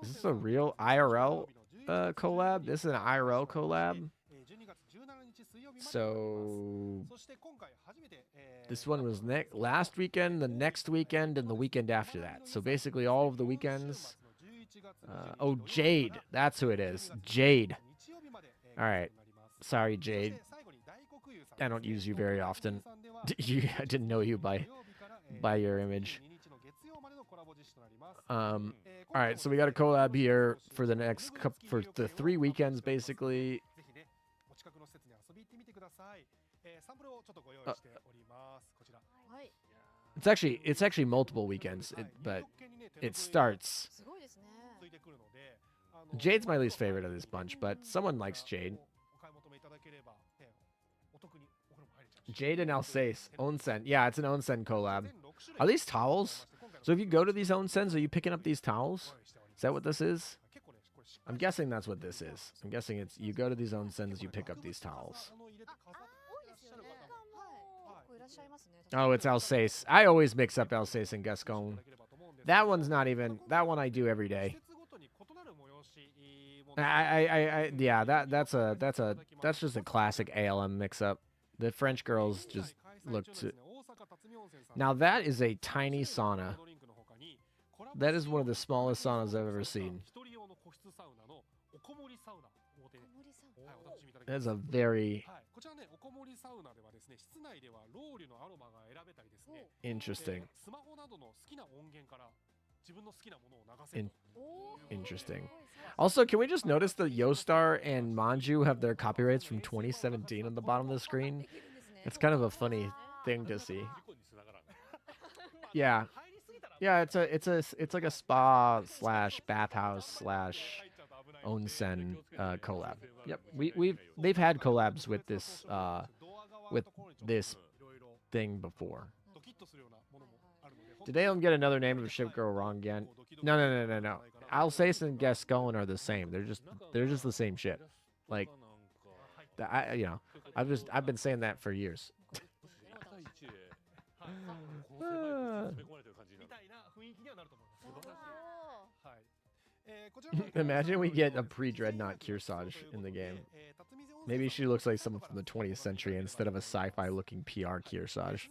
Is this a real IRL collab? This is an IRL collab. So this one was last weekend, the next weekend, and the weekend after that. So basically all of the weekends. Oh, Jade. That's who it is. Jade. All right. Sorry, Jade. I don't use you very often. I didn't know you by your image. All right, so we got a collab here for the next for the 3 weekends, basically. It's actually multiple weekends, but it starts. Jade's my least favorite of this bunch, but someone likes Jade. Jade and Alsace. Onsen. Yeah, it's an Onsen collab. Are these towels? So if you go to these onsens, are you picking up these towels? Is that what this is? I'm guessing that's what this is. I'm guessing it's you go to these onsens, you pick up these towels. 多いですよね。はい。結構いらっしゃいますね。 Oh, it's Alsace. I always mix up Alsace and Gascon. That one's not even. That one I do every day. Yeah, that's just a classic ALM mix-up. The French girls just look to. Now that is a tiny sauna. That is one of the smallest saunas I've ever seen. That's a very interesting. Interesting. Also, can we just notice that Yostar and Manju have their copyrights from 2017 on the bottom of the screen? It's kind of a funny thing to see. Yeah. Yeah, it's like a spa slash bathhouse slash onsen collab. Yep. They've had collabs with this thing before. Did they get another name of a ship girl wrong again? No. Alsace and Gascon are the same. They're just the same shit. Like, I've been saying that for years. Imagine we get a pre-Dreadnought Kearsarge in the game. Maybe she looks like someone from the 20th century instead of a sci-fi looking PR Kearsarge.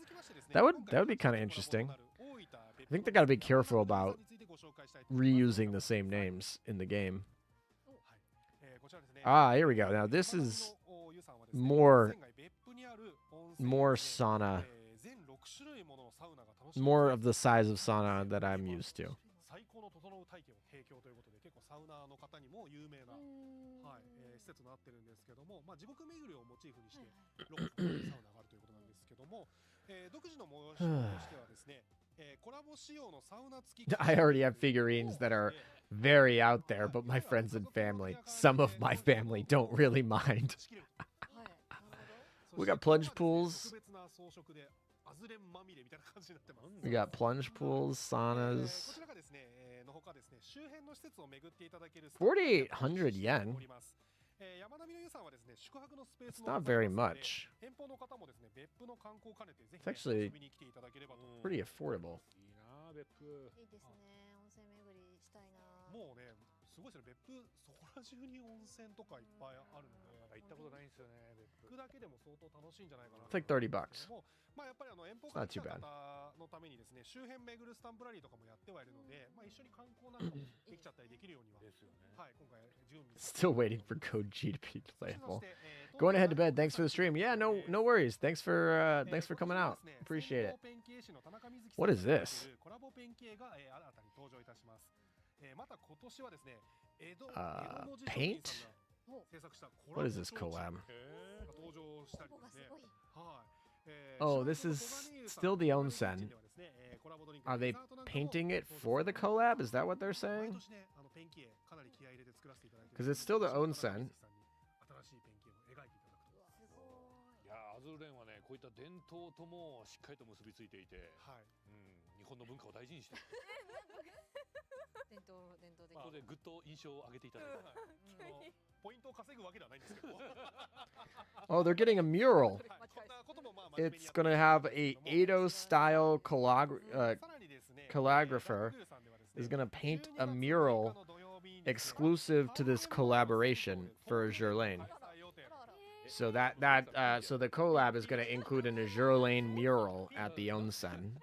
That would be kind of interesting. I think they got to be careful about reusing the same names in the game. Ah, here we go. Now this is more sauna, more of the size of sauna that I'm used to. I already have figurines that are very out there, but my friends and family, some of my family don't really mind. We got plunge pools. We got plunge pools, saunas. 4,800 yen. It's not very much. It's actually pretty affordable. It's like $30. It's not too bad. Still waiting for Code G to be playable. Going ahead to bed. Thanks for the stream. Yeah, no worries. Thanks for coming out. Appreciate it. What is this? Paint? What is this collab? Oh, this is still the onsen. Are they painting it for the collab? Is that what they're saying? Because it's still the onsen. アズールレーンはね、こういった伝統ともしっかりと結びついていて、日本の文化を大事にしている。伝統的。ここでぐっと印象を上げていただいて、ポイントを稼ぐわけではないんですけど。Oh, they're getting a mural. It's gonna have a Edo-style calligrapher is gonna paint a mural exclusive to this collaboration for Azur Lane. So so the collab is gonna include an Azur Lane mural at the onsen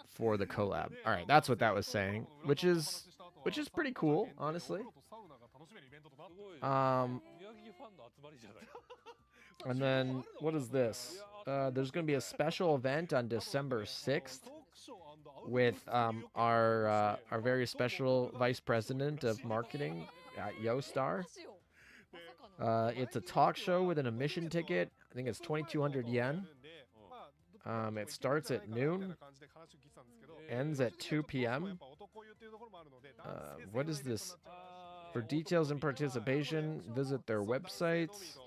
for the collab. All right, that's what that was saying, which is pretty cool, honestly. And then what is this? There's going to be a special event on December 6th with our very special vice president of marketing at Yostar. It's a talk show with an admission ticket. I think it's 2,200 yen. It starts at noon, ends at 2 p.m. What is this? For details and participation, visit their websites.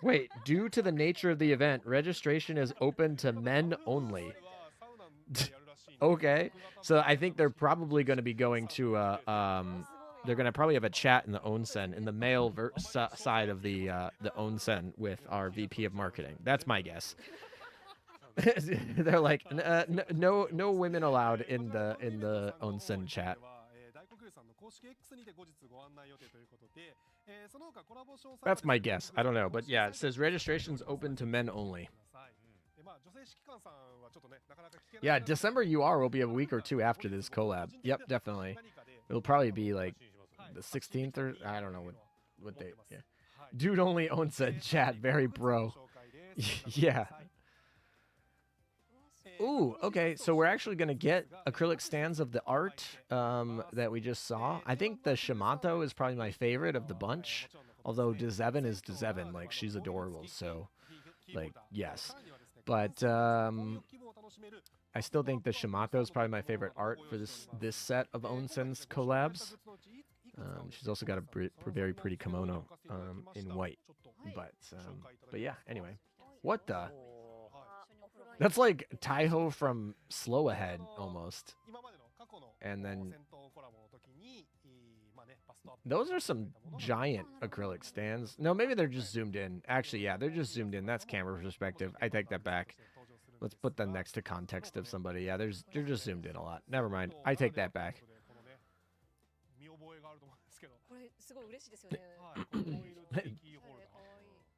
Wait, due to the nature of the event, registration is open to men only. Okay, so I think they're probably going to be going to they're going to probably have a chat in the onsen, in the male side of the onsen with our VP of marketing. That's my guess. They're like, no women allowed in the onsen chat. That's my guess. I don't know, but yeah, it says registration's open to men only. Yeah, December UR will be a week or two after this collab. Yep, definitely. It'll probably be like the 16th or I don't know what date. Yeah. Dude only onsen chat, very bro. Yeah. Ooh, okay, so we're actually going to get acrylic stands of the art that we just saw. I think the Shimato is probably my favorite of the bunch, although Dezevin is Dezevin, like, she's adorable, so, like, yes. But I still think the Shimato is probably my favorite art for this set of Onsen's collabs. She's also got a very pretty kimono in white, but yeah, anyway. What the... That's like Taiho from Slow Ahead, almost. And then... Those are some giant acrylic stands. No, maybe they're just zoomed in. Actually, yeah, they're just zoomed in. That's camera perspective. I take that back. Let's put them next to context of somebody. Yeah, they're just zoomed in a lot. Never mind. I take that back.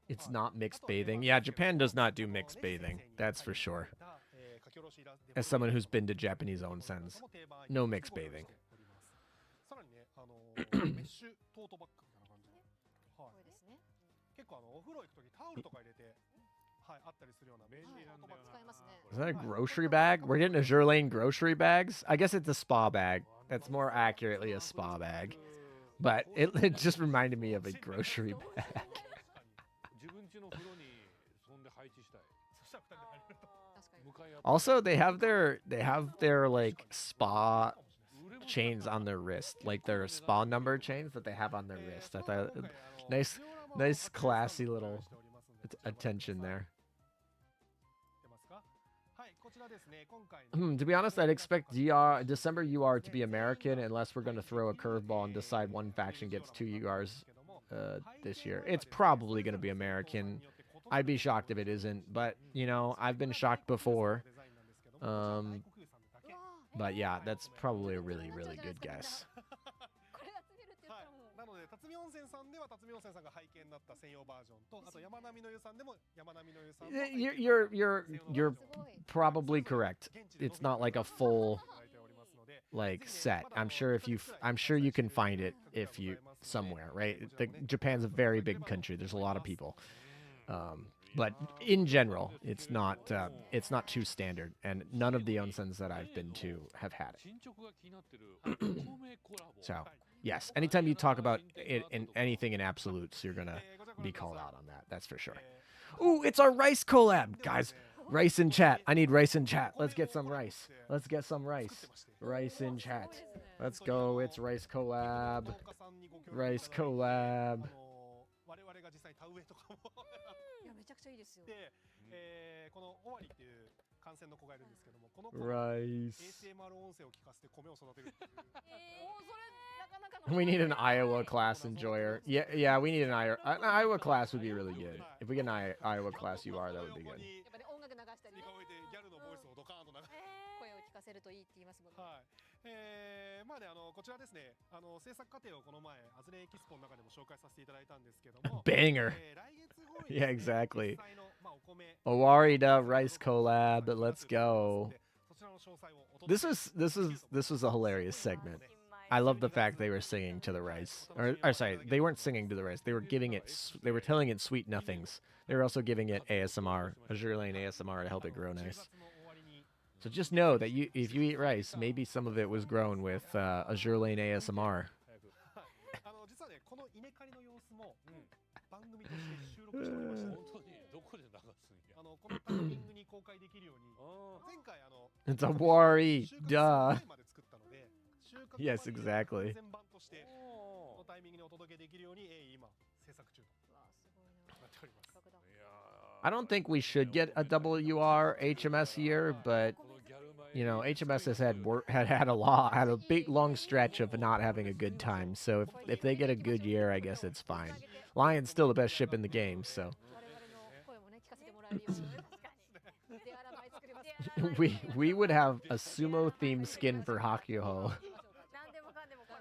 It's not mixed bathing. Yeah, Japan does not do mixed bathing. That's for sure. As someone who's been to Japanese onsens, no mixed bathing. Is that a grocery bag? We're getting Azur Lane grocery bags? I guess it's a spa bag. That's more accurately a spa bag. But it just reminded me of a grocery bag. Also, they have their like spa chains on their wrist, like their spa number chains that they have on their wrist. I thought nice classy little attention there. To be honest, I'd expect December UR to be American unless we're going to throw a curveball and decide one faction gets 2 URs this year. It's probably going to be American. I'd be shocked if it isn't, but, you know, I've been shocked before. But yeah, that's probably a really, really good guess. You're probably correct. It's not like a full like set. I'm sure you can find it if you somewhere, right? Japan's a very big country. There's a lot of people. But in general, it's not too standard, and none of the onsens that I've been to have had it. So, yes, anytime you talk about it in anything in absolutes, you're gonna be called out on that. That's for sure. Ooh, it's our rice collab, guys. Rice in chat. I need rice in chat. Let's get some rice. Let's get some rice. Rice in chat. Let's go. It's rice collab. Rice collab. Rice. We need an Iowa class enjoyer. Yeah, we need an Iowa class would be really good. If we get an Iowa class UR, that would be good. Banger. Yeah, exactly. Owarida rice collab. Let's go. This was a hilarious segment. I love the fact they were singing to the rice. Or sorry, they weren't singing to the rice. They were giving it. They were telling it sweet nothings. They were also giving it ASMR, Azur Lane ASMR, to help it grow nice. So just know that if you eat rice, maybe some of it was grown with Azur Lane ASMR. It's a worry, duh. Yes, exactly. っております。I don't think we should get a WR HMS year, but you know, HMS has had a big long stretch of not having a good time. So if they get a good year, I guess it's fine. Lion's still the best ship in the game, so 我々の声もね聞かせてもらえるように we would have a sumo themed skin for Hakuho.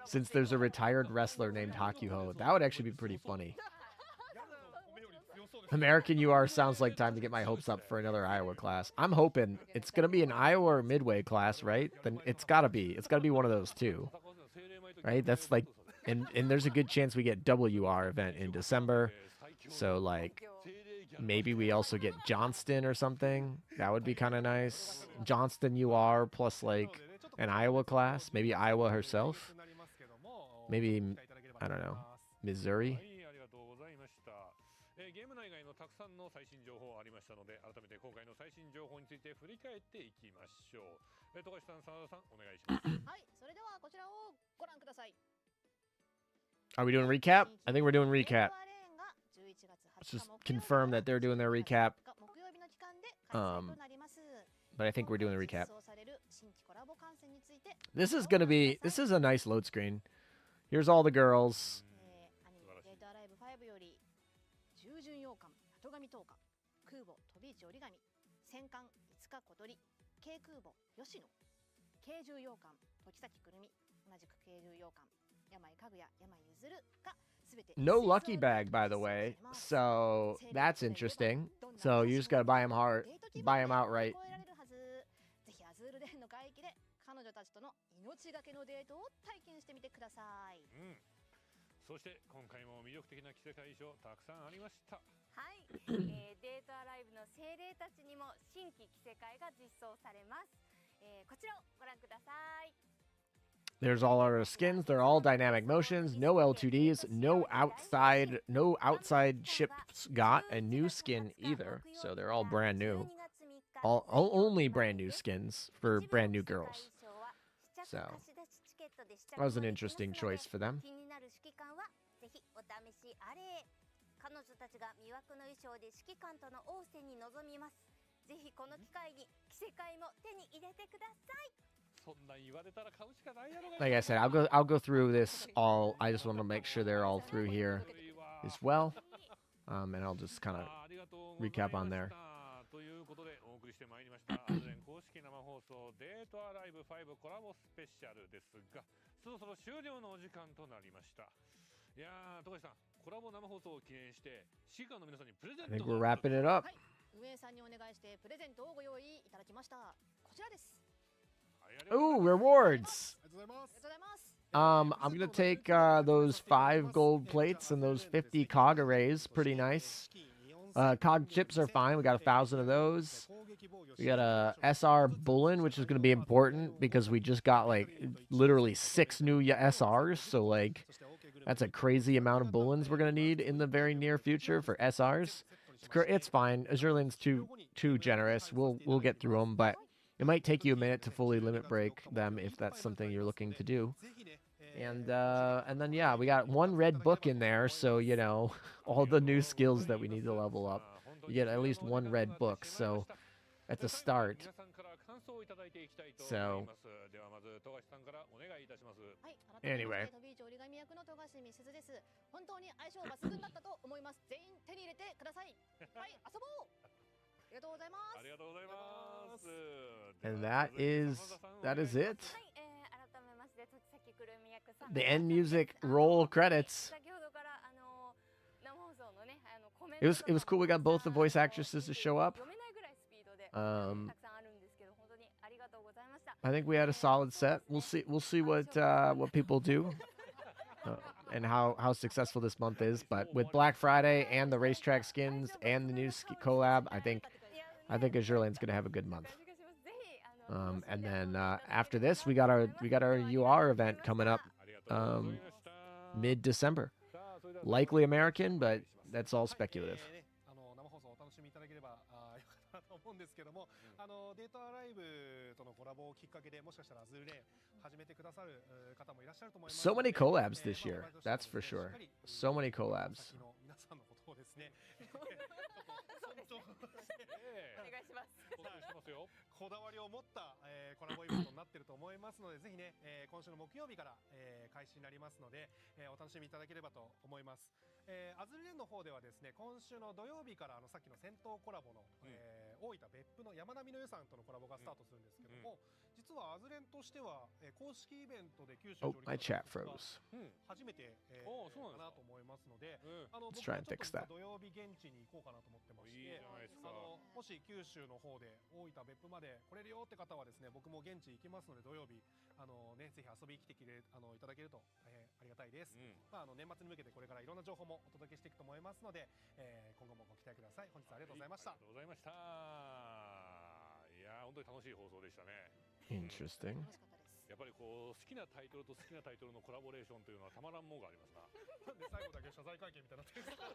Since there's a retired wrestler named Hakuho, that would actually be pretty funny. American UR sounds like time to get my hopes up for another Iowa class. I'm hoping it's gonna be an Iowa or Midway class, right? Then it's gotta be one of those two, right? That's like, and there's a good chance we get WR event in December. So like, maybe we also get Johnston or something. That would be kind of nice. Johnston UR plus like an Iowa class, maybe Iowa herself. Maybe, I don't know, Missouri. ゲーム内外のたくさんの最新情報ありましたので、改めて今回の最新情報について振り返っていきましょう。富樫さん、真田さん、お願いします。はい、それではこちらをご覧ください。 Are we doing recap? I think we're doing recap. Let's just confirm that they're doing their recap. But I think we're doing a recap. This is a nice load screen. Here's all the girls. 従順洋艦八神十日、空母飛び市折紙、戦艦五日小鳥、軽空母吉野、軽重洋艦時崎くるみ、同じく軽重洋艦山井かぐや、山井ゆずるがすべて No lucky bag, by the way. So that's interesting. So you just gotta buy them outright. ぜひアズールレーンの海域で彼女たちとの命がけのデートを体験してみてください。そして今回も魅力的な着せ替え衣装たくさんありました。はい、デートアライブの精霊たちにも新規着せ替えが実装されます。こちらをご覧ください。 There's all our skins. They're all dynamic motions. No L2Ds. No outside ships got a new skin either. So they're all brand new. Only brand new skins for brand new girls. So that was an interesting choice for them. ぜひお試しあれ。彼女たちが魅惑の衣装で指揮官との応戦に臨みます。ぜひこの機会に着せ替えも手に入れてください。 Like I said, I'll go through this all. I just want to make sure they're all through here as well. And I'll just kind of recap on there. ということでお送りしてまいりましたアズレン公式生放送デートアライブ5コラボスペシャルですが、そろそろ終了のお時間となりました。いやー、富樫さん、コラボ生放送を記念して指揮官の皆さんにプレゼント I think we're wrapping it up. 運営さんにお願いしてプレゼントをご用意いただきました。こちらです。 Ooh, rewards. ありがとうございます。 I'm gonna take those 5 gold plates and those 50 cog arrays. Pretty nice. Cog chips are fine. We got 1,000 of those. We got a SR Bullen, which is gonna be important because we just got like literally 6 new SRs. So like, that's a crazy amount of Bullens we're gonna need in the very near future for SRs. It's fine. Azur Lane's too generous. We'll get through them, but it might take you a minute to fully limit break them if that's something you're looking to do. And then yeah, we got 1 red book in there, so you know all the new skills that we need to level up. You get at least 1 red book, so at the start. So anyway. 本当に相性抜群だったと思います。全員手に入れてください。はい、遊ぼう。ありがとうございます。ありがとうございます。 And that is it. はい、改めまして時崎くるみ役さん。 The end music roll credits. 先ほどから生放送のねコメン It was cool. We got both the voice actresses to show up. 読めないぐらいスピードでたくさんあるんですけど本当にありがとうございました。 I think we had a solid set. We'll see what people do. And how successful this month is, but with Black Friday and the racetrack skins and the new collab, I think Azur Lane's gonna have a good month. And then after this, we got our UR event coming up mid-December. Likely American, but that's all speculative. 思うんですけども、デートアライブとのコラボをきっかけでもしかしたらアズールレーン始めてくださる方もいらっしゃると思います。 So many collabs this year, that's for sure. So many collabs. 皆さんのことをですね、してますよ。こだわりを持った、コラボイベントになっていると思いますので、ぜひね、今週の木曜日から、開始になりますので、お楽しみいただければと思います。アズルレンの方ではですね、今週の土曜日からさっきの戦闘コラボの、大分別府の山並の湯さんとのコラボがスタートするんですけども、実はアズレンとしては、公式イベントで九州 Oh, 上陸 my した chat のが froze. 初めて、そうなんですかかなと思いますので、Let's 僕 try は and ちょっ fix と that. 土曜日現地に行こうかなと思ってましいいじて、ゃないですか。もし九州の方で大分別府まで来れるよって方はですね、僕も現地行きますので、土曜日ね、ぜひ遊びに来てきていただけると大変ありがたいです。年末に向けてこれからいろんな情報もお届けしていくと思いますので、今後もご期待ください。本日はありがとうございました。ありがとうございました。いやー、本当に楽しい放送でしたね。 Interesting. 楽しかったです。やっぱりこう好きなタイトルと好きなタイトルのコラボレーションというのはたまらんもんがありますな。なんで最後だけ謝罪会見みたいになってるんですか。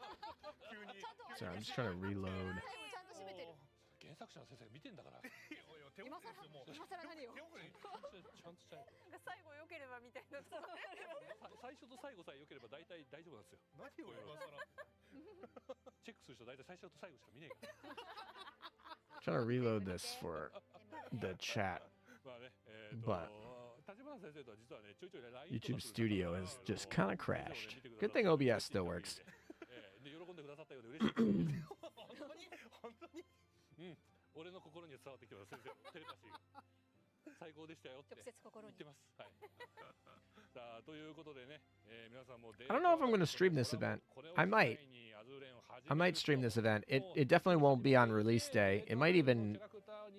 急に。 Sorry, I'm just trying to reload. ちゃんと締めてる。原作者の先生が見てんだから。おいおい手遅れですよもう。今更何を。手遅れ。ちゃんとしたい。なんか最後良ければみたいな。最初と最後さえ良ければ大体大丈夫なんですよ。何を今更。チェックする人大体最初と最後しか見ねえから。 Trying to reload this for the chat. まあね、But 立花先生とは実はね、ちょいちょい LINE YouTube とかする Studio 方 has が just kind of crashed. 見てくださ Good って thing OBS still works. で喜んでくださったようで嬉しいです。本当に。俺の心には伝わってきてます、先生のテレパシーが。最高でしたよって直接心に言って。ます。はい。さあということでね、皆さんも I don't know if I'm going to stream this event. I might. I might stream this event. It definitely won't be on release day. It might even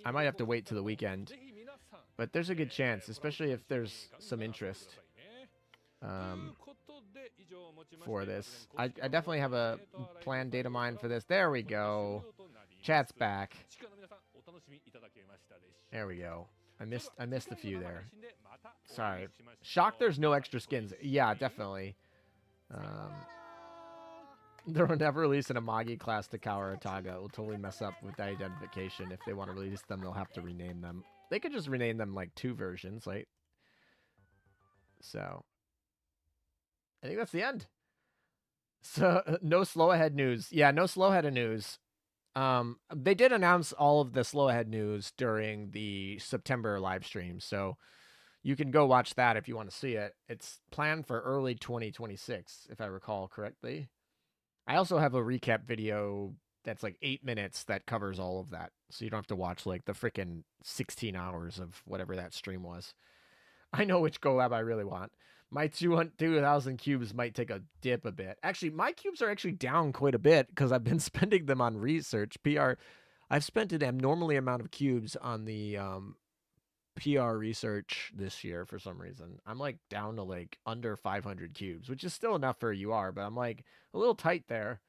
I might have to wait till the weekend. But there's a good chance, especially if there's some interest for this. I definitely have a planned date of mine for this. There we go. Chat's back. There we go. I missed a few there. Sorry. Shocked there's no extra skins. Yeah, definitely. They'll never release an Amagi class to Kawa Taga. It will totally mess up with the identification. If they want to release them, they'll have to rename them. They could just rename them like 2 versions, like. So. I think that's the end. So, no slow ahead news. Yeah, no slow ahead of news. They did announce all of the slow ahead news during the September live stream, so you can go watch that if you want to see it. It's planned for early 2026, if I recall correctly. I also have a recap video that's like 8 minutes that covers all of that, so you don't have to watch like the freaking 16 hours of whatever that stream was. I know which collab I really want. My 2,000 cubes might take a dip a bit. Actually, my cubes are actually down quite a bit because I've been spending them on research. I've spent an abnormally amount of cubes on the PR research this year for some reason. I'm like down to like under 500 cubes, which is still enough for a UR, but I'm like a little tight there.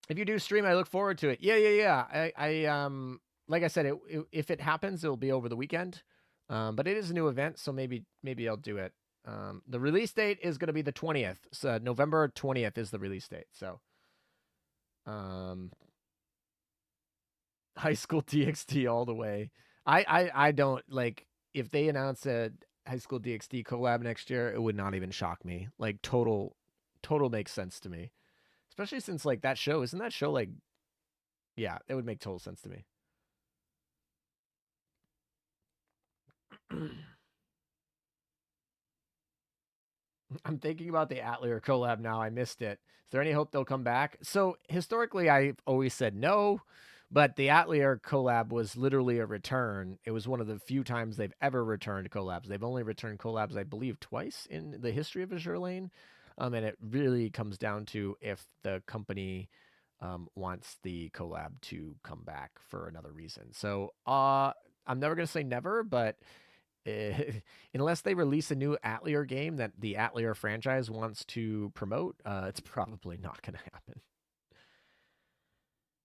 If you do stream, I look forward to it. Yeah. I like I said, if it happens, it'll be over the weekend. But it is a new event, so maybe I'll do it. The release date is going to be the 20th. So November 20th is the release date. So, High School DxD all the way. I don't like if they announce a High School DxD collab next year, it would not even shock me. Like total makes sense to me. Especially since like that show, isn't that show like, yeah, it would make total sense to me. I'm thinking about the Atelier collab now. I missed it. Is there any hope they'll come back? So historically, I've always said no, but the Atelier collab was literally a return. It was one of the few times they've ever returned collabs. They've only returned collabs, I believe, twice in the history of Azur Lane. And it really comes down to if the company wants the collab to come back for another reason. So I'm never going to say never, but unless they release a new Atelier game that the Atelier franchise wants to promote, it's probably not going to happen.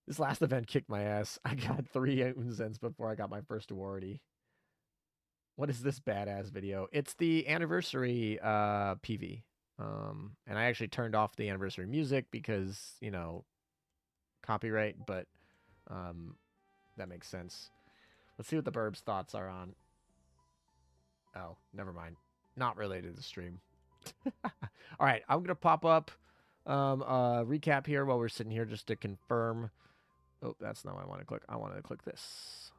This last event kicked my ass. I got 3 Unzens before I got my first awardee. What is this badass video? It's the anniversary PV. And I actually turned off the anniversary music because, you know, copyright, but that makes sense. Let's see what the Burbs' thoughts are on. Oh, never mind. Not related to the stream. All right, I'm going to pop up a recap here while we're sitting here just to confirm Oh, that's not what I want to click. I want to click this.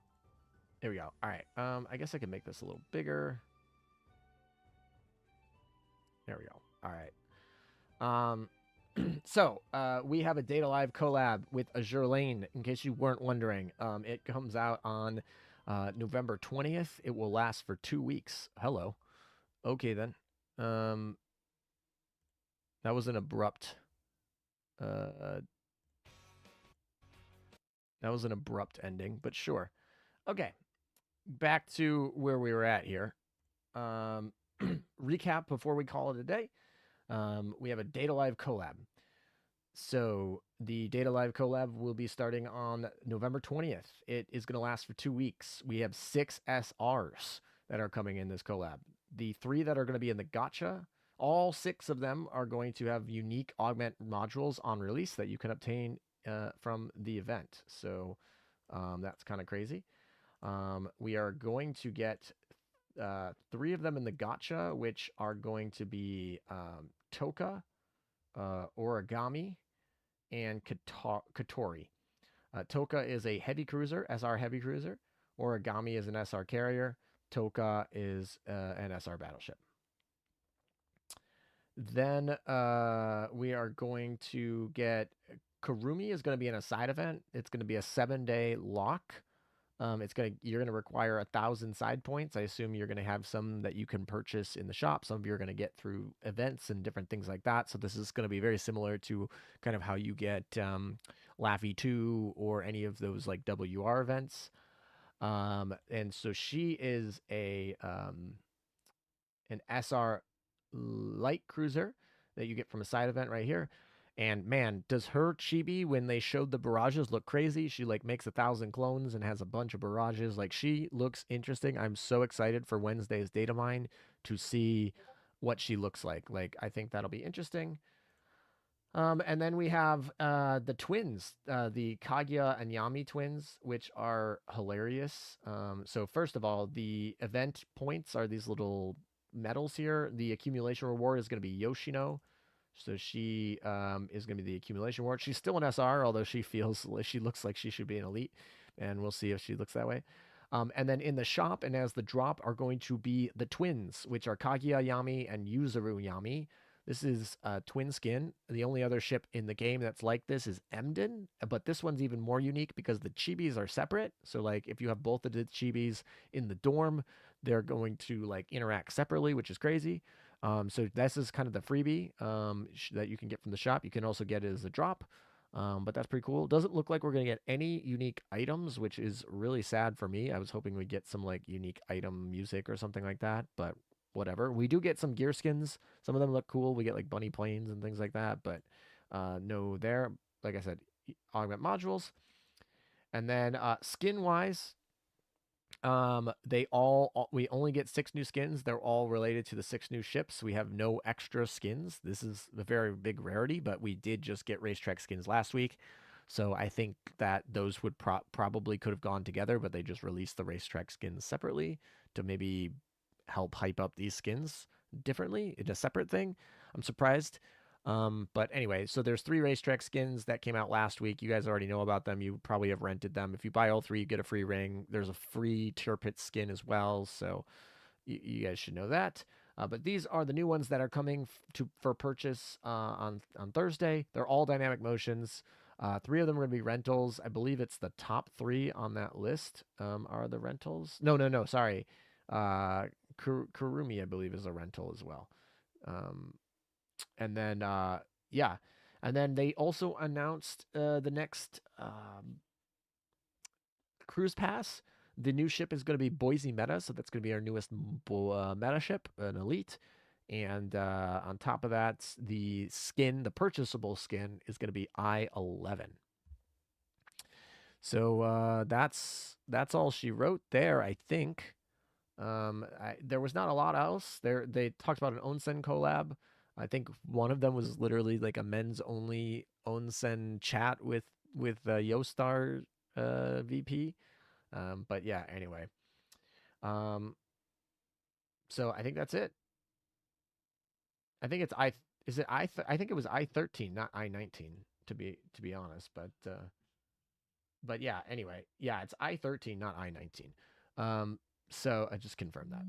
There we go. All right. I guess I can make this a little bigger. There we go. All right. So we have a Data Live collab with Azur Lane. In case you weren't wondering, it comes out on November 20th. It will last for 2 weeks. Hello. Okay then. That was an abrupt. That was an abrupt ending, but sure. Okay. Back to where we were at here. Recap before we call it a day. We have a Data Live collab. So the Data Live collab will be starting on November 20th. It is going to last for 2 weeks. We have 6 SRs that are coming in this collab. The 3 that are going to be in the gacha, all 6 of them are going to have unique augment modules on release that you can obtain from the event. So that's kind of crazy. We are going to get 3 of them in the gacha, which are going to be Tohka, Origami, and Katori. Tohka is a heavy cruiser, SR heavy cruiser. Origami is an SR carrier. Tohka is an SR battleship. Then we are going to get Kurumi is going to be in a side event. It's going to be a 7-day lock. You're going to require 1,000 side points. I assume you're going to have some that you can purchase in the shop. Some of you are going to get through events and different things like that. So this is going to be very similar to kind of how you get Laffy 2 or any of those like WR events. And so she is an SR light cruiser that you get from a side event right here. And man, does her chibi, when they showed the barrages, look crazy. She like makes 1,000 clones and has a bunch of barrages. Like, she looks interesting. I'm so excited for Wednesday's data mine to see what she looks like. Like, I think that'll be interesting. And then we have the twins, the Kaguya and Yami twins, which are hilarious. So first of all, the event points are these little medals here. The accumulation reward is going to be Yoshino. So she is going to be the accumulation reward. She's still an SR, although she looks like she should be an elite, and we'll see if she looks that way. And then in the shop and as the drop are going to be the twins, which are Kaguya Yami and Yuzuru Yami. This is twin skin. The only other ship in the game that's like this is Emden, but this one's even more unique because the chibis are separate. So like if you have both of the chibis in the dorm, they're going to like interact separately, which is crazy. So this is kind of the freebie that you can get from the shop. You can also get it as a drop, but that's pretty cool. Doesn't look like we're going to get any unique items, which is really sad for me. I was hoping we'd get some like unique item music or something like that, but whatever. We do get some gear skins. Some of them look cool. We get like bunny planes and things like that, but no there. Like I said, augment modules. And then skin-wise, we only get 6 new skins. They're all related to the 6 new ships. We have no extra skins. This is a very big rarity, but we did just get racetrack skins last week. So I think that those would probably could have gone together, but they just released the racetrack skins separately to maybe help hype up these skins differently in a separate thing. I'm surprised. But anyway, so there's 3 racetrack skins that came out last week. You guys already know about them. You probably have rented them. If you buy all 3, you get a free ring. There's a free Tirpitz skin as well, so you guys should know that. But these are the new ones that are coming for purchase on Thursday. They're all dynamic motions. 3 of them are going to be rentals. I believe it's the top 3 on that list are the rentals. No, sorry. Kurumi, I believe, is a rental as well. And then, yeah. And then they also announced the next cruise pass. The new ship is going to be Boise Meta, so that's going to be our newest meta ship, an elite. And on top of that, the purchasable skin, is going to be I-11. So that's all she wrote there, I think. There was not a lot else. They talked about an onsen collab. I think one of them was literally like a men's only onsen chat with Yostar VP. But yeah, anyway. So I think that's it. I think it's I think it was I-13, not I-19 to be honest, but But yeah, anyway, yeah, it's I-13, not I-19. So I just confirmed that.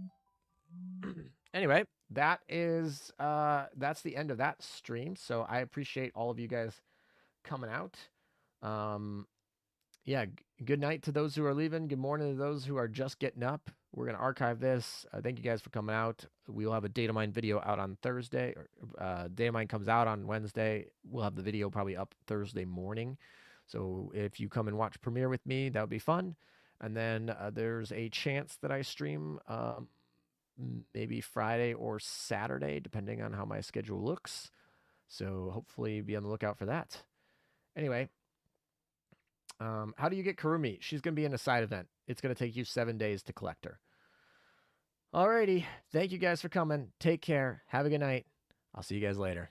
Anyway, that's the end of that stream. So I appreciate all of you guys coming out. Yeah, good night to those who are leaving. Good morning to those who are just getting up. We're going to archive this. Thank you guys for coming out. We will have a Datamine video out on Thursday. Datamine comes out on Wednesday. We'll have the video probably up Thursday morning. So if you come and watch Premiere with me, that would be fun. And then there's a chance that I stream maybe Friday or Saturday, depending on how my schedule looks. So hopefully be on the lookout for that. Anyway, how do you get Kurumi? She's going to be in a side event. It's going to take you 7 days to collect her. Alrighty. Thank you guys for coming. Take care. Have a good night. I'll see you guys later.